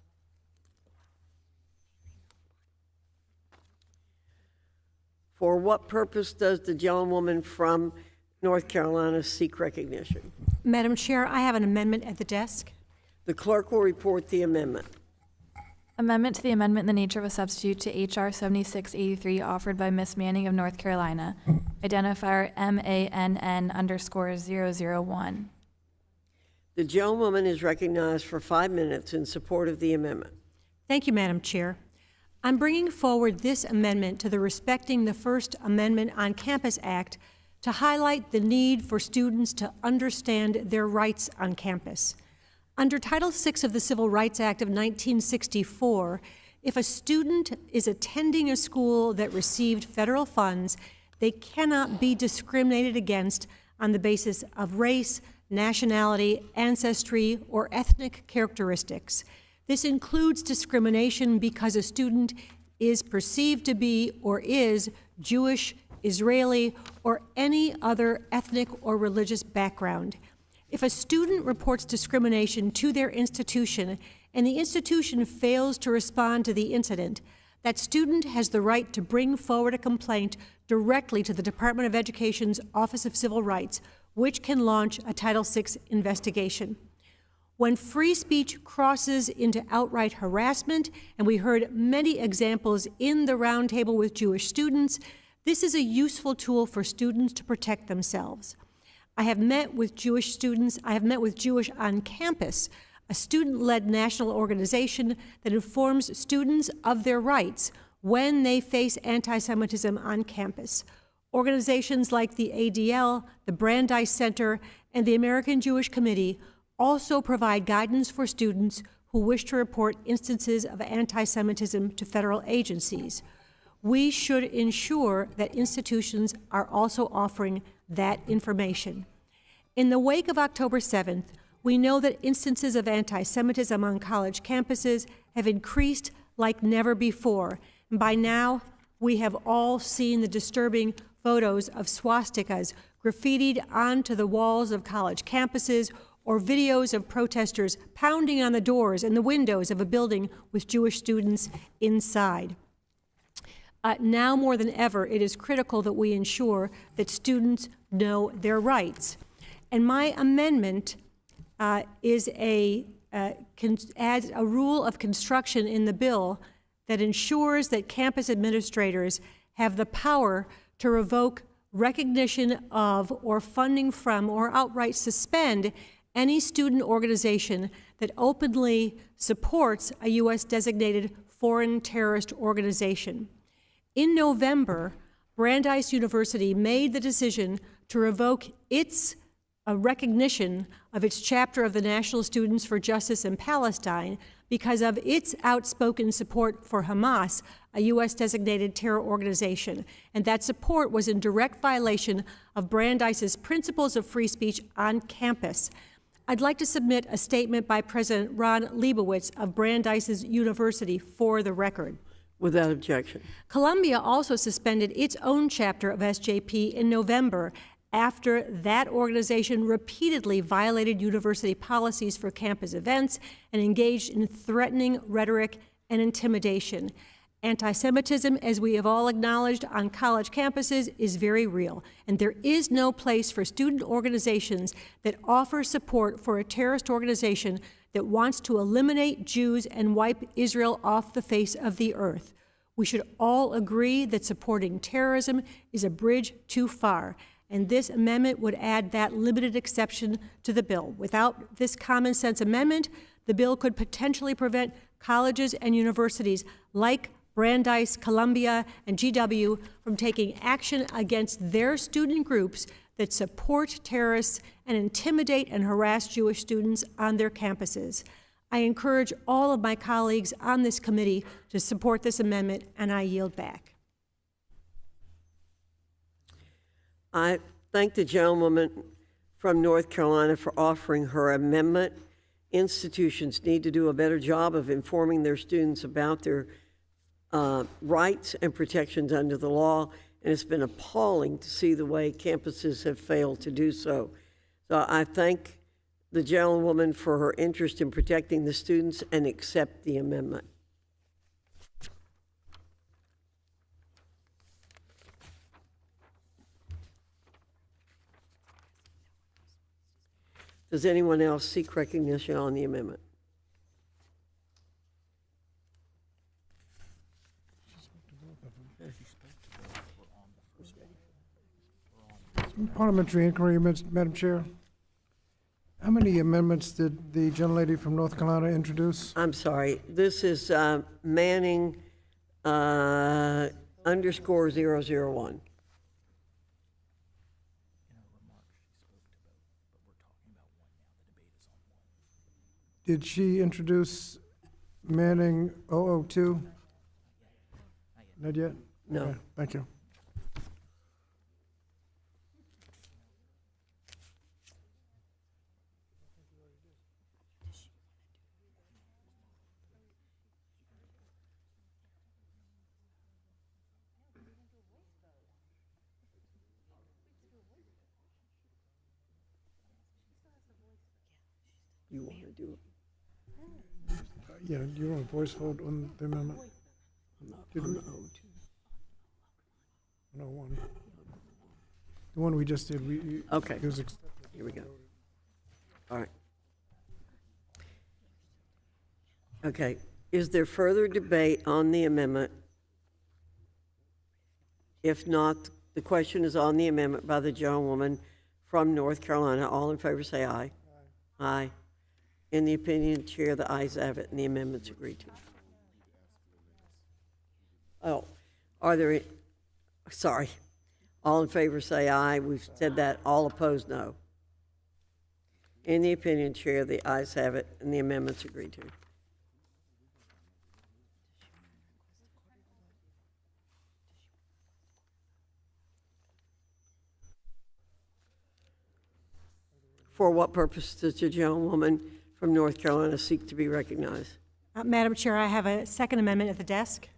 Speaker 1: For what purpose does the gentlewoman from North Carolina seek recognition?
Speaker 17: Madam Chair, I have an amendment at the desk.
Speaker 1: The clerk will report the amendment.
Speaker 3: Amendment to the amendment in the nature of a substitute to H.R. 7683 offered by Ms. Manning of North Carolina, identifier MANN_001.
Speaker 1: The gentlewoman is recognized for 5 minutes in support of the amendment.
Speaker 17: Thank you, Madam Chair. I'm bringing forward this amendment to the Respecting the First Amendment on Campus Act to highlight the need for students to understand their rights on campus. Under Title VI of the Civil Rights Act of 1964, if a student is attending a school that received federal funds, they cannot be discriminated against on the basis of race, nationality, ancestry, or ethnic characteristics. This includes discrimination because a student is perceived to be or is Jewish, Israeli, or any other ethnic or religious background. If a student reports discrimination to their institution and the institution fails to respond to the incident, that student has the right to bring forward a complaint directly to the Department of Education's Office of Civil Rights, which can launch a Title VI investigation. When free speech crosses into outright harassment, and we heard many examples in the roundtable with Jewish students, this is a useful tool for students to protect themselves. I have met with Jewish students, I have met with Jewish on Campus, a student-led national organization that informs students of their rights when they face anti-Semitism on campus. Organizations like the ADL, the Brandeis Center, and the American Jewish Committee also provide guidance for students who wish to report instances of anti-Semitism to federal agencies. We should ensure that institutions are also offering that information. In the wake of October 7th, we know that instances of anti-Semitism on college campuses have increased like never before. And by now, we have all seen the disturbing photos of swastikas graffitied onto the walls of college campuses, or videos of protesters pounding on the doors and the windows of a building with Jewish students inside. Now more than ever, it is critical that we ensure that students know their rights. And my amendment adds a rule of construction in the bill that ensures that campus administrators have the power to revoke recognition of or funding from or outright suspend any student organization that openly supports a U.S. designated foreign terrorist organization. In November, Brandeis University made the decision to revoke its recognition of its chapter of the National Students for Justice in Palestine because of its outspoken support for Hamas, a U.S. designated terror organization. And that support was in direct violation of Brandeis's principles of free speech on campus. I'd like to submit a statement by President Ron Leibowitz of Brandeis University for the record.
Speaker 1: Without objection.
Speaker 17: Columbia also suspended its own chapter of SJP in November after that organization repeatedly violated university policies for campus events and engaged in threatening rhetoric and intimidation. Anti-Semitism, as we have all acknowledged on college campuses, is very real, and there is no place for student organizations that offer support for a terrorist organization that wants to eliminate Jews and wipe Israel off the face of the earth. We should all agree that supporting terrorism is a bridge too far, and this amendment would add that limited exception to the bill. Without this common sense amendment, the bill could potentially prevent colleges and universities like Brandeis, Columbia, and GW from taking action against their student groups that support terrorists and intimidate and harass Jewish students on their campuses. I encourage all of my colleagues on this committee to support this amendment, and I yield back.
Speaker 1: I thank the gentlewoman from North Carolina for offering her amendment. Institutions need to do a better job of informing their students about their rights and protections under the law, and it's been appalling to see the way campuses have failed to do so. So I thank the gentlewoman for her interest in protecting the students and accept the amendment. Does anyone else seek recognition on the amendment?
Speaker 2: Parliamentary inquiry, Madam Chair. How many amendments did the gentlelady from North Carolina introduce?
Speaker 1: I'm sorry. This is Manning underscore 001.
Speaker 2: Did she introduce Manning 002? Not yet?
Speaker 1: No.
Speaker 2: Okay, thank you.
Speaker 1: You want to do it?
Speaker 2: Yeah, you want a voice vote on the amendment? Did we- 101. The one we just did,
Speaker 1: Okay.
Speaker 2: it was accepted.
Speaker 1: Here we go. All right. Okay. Is there further debate on the amendment? If not, the question is on the amendment by the gentlewoman from North Carolina. All in favor say aye. Aye. In the opinion, chair, the ayes have it, and the amendment's agreed to. Oh, are there, sorry. All in favor say aye. We've said that. All opposed, no. In the opinion, chair, the ayes have it, and the amendment's agreed to. For what purpose does the gentlewoman from North Carolina seek to be recognized?
Speaker 17: Madam Chair, I have a second amendment at the desk.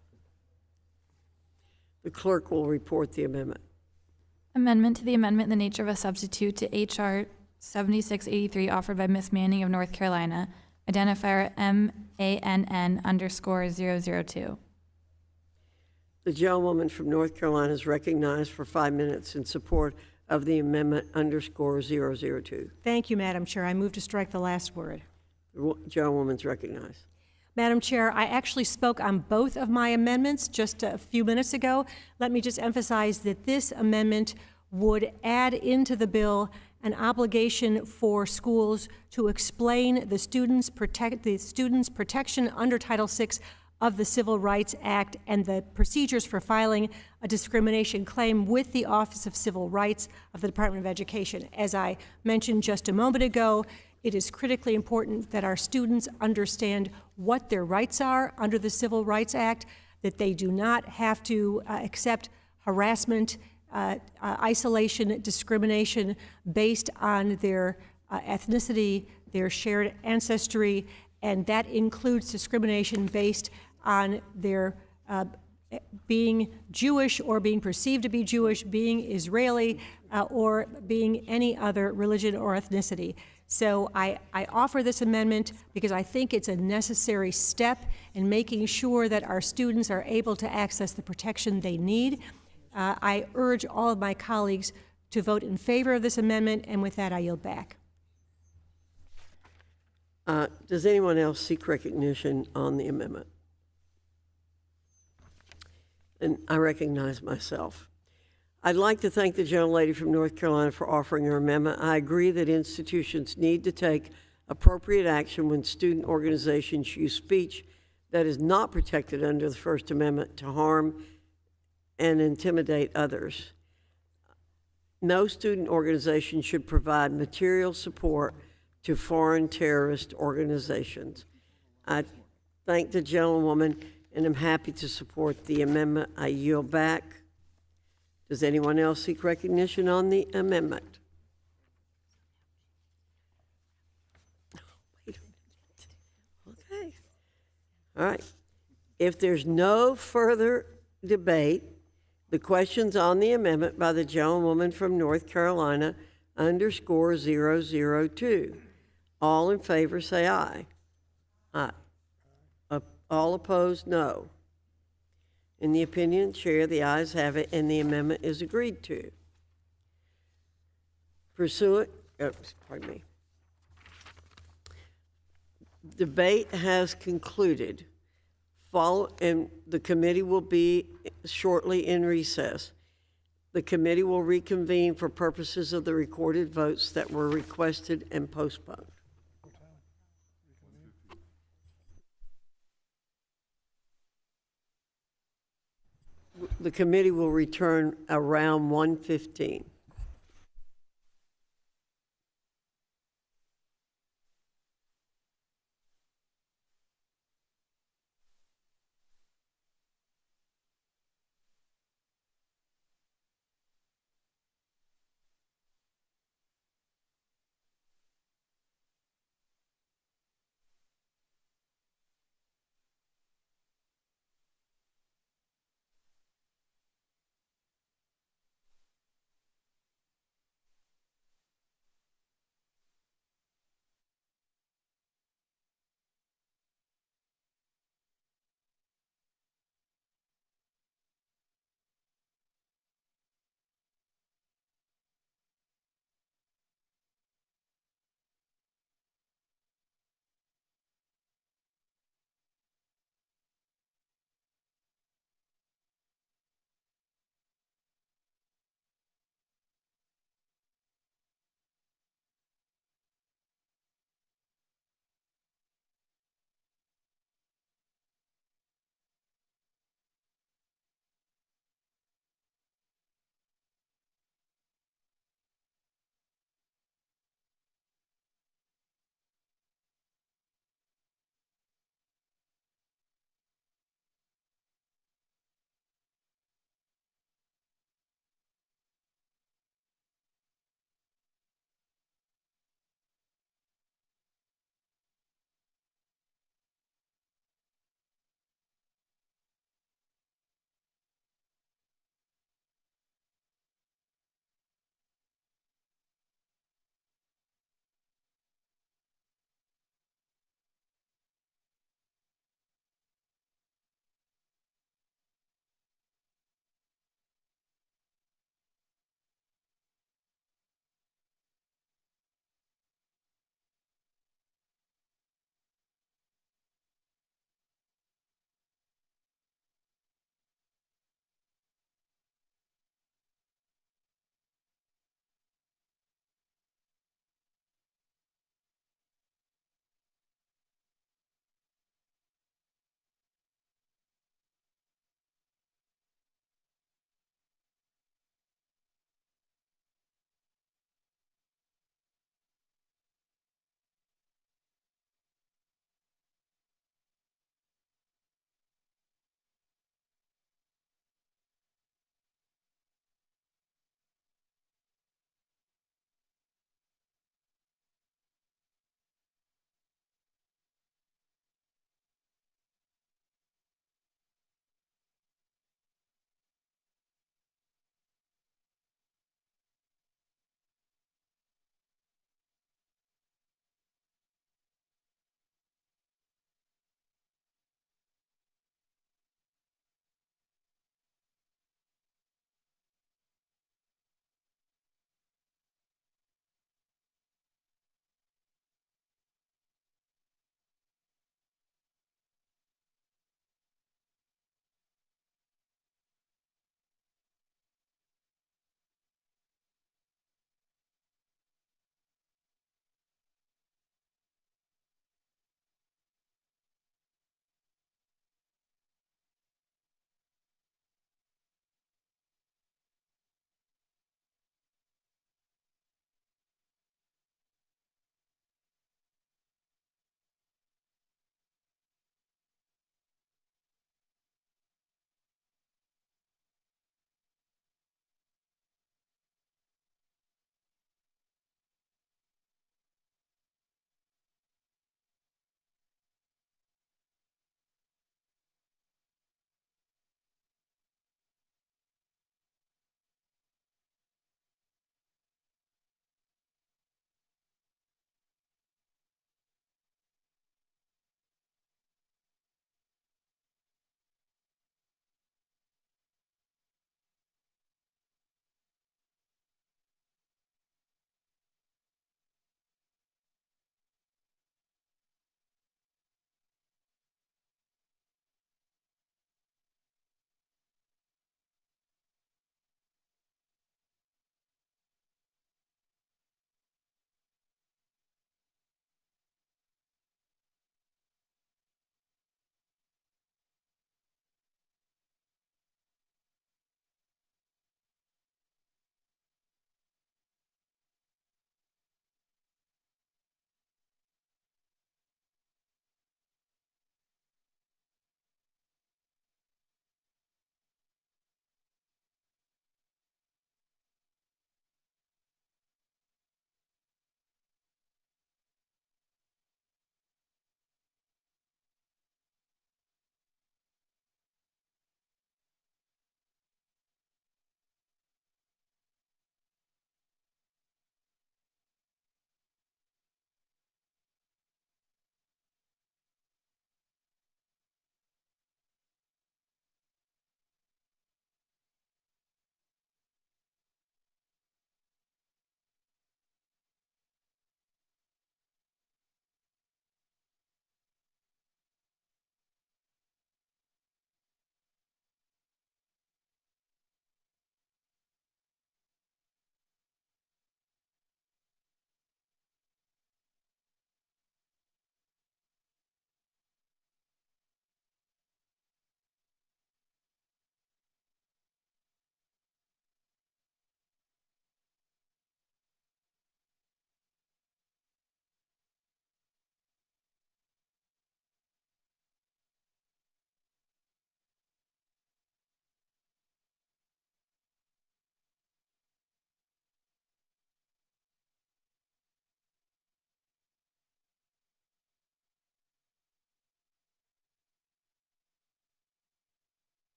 Speaker 1: The clerk will report the amendment.
Speaker 3: Amendment to the amendment in the nature of a substitute to H.R. 7683 offered by Ms. Manning of North Carolina, identifier MANN_002.
Speaker 1: The gentlewoman from North Carolina is recognized for 5 minutes in support of the amendment _002.
Speaker 17: Thank you, Madam Chair. I move to strike the last word.
Speaker 1: The gentlewoman's recognized.
Speaker 17: Madam Chair, I actually spoke on both of my amendments just a few minutes ago. Let me just emphasize that this amendment would add into the bill an obligation for schools to explain the students' protection under Title VI of the Civil Rights Act and the procedures for filing a discrimination claim with the Office of Civil Rights of the Department of Education. As I mentioned just a moment ago, it is critically important that our students understand what their rights are under the Civil Rights Act, that they do not have to accept harassment, isolation, discrimination based on their ethnicity, their shared ancestry, and that includes discrimination based on their being Jewish or being perceived to be Jewish, being Israeli, or being any other religion or ethnicity. So I offer this amendment because I think it's a necessary step in making sure that our students are able to access the protection they need. I urge all of my colleagues to vote in favor of this amendment, and with that, I yield back.
Speaker 1: Does anyone else seek recognition on the amendment? And I recognize myself. I'd like to thank the gentlelady from North Carolina for offering her amendment. I agree that institutions need to take appropriate action when student organizations use speech that is not protected under the First Amendment to harm and intimidate others. No student organization should provide material support to foreign terrorist organizations. I thank the gentlewoman and I'm happy to support the amendment. I yield back. Does anyone else seek recognition on the amendment? Wait a minute. Okay. All right. If there's no further debate, the questions on the amendment by the gentlewoman from North Carolina _002. All in favor say aye. Aye. All opposed, no. In the opinion, chair, the ayes have it, and the amendment is agreed to. Pardon me. Debate has concluded. And the committee will be shortly in recess. The committee will reconvene for purposes of the recorded votes that were requested and postponed. The committee will return around 1:15.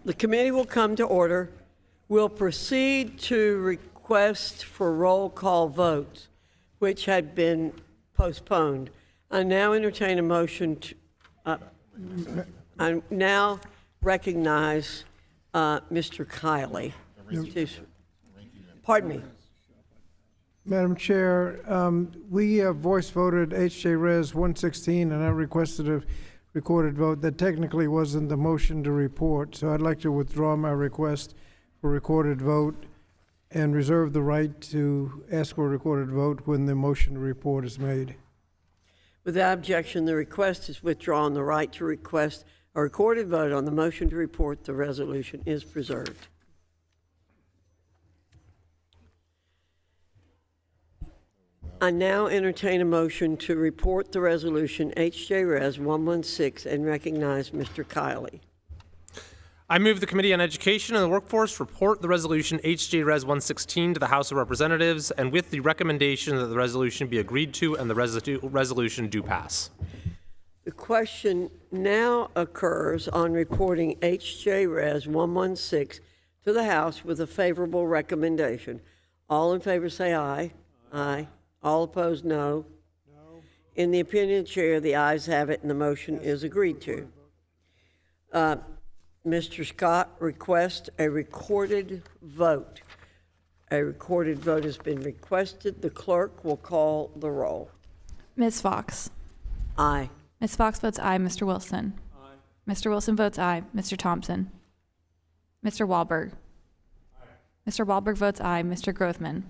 Speaker 1: The committee will come to order. We'll proceed to request for roll call votes, which had been postponed. I now entertain a motion to, I now recognize Mr. Kiley. Pardon me.
Speaker 2: Madam Chair, we voice voted H.J. Res. 116, and I requested a recorded vote. That technically wasn't the motion to report, so I'd like to withdraw my request for recorded vote and reserve the right to ask for a recorded vote when the motion to report is made.
Speaker 1: Without objection, the request is withdrawn. The right to request a recorded vote on the motion to report the resolution is preserved. I now entertain a motion to report the resolution H.J. Res. 116 and recognize Mr. Kiley.
Speaker 4: I move the Committee on Education and the Workforce report the resolution H.J. Res. 116 to the House of Representatives, and with the recommendation that the resolution be agreed to and the resolution do pass.
Speaker 1: The question now occurs on reporting H.J. Res. 116 to the House with a favorable recommendation. All in favor say aye. Aye. All opposed, no. No. In the opinion of the chair, the ayes have it and the motion is agreed to. Mr. Scott requests a recorded vote. A recorded vote has been requested. The clerk will call the roll.
Speaker 3: Ms. Fox.
Speaker 1: Aye.
Speaker 3: Ms. Fox votes aye. Mr. Wilson. Aye. Mr. Wilson votes aye. Mr. Thompson. Mr. Wahlberg. Aye. Mr. Wahlberg votes aye. Mr. Grothman.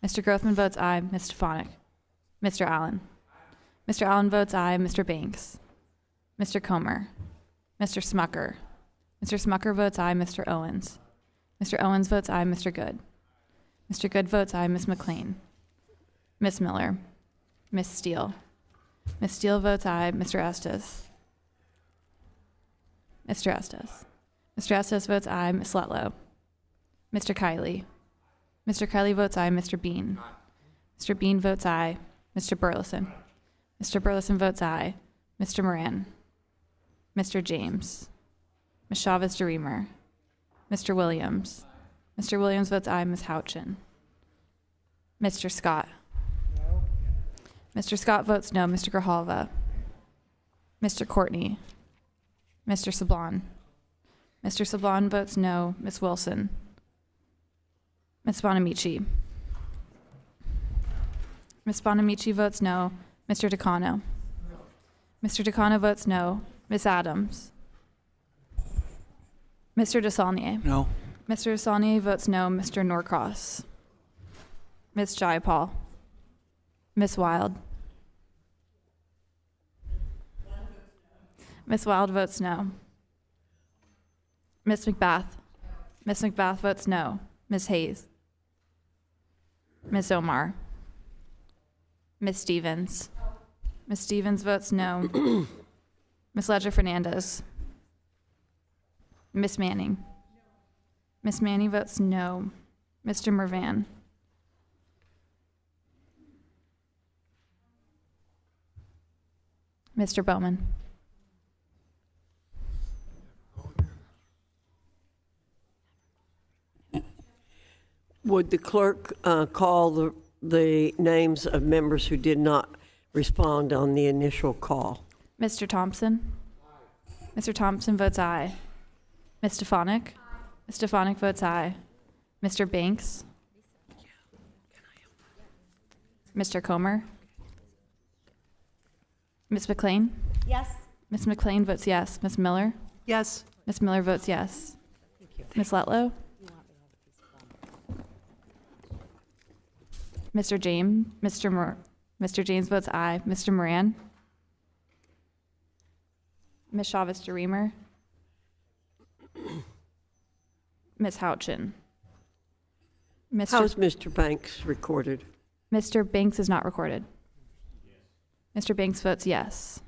Speaker 3: Mr. Grothman votes aye. Ms. Stefanik. Mr. Allen. Mr. Allen votes aye. Mr. Banks. Mr. Comer. Mr. Smucker. Mr. Smucker votes aye. Mr. Owens. Mr. Owens votes aye. Mr. Good. Mr. Good votes aye. Ms. McLean. Ms. Miller. Ms. Steele. Ms. Steele votes aye. Mr. Estes. Mr. Estes. Mr. Estes votes aye. Ms. Letlow. Mr. Kiley. Mr. Kiley votes aye. Mr. Bean. Mr. Bean votes aye. Mr. Burleson. Mr. Burleson votes aye. Mr. Moran. Mr. James. Ms. Chavez-DeRemer. Mr. Williams. Mr. Williams votes aye. Ms. Houchin. Mr. Scott. No. Mr. Scott votes no. Mr. Grijalva. Mr. Courtney. Mr. Sablon. Mr. Sablon votes no. Ms. Wilson. Ms. Bonamici. Ms. Bonamici votes no. Mr. DeCano. Mr. DeCano votes no. Ms. Adams. Mr. DeSaulnier.
Speaker 9: No.
Speaker 3: Mr. DeSaulnier votes no. Mr. Norcross. Ms. Jayapal. Ms. Wild. Ms. Wild votes no. Ms. McBath. Ms. McBath votes no. Ms. Hayes. Ms. Omar. Ms. Stevens. Ms. Stevens votes no. Ms. Ledger-Fernandez. Ms. Manning. Ms. Manning votes no. Mr. Mervan. Mr. Bowman.
Speaker 1: Would the clerk call the names of members who did not respond on the initial call?
Speaker 3: Mr. Thompson. Mr. Thompson votes aye. Ms. Stefanik. Ms. Stefanik votes aye. Mr. Banks. Mr. Comer. Ms. McLean.
Speaker 13: Yes.
Speaker 3: Ms. McLean votes yes. Ms. Miller.
Speaker 17: Yes.
Speaker 3: Ms. Miller votes yes. Ms. Letlow. Mr. James. Mr. James votes aye. Mr. Moran. Ms. Chavez-DeRemer. Ms. Houchin.
Speaker 1: How is Mr. Banks recorded?
Speaker 3: Mr. Banks is not recorded. Mr. Banks votes yes.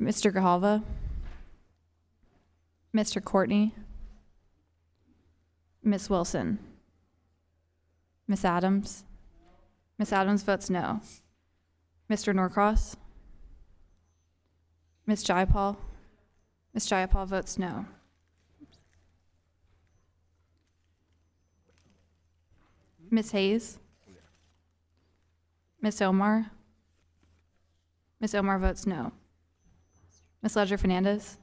Speaker 3: Mr. Grijalva. Mr. Courtney. Ms. Wilson. Ms. Adams. Ms. Adams votes no. Mr. Norcross. Ms. Jayapal? Ms. Jayapal votes no. Ms. Hayes? Ms. Omar? Ms. Omar votes no. Ms. Ledger-Fernandez?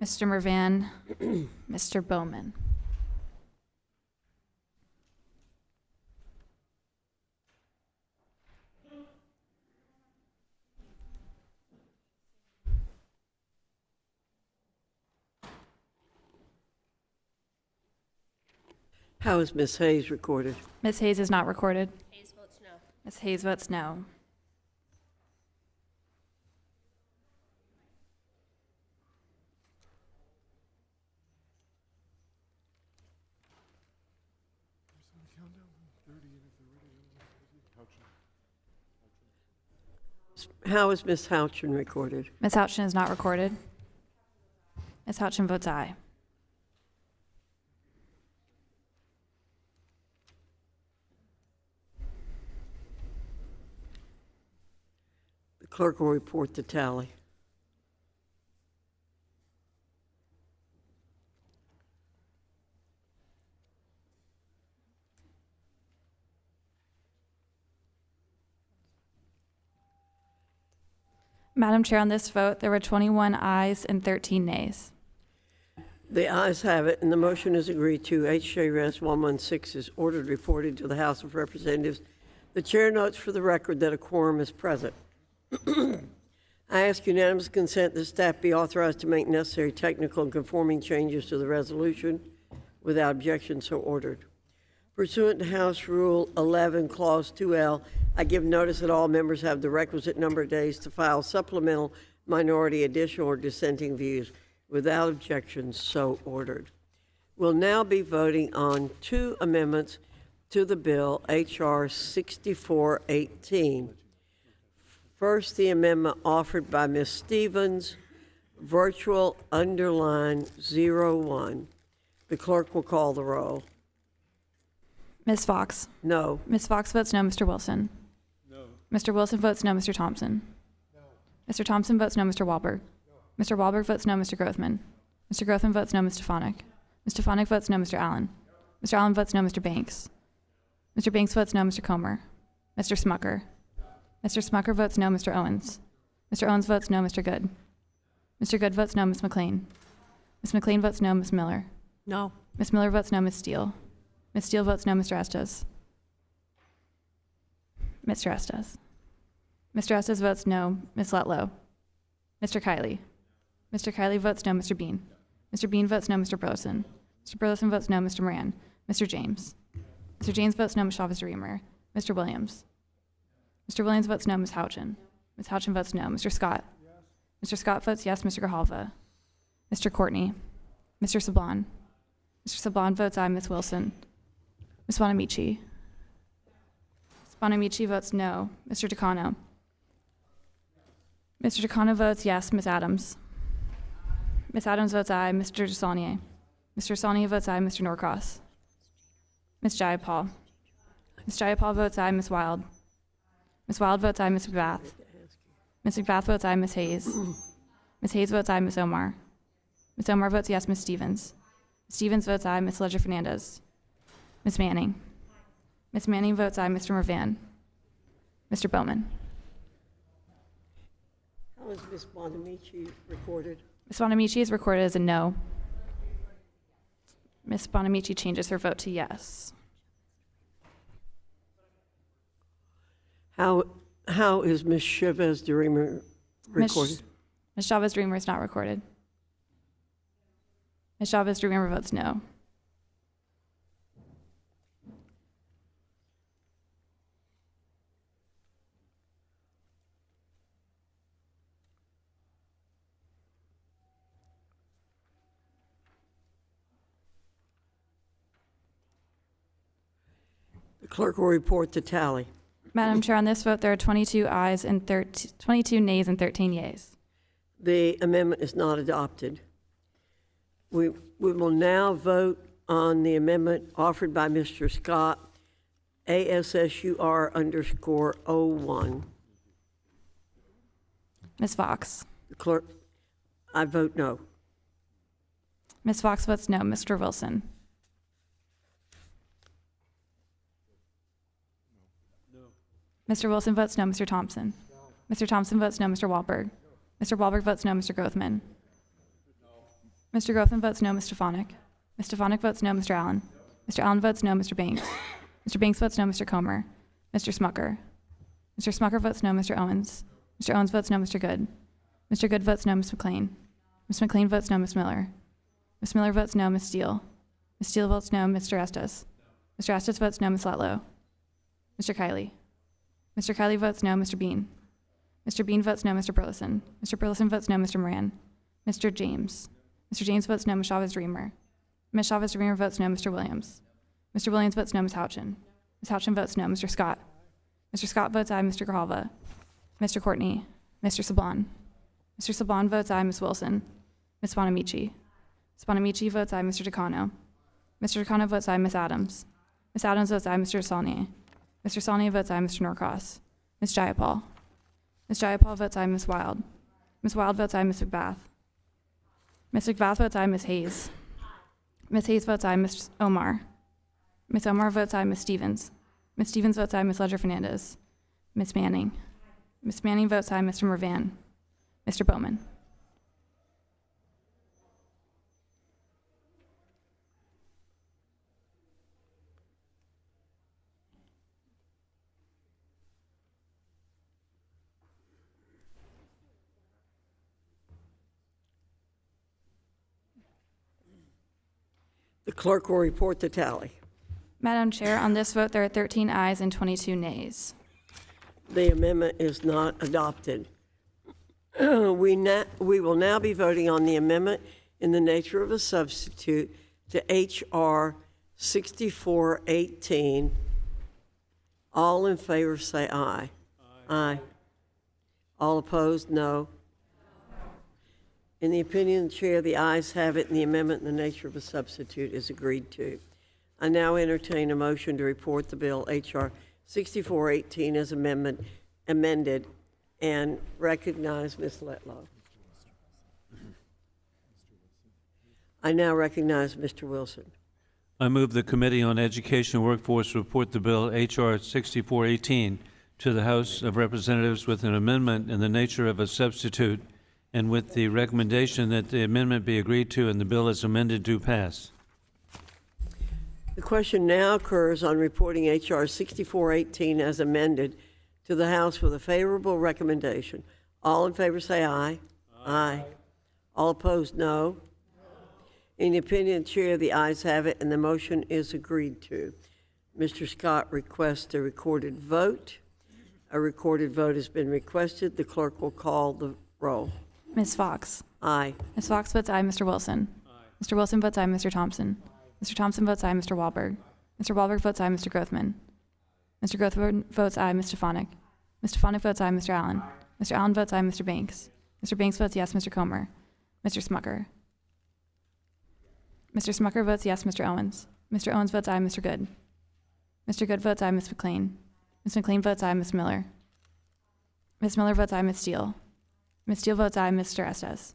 Speaker 3: Mr. Mervan? Mr. Bowman?
Speaker 1: How is Ms. Hayes recorded?
Speaker 3: Ms. Hayes is not recorded.
Speaker 8: Hayes votes no.
Speaker 3: Ms. Hayes votes no.
Speaker 1: How is Ms. Houchin recorded?
Speaker 3: Ms. Houchin is not recorded. Ms. Houchin votes aye.
Speaker 1: The clerk will report the tally.
Speaker 3: Madam Chair, on this vote, there were 21 ayes and 13 nays.
Speaker 1: The ayes have it, and the motion is agreed to. H.J. Res. 116 is ordered reported to the House of Representatives. The chair notes for the record that a quorum is present. I ask unanimous consent that staff be authorized to make necessary technical and conforming changes to the resolution. Without objection, so ordered. Pursuant to House Rule 11, Clause 2L, I give notice that all members have the requisite number of days to file supplemental, minority, additional, or dissenting views. Without objection, so ordered. We'll now be voting on two amendments to the bill, H.R. 6418. First, the amendment offered by Ms. Stevens, virtual underline 01. The clerk will call the roll.
Speaker 3: Ms. Fox?
Speaker 1: No.
Speaker 3: Ms. Fox votes no. Mr. Wilson? No. Mr. Wilson votes no. Mr. Thompson? No. Mr. Thompson votes no. Mr. Wahlberg? No. Mr. Wahlberg votes no. Mr. Grothman? Mr. Grothman votes no. Ms. Stefanik? Ms. Stefanik votes no. Mr. Allen? Mr. Allen votes no. Mr. Banks? Mr. Banks votes no. Mr. Comer? Mr. Smucker? Mr. Smucker votes no. Mr. Owens? Mr. Owens votes no. Mr. Good? Mr. Good votes no. Ms. McLean? Ms. McLean votes no. Ms. Miller?
Speaker 17: No.
Speaker 3: Ms. Miller votes no. Ms. Steele? Ms. Steele votes no. Mr. Estes? Mr. Estes? Mr. Estes votes no. Ms. Letlow? Mr. Kiley? Mr. Kiley votes no. Mr. Bean? Mr. Bean votes no. Mr. Burleson? Mr. Burleson votes no. Mr. Moran? Mr. James? Mr. James votes no. Ms. Chavez-DeRemer? Mr. Williams? Mr. Williams votes no. Ms. Houchin? Ms. Houchin votes no. Mr. Scott? Mr. Scott votes yes. Mr. Grijalva? Mr. Courtney? Mr. Sablon? Mr. Sablon votes aye. Ms. Wilson? Ms. Bonamici? Ms. Bonamici votes no. Mr. Decano? Mr. Decano votes yes. Ms. Adams? Ms. Adams votes aye. Mr. Desaulnier? Mr. Desaulnier votes aye. Mr. Norcross? Ms. Jayapal? Ms. Jayapal votes aye. Ms. Wild? Ms. Wild votes aye. Ms. McBath? Ms. McBath votes aye. Ms. Hayes? Ms. Hayes votes aye. Ms. Omar? Ms. Omar votes yes. Ms. Stevens? Ms. Stevens votes aye. Ms. Ledger-Fernandez? Ms. Manning? Ms. Manning votes aye. Mr. Mervan? Mr. Bowman?
Speaker 1: How is Ms. Bonamici recorded?
Speaker 3: Ms. Bonamici is recorded as a no. Ms. Bonamici changes her vote to yes.
Speaker 1: How is Ms. Chavez-DeRemer recorded?
Speaker 3: Ms. Chavez-DeRemer is not recorded. Ms. Chavez-DeRemer votes no.
Speaker 1: The clerk will report the tally.
Speaker 3: Madam Chair, on this vote, there are 22 ayes and 22 nays and 13 yeas.
Speaker 1: The amendment is not adopted. We will now vote on the amendment offered by Mr. Scott, ASSUR_01.
Speaker 3: Ms. Fox.
Speaker 1: The clerk, I vote no.
Speaker 3: Ms. Fox votes no. Mr. Wilson. Mr. Wilson votes no. Mr. Thompson. Mr. Thompson votes no. Mr. Wahlberg. Mr. Wahlberg votes no. Mr. Grothman. Mr. Grothman votes no. Ms. Stefanik. Ms. Stefanik votes no. Mr. Allen. Mr. Allen votes no. Mr. Banks. Mr. Banks votes no. Mr. Comer. Mr. Smucker. Mr. Smucker votes no. Mr. Owens. Mr. Owens votes no. Mr. Good. Mr. Good votes no. Ms. McLean. Ms. McLean votes no. Ms. Miller. Ms. Miller votes no. Ms. Steele. Ms. Steele votes no. Mr. Estes. Mr. Estes votes no. Ms. Letlow. Mr. Kiley. Mr. Kiley votes no. Mr. Bean. Mr. Bean votes no. Mr. Burleson. Mr. Burleson votes no. Mr. Moran. Mr. James. Mr. James votes no. Ms. Chavez-Reamer. Ms. Chavez-Reamer votes no. Mr. Williams. Mr. Williams votes no. Ms. Houchin. Ms. Houchin votes no. Mr. Scott. Mr. Scott votes aye. Mr. Grijalva. Mr. Courtney. Mr. Sablon. Mr. Sablon votes aye. Ms. Wilson. Ms. Bonamici. Ms. Bonamici votes aye. Mr. Takano. Mr. Takano votes aye. Ms. Adams. Ms. Adams votes aye. Mr. Saulnier. Mr. Saulnier votes aye. Mr. Norcross. Ms. Jayapal. Ms. Jayapal votes aye. Ms. Wild. Ms. Wild votes aye. Ms. McBath. Ms. McBath votes aye. Ms. Hayes. Ms. Hayes votes aye. Ms. Omar. Ms. Omar votes aye. Ms. Stevens. Ms. Stevens votes aye. Ms. Ledger-Fernandez. Ms. Manning. Ms. Manning votes aye. Mr. Mervan. Mr. Bowman.
Speaker 1: The clerk will report the tally.
Speaker 3: Madam Chair, on this vote, there are 13 ayes and 22 nays.
Speaker 1: The amendment is not adopted. We will now be voting on the amendment in the nature of a substitute to H.R. 6418. All in favor say aye. Aye. All opposed, no. In the opinion of the chair, the ayes have it, and the amendment in the nature of a substitute is agreed to. I now entertain a motion to report the bill H.R. 6418 as amended and recognize Ms. Letlow. I now recognize Mr. Wilson.
Speaker 19: I move the Committee on Education and Workforce report the bill H.R. 6418 to the House of Representatives with an amendment in the nature of a substitute and with the recommendation that the amendment be agreed to and the bill as amended do pass.
Speaker 1: The question now occurs on reporting H.R. 6418 as amended to the House with a favorable recommendation. All in favor say aye. Aye. All opposed, no. In the opinion of the chair, the ayes have it, and the motion is agreed to. Mr. Scott requests a recorded vote. A recorded vote has been requested. The clerk will call the roll.
Speaker 3: Ms. Fox.
Speaker 1: Aye.
Speaker 3: Ms. Fox votes aye. Mr. Wilson. Aye. Mr. Wilson votes aye. Mr. Thompson. Mr. Thompson votes aye. Mr. Wahlberg. Mr. Wahlberg votes aye. Mr. Grothman. Mr. Grothman votes aye. Ms. Stefanik. Ms. Stefanik votes aye. Mr. Allen. Mr. Allen votes aye. Mr. Banks. Mr. Banks votes yes. Mr. Comer. Mr. Smucker. Mr. Smucker votes yes. Mr. Owens. Mr. Owens votes aye. Mr. Good. Mr. Good votes aye. Ms. McLean. Ms. McLean votes aye. Ms. Miller. Ms. Miller votes aye. Ms. Steele. Ms. Steele votes aye. Mr. Estes.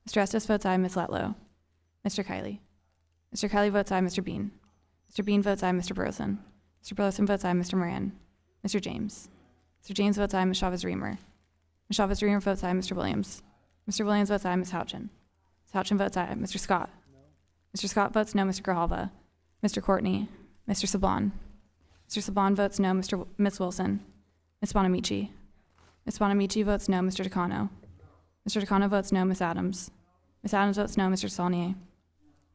Speaker 3: Mr. Estes votes aye. Ms. Letlow. Mr. Kiley. Mr. Kiley votes aye. Mr. Bean. Mr. Bean votes aye. Mr. Burleson. Mr. Burleson votes aye. Mr. Moran. Mr. James. Mr. James votes aye. Ms. Chavez-Reamer. Ms. Chavez-Reamer votes aye. Mr. Williams. Mr. Williams votes aye. Ms. Houchin. Ms. Houchin votes aye. Mr. Scott. Mr. Scott votes no. Mr. Grijalva. Mr. Courtney. Mr. Sablon. Mr. Sablon votes no. Ms. Wilson. Ms. Bonamici. Ms. Bonamici votes no. Mr. Takano. Mr. Takano votes no. Ms. Adams. Ms. Adams votes no. Mr. Saulnier.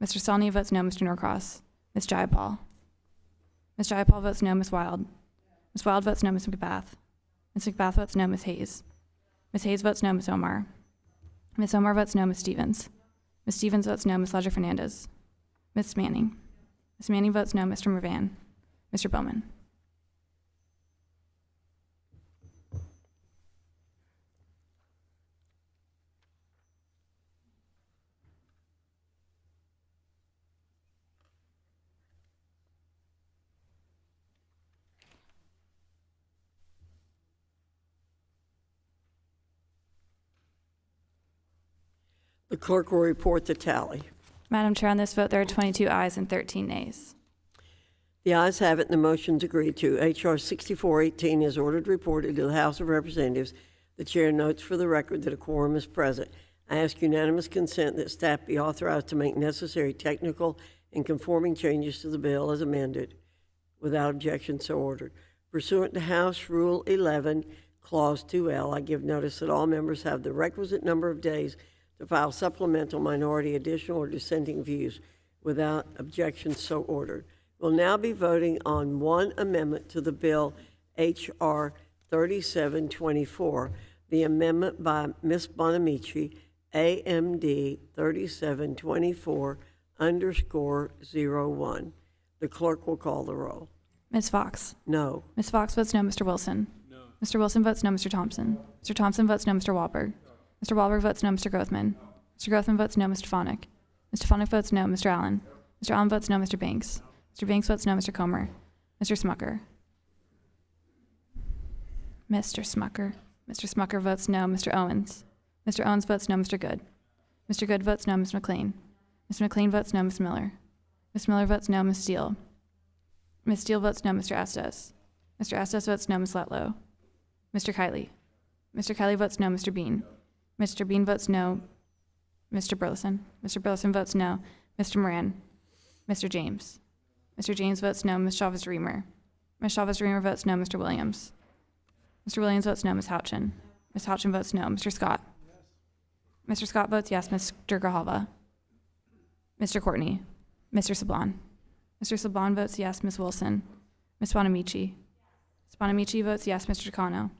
Speaker 3: Mr. Saulnier votes no. Mr. Norcross. Ms. Jayapal. Ms. Jayapal votes no. Ms. Wild. Ms. Wild votes no. Ms. McBath. Ms. McBath votes no. Ms. Hayes. Ms. Hayes votes no. Ms. Omar. Ms. Omar votes no. Ms. Stevens. Ms. Stevens votes no. Ms. Ledger-Fernandez. Ms. Manning. Ms. Manning votes no. Mr. Mervan. Mr. Bowman.
Speaker 1: The clerk will report the tally.
Speaker 3: Madam Chair, on this vote, there are 22 ayes and 13 nays.
Speaker 1: The ayes have it, and the motion is agreed to. H.R. 6418 is ordered reported to the House of Representatives. The chair notes for the record that a quorum is present. I ask unanimous consent that staff be authorized to make necessary technical and conforming changes to the bill as amended. Without objection, so ordered. Pursuant to House Rule 11, Clause 2L, I give notice that all members have the requisite number of days to file supplemental, minority, additional, or dissenting views. Without objection, so ordered. We'll now be voting on one amendment to the bill, H.R. 3724, the amendment by Ms. Bonamici, AMD 3724_01. The clerk will call the roll.
Speaker 3: Ms. Fox?
Speaker 1: No.
Speaker 3: Ms. Fox votes no. Mr. Wilson? No. Mr. Wilson votes no. Mr. Thompson? Mr. Thompson votes no. Mr. Wahlberg? Mr. Wahlberg votes no. Mr. Grothman? Mr. Grothman votes no. Mr. Fonick? Mr. Fonick votes no. Mr. Allen? Mr. Allen votes no. Mr. Banks? Mr. Banks votes no. Mr. Comer? Mr. Smucker? Mr. Smucker? Mr. Smucker votes no. Mr. Owens? Mr. Owens votes no. Mr. Good? Mr. Good votes no. Ms. McLean? Ms. McLean votes no. Ms. Miller? Ms. Miller votes no. Ms. Steele? Ms. Steele votes no. Mr. Estes? Mr. Estes votes no. Ms. Letlow? Mr. Kiley? Mr. Kiley votes no. Mr. Bean? Mr. Bean votes no. Mr. Burleson? Mr. Burleson votes no. Mr. Moran? Mr. James? Mr. James votes no. Ms. Chavez-Reamer? Ms. Chavez-Reamer votes no. Mr. Williams? Mr. Williams votes no. Ms. Houchin? Ms. Houchin votes no. Mr. Scott? Mr. Scott votes yes. Mr. Grijalva? Mr. Courtney? Mr. Sablon? Mr. Sablon votes yes. Ms. Wilson? Ms. Bonamici? Ms. Bonamici votes yes. Mr. Decano?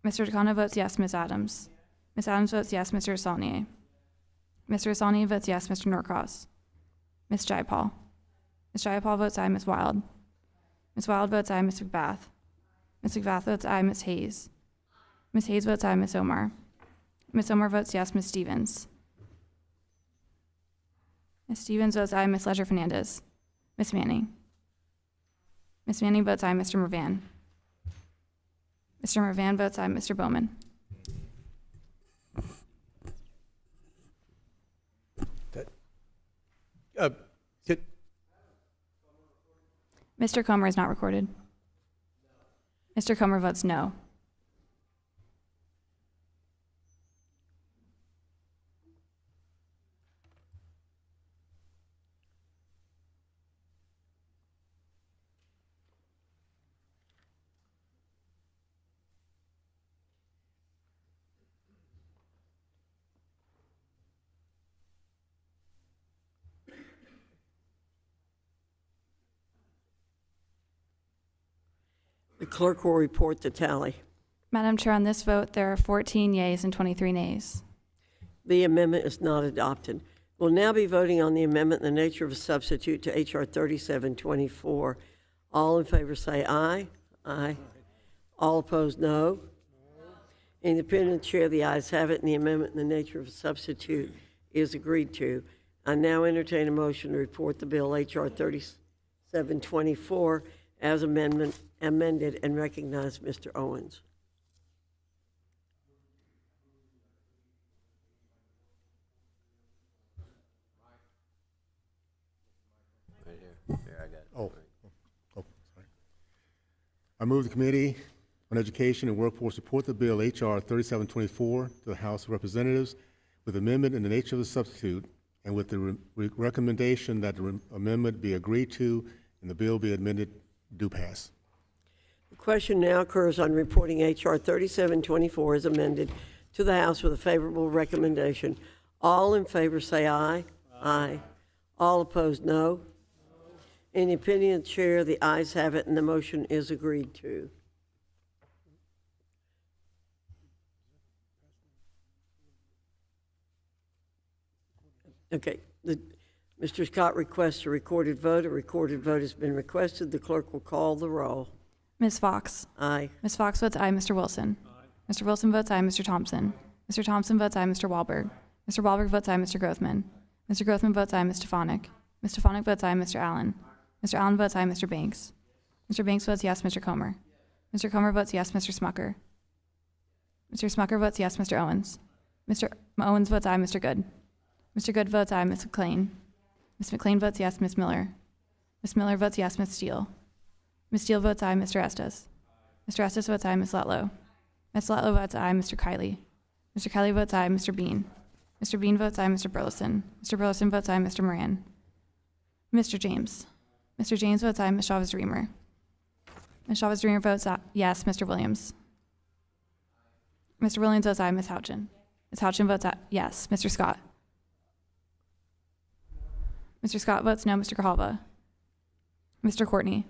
Speaker 3: Mr. Decano votes yes. Ms. Adams? Ms. Adams votes yes. Mr. Saulnier? Mr. Saulnier votes yes. Mr. Norcross? Ms. Jayapal? Ms. Jayapal votes aye. Ms. Wild? Ms. Wild votes aye. Ms. McBath? Ms. McBath votes aye. Ms. Hayes? Ms. Hayes votes aye. Ms. Omar? Ms. Omar votes yes. Ms. Stevens? Ms. Stevens votes aye. Ms. Ledger-Fernandez? Ms. Manning? Ms. Manning votes aye. Mr. Mervan? Mr. Mervan votes aye. Mr. Bowman? Mr. Comer is not recorded. Mr. Comer votes no.
Speaker 1: The clerk will report the tally.
Speaker 3: Madam Chair, on this vote, there are 14 yeas and 23 nays.
Speaker 1: The amendment is not adopted. We'll now be voting on the amendment in the nature of a substitute to H.R. 3724. All in favor say aye. Aye. All opposed, no. Independent chair, the ayes have it, and the amendment in the nature of a substitute is agreed to. I now entertain a motion to report the bill H.R. 3724 as amended and recognize Mr. Owens.
Speaker 20: Right here. Here, I got it.
Speaker 11: Oh, sorry. I move the Committee on Education and Workforce support the bill H.R. 3724 to the House of Representatives with amendment in the nature of a substitute and with the recommendation that the amendment be agreed to and the bill be amended do pass.
Speaker 1: The question now occurs on reporting H.R. 3724 as amended to the House with a favorable recommendation. All in favor say aye. Aye. All opposed, no. In the opinion of the chair, the ayes have it, and the motion is agreed to. Okay. Mr. Scott requests a recorded vote. A recorded vote has been requested. The clerk will call the roll.
Speaker 3: Ms. Fox?
Speaker 1: Aye.
Speaker 3: Ms. Fox votes aye. Mr. Wilson? Aye. Mr. Wilson votes aye. Mr. Thompson? Mr. Thompson votes aye. Mr. Wahlberg? Mr. Wahlberg votes aye. Mr. Grothman? Mr. Grothman votes aye. Mr. Fonick? Mr. Fonick votes aye. Mr. Allen? Mr. Allen votes aye. Mr. Banks? Mr. Banks votes yes. Mr. Comer? Mr. Comer votes yes. Mr. Smucker? Mr. Smucker votes yes. Mr. Owens? Mr. Owens votes aye. Mr. Good. Mr. Good votes aye. Ms. McLean. Ms. McLean votes yes. Ms. Miller. Ms. Miller votes yes. Ms. Steele. Ms. Steele votes aye. Mr. Estes. Mr. Estes votes aye. Ms. Letlow. Ms. Letlow votes aye. Mr. Kiley. Mr. Kiley votes aye. Mr. Bean. Mr. Bean votes aye. Mr. Burleson. Mr. Burleson votes aye. Mr. Moran. Mr. James. Mr. James votes aye. Ms. Chavez-Reamer. Ms. Chavez-Reamer votes yes. Mr. Williams. Mr. Williams votes aye. Ms. Houchin. Ms. Houchin votes yes. Mr. Scott. Mr. Scott votes no. Mr. Grijalva. Mr. Courtney.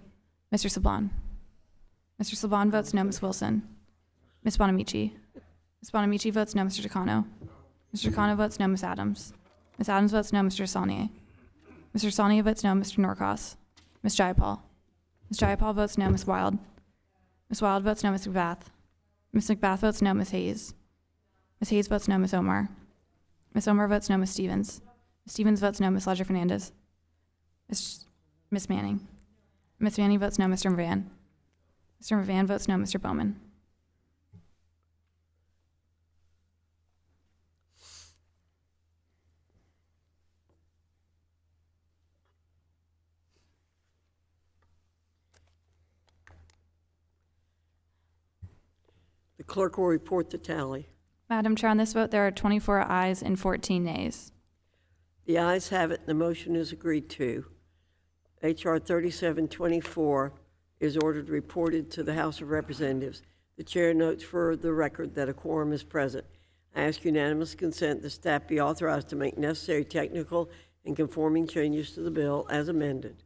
Speaker 3: Mr. Sablon. Mr. Sablon votes no. Ms. Wilson. Ms. Bonamici. Ms. Bonamici votes no. Mr. Takano. Mr. Takano votes no. Ms. Adams. Ms. Adams votes no. Mr. Saunier. Mr. Saunier votes no. Mr. Norcross. Ms. Jayapal. Ms. Jayapal votes no. Ms. Wild. Ms. Wild votes no. Ms. McBath. Ms. McBath votes no. Ms. Hayes. Ms. Hayes votes no. Ms. Omar. Ms. Omar votes no. Ms. Stevens. Ms. Stevens votes no. Ms. Ledger Fernandez. Ms. Manning. Ms. Manning votes no. Mr. Van. Mr. Van votes no. Mr. Bowman.
Speaker 1: The clerk will report the tally.
Speaker 3: Madam Chair, on this vote, there are 24 ayes and 14 nays.
Speaker 1: The ayes have it, and the motion is agreed to. H.R. 3724 is ordered reported to the House of Representatives. The chair notes for the record that a quorum is present. I ask unanimous consent that staff be authorized to make necessary technical and conforming changes to the bill as amended.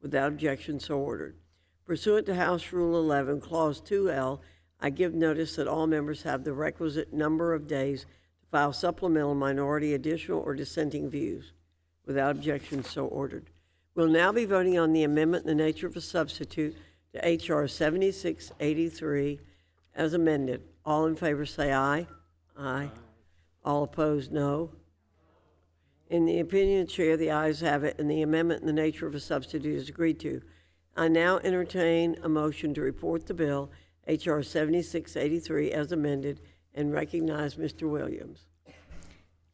Speaker 1: Without objection, so ordered. Pursuant to House Rule 11, Clause 2L, I give notice that all members have the requisite number of days to file supplemental, minority, additional, or dissenting views. Without objection, so ordered. We'll now be voting on the amendment in the nature of a substitute to H.R. 7683 as amended. All in favor say aye. Aye. All opposed, no. In the opinion of the chair, the ayes have it, and the amendment in the nature of a substitute is agreed to. I now entertain a motion to report the bill H.R. 7683 as amended and recognize Mr. Williams.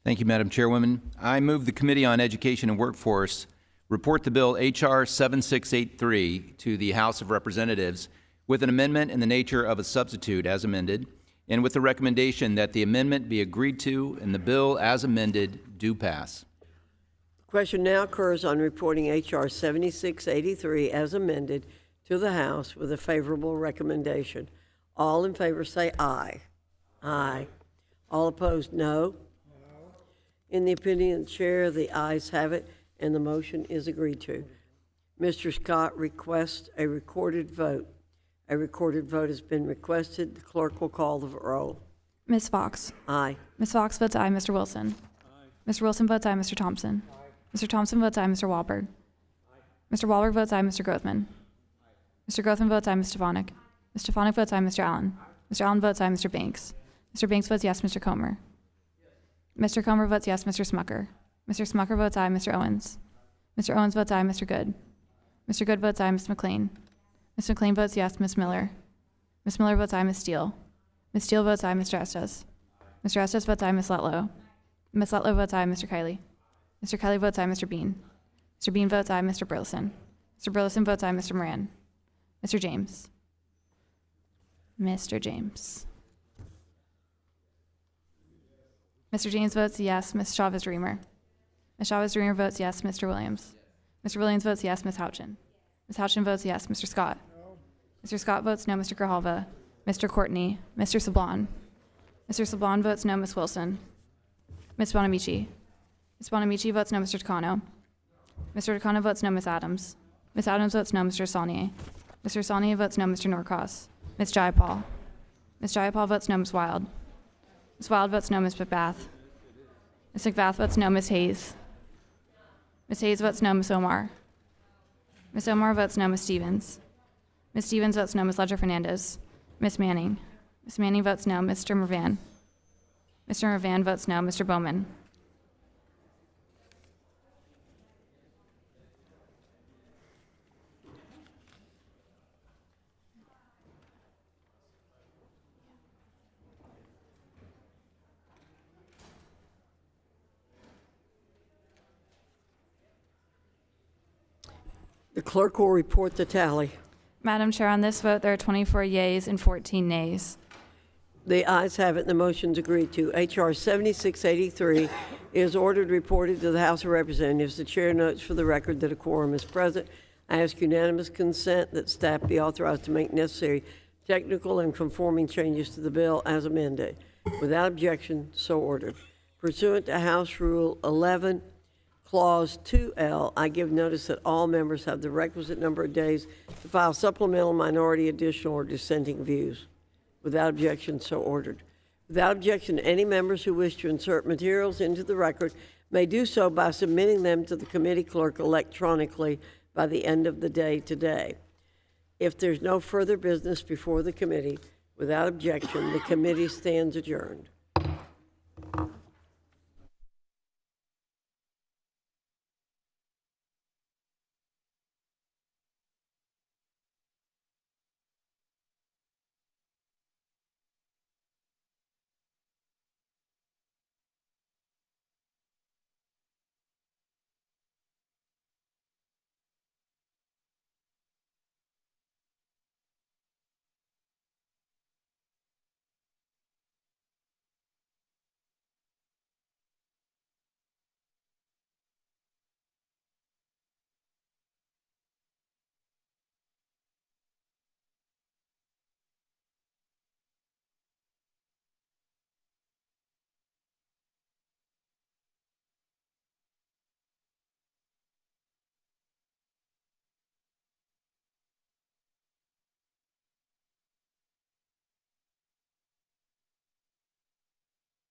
Speaker 15: Thank you, Madam Chairwoman. I move the Committee on Education and Workforce report the bill H.R. 7683 to the House of Representatives with an amendment in the nature of a substitute as amended, and with the recommendation that the amendment be agreed to and the bill as amended do pass.
Speaker 1: The question now occurs on reporting H.R. 7683 as amended to the House with a favorable recommendation. All in favor say aye. Aye. All opposed, no. In the opinion of the chair, the ayes have it, and the motion is agreed to. Mr. Scott requests a recorded vote. A recorded vote has been requested. The clerk will call the roll.
Speaker 3: Ms. Fox.
Speaker 1: Aye.
Speaker 3: Ms. Fox votes aye. Mr. Wilson. Aye. Mr. Wilson votes aye. Mr. Thompson. Aye. Mr. Thompson votes aye. Mr. Wahlberg. Aye. Mr. Wahlberg votes aye. Mr. Grothman. Aye. Mr. Grothman votes aye. Ms. Stefanik. Ms. Stefanik votes aye. Mr. Allen. Mr. Allen votes aye. Mr. Banks. Mr. Banks votes yes. Mr. Comer. Mr. Comer votes yes. Mr. Smucker. Mr. Smucker votes aye. Mr. Owens. Mr. Owens votes aye. Mr. Good. Mr. Good votes aye. Ms. McLean. Ms. McLean votes yes. Ms. Miller. Ms. Miller votes aye. Ms. Steele. Ms. Steele votes aye. Mr. Estes. Mr. Estes votes aye. Ms. Letlow. Ms. Letlow votes aye. Mr. Kiley. Mr. Kiley votes aye. Mr. Bean. Mr. Bean votes aye. Mr. Burleson. Mr. Burleson votes aye. Mr. Moran. Mr. James. Mr. James. Mr. James votes yes. Ms. Chavez-Reamer. Ms. Chavez-Reamer votes yes. Mr. Williams. Mr. Williams votes yes. Ms. Houchin. Ms. Houchin votes yes. Mr. Scott. Mr. Scott votes no. Mr. Grijalva. Mr. Courtney. Mr. Sablon. Mr. Sablon votes no. Ms. Wilson. Ms. Bonamici. Ms. Bonamici votes no. Mr. Takano. Mr. Takano votes no. Ms. Adams. Ms. Adams votes no. Mr. Saunier. Mr. Saunier votes no. Mr. Norcross. Ms. Jayapal. Ms. Jayapal votes no. Ms. Wild. Ms. Wild votes no. Ms. McBath. Ms. McBath votes no. Ms. Hayes. Ms. Hayes votes no. Ms. Omar. Ms. Omar votes no. Ms. Stevens. Ms. Stevens votes no. Ms. Ledger Fernandez. Ms. Manning. Ms. Manning votes no. Mr. Mervan. Mr. Mervan votes no. Mr. Bowman.
Speaker 1: The clerk will report the tally.
Speaker 3: Madam Chair, on this vote, there are 24 yeas and 14 nays.
Speaker 1: The ayes have it, and the motion's agreed to. H.R. 7683 is ordered reported to the House of Representatives. The chair notes for the record that a quorum is present. I ask unanimous consent that staff be authorized to make necessary technical and conforming changes to the bill as amended. Without objection, so ordered. Pursuant to House Rule 11, Clause 2L, I give notice that all members have the requisite number of days to file supplemental, minority, additional, or dissenting views. Without objection, so ordered. Without objection, any members who wish to insert materials into the record may do so by submitting them to the committee clerk electronically by the end of the day today. If there's no further business before the committee, without objection, the committee stands adjourned.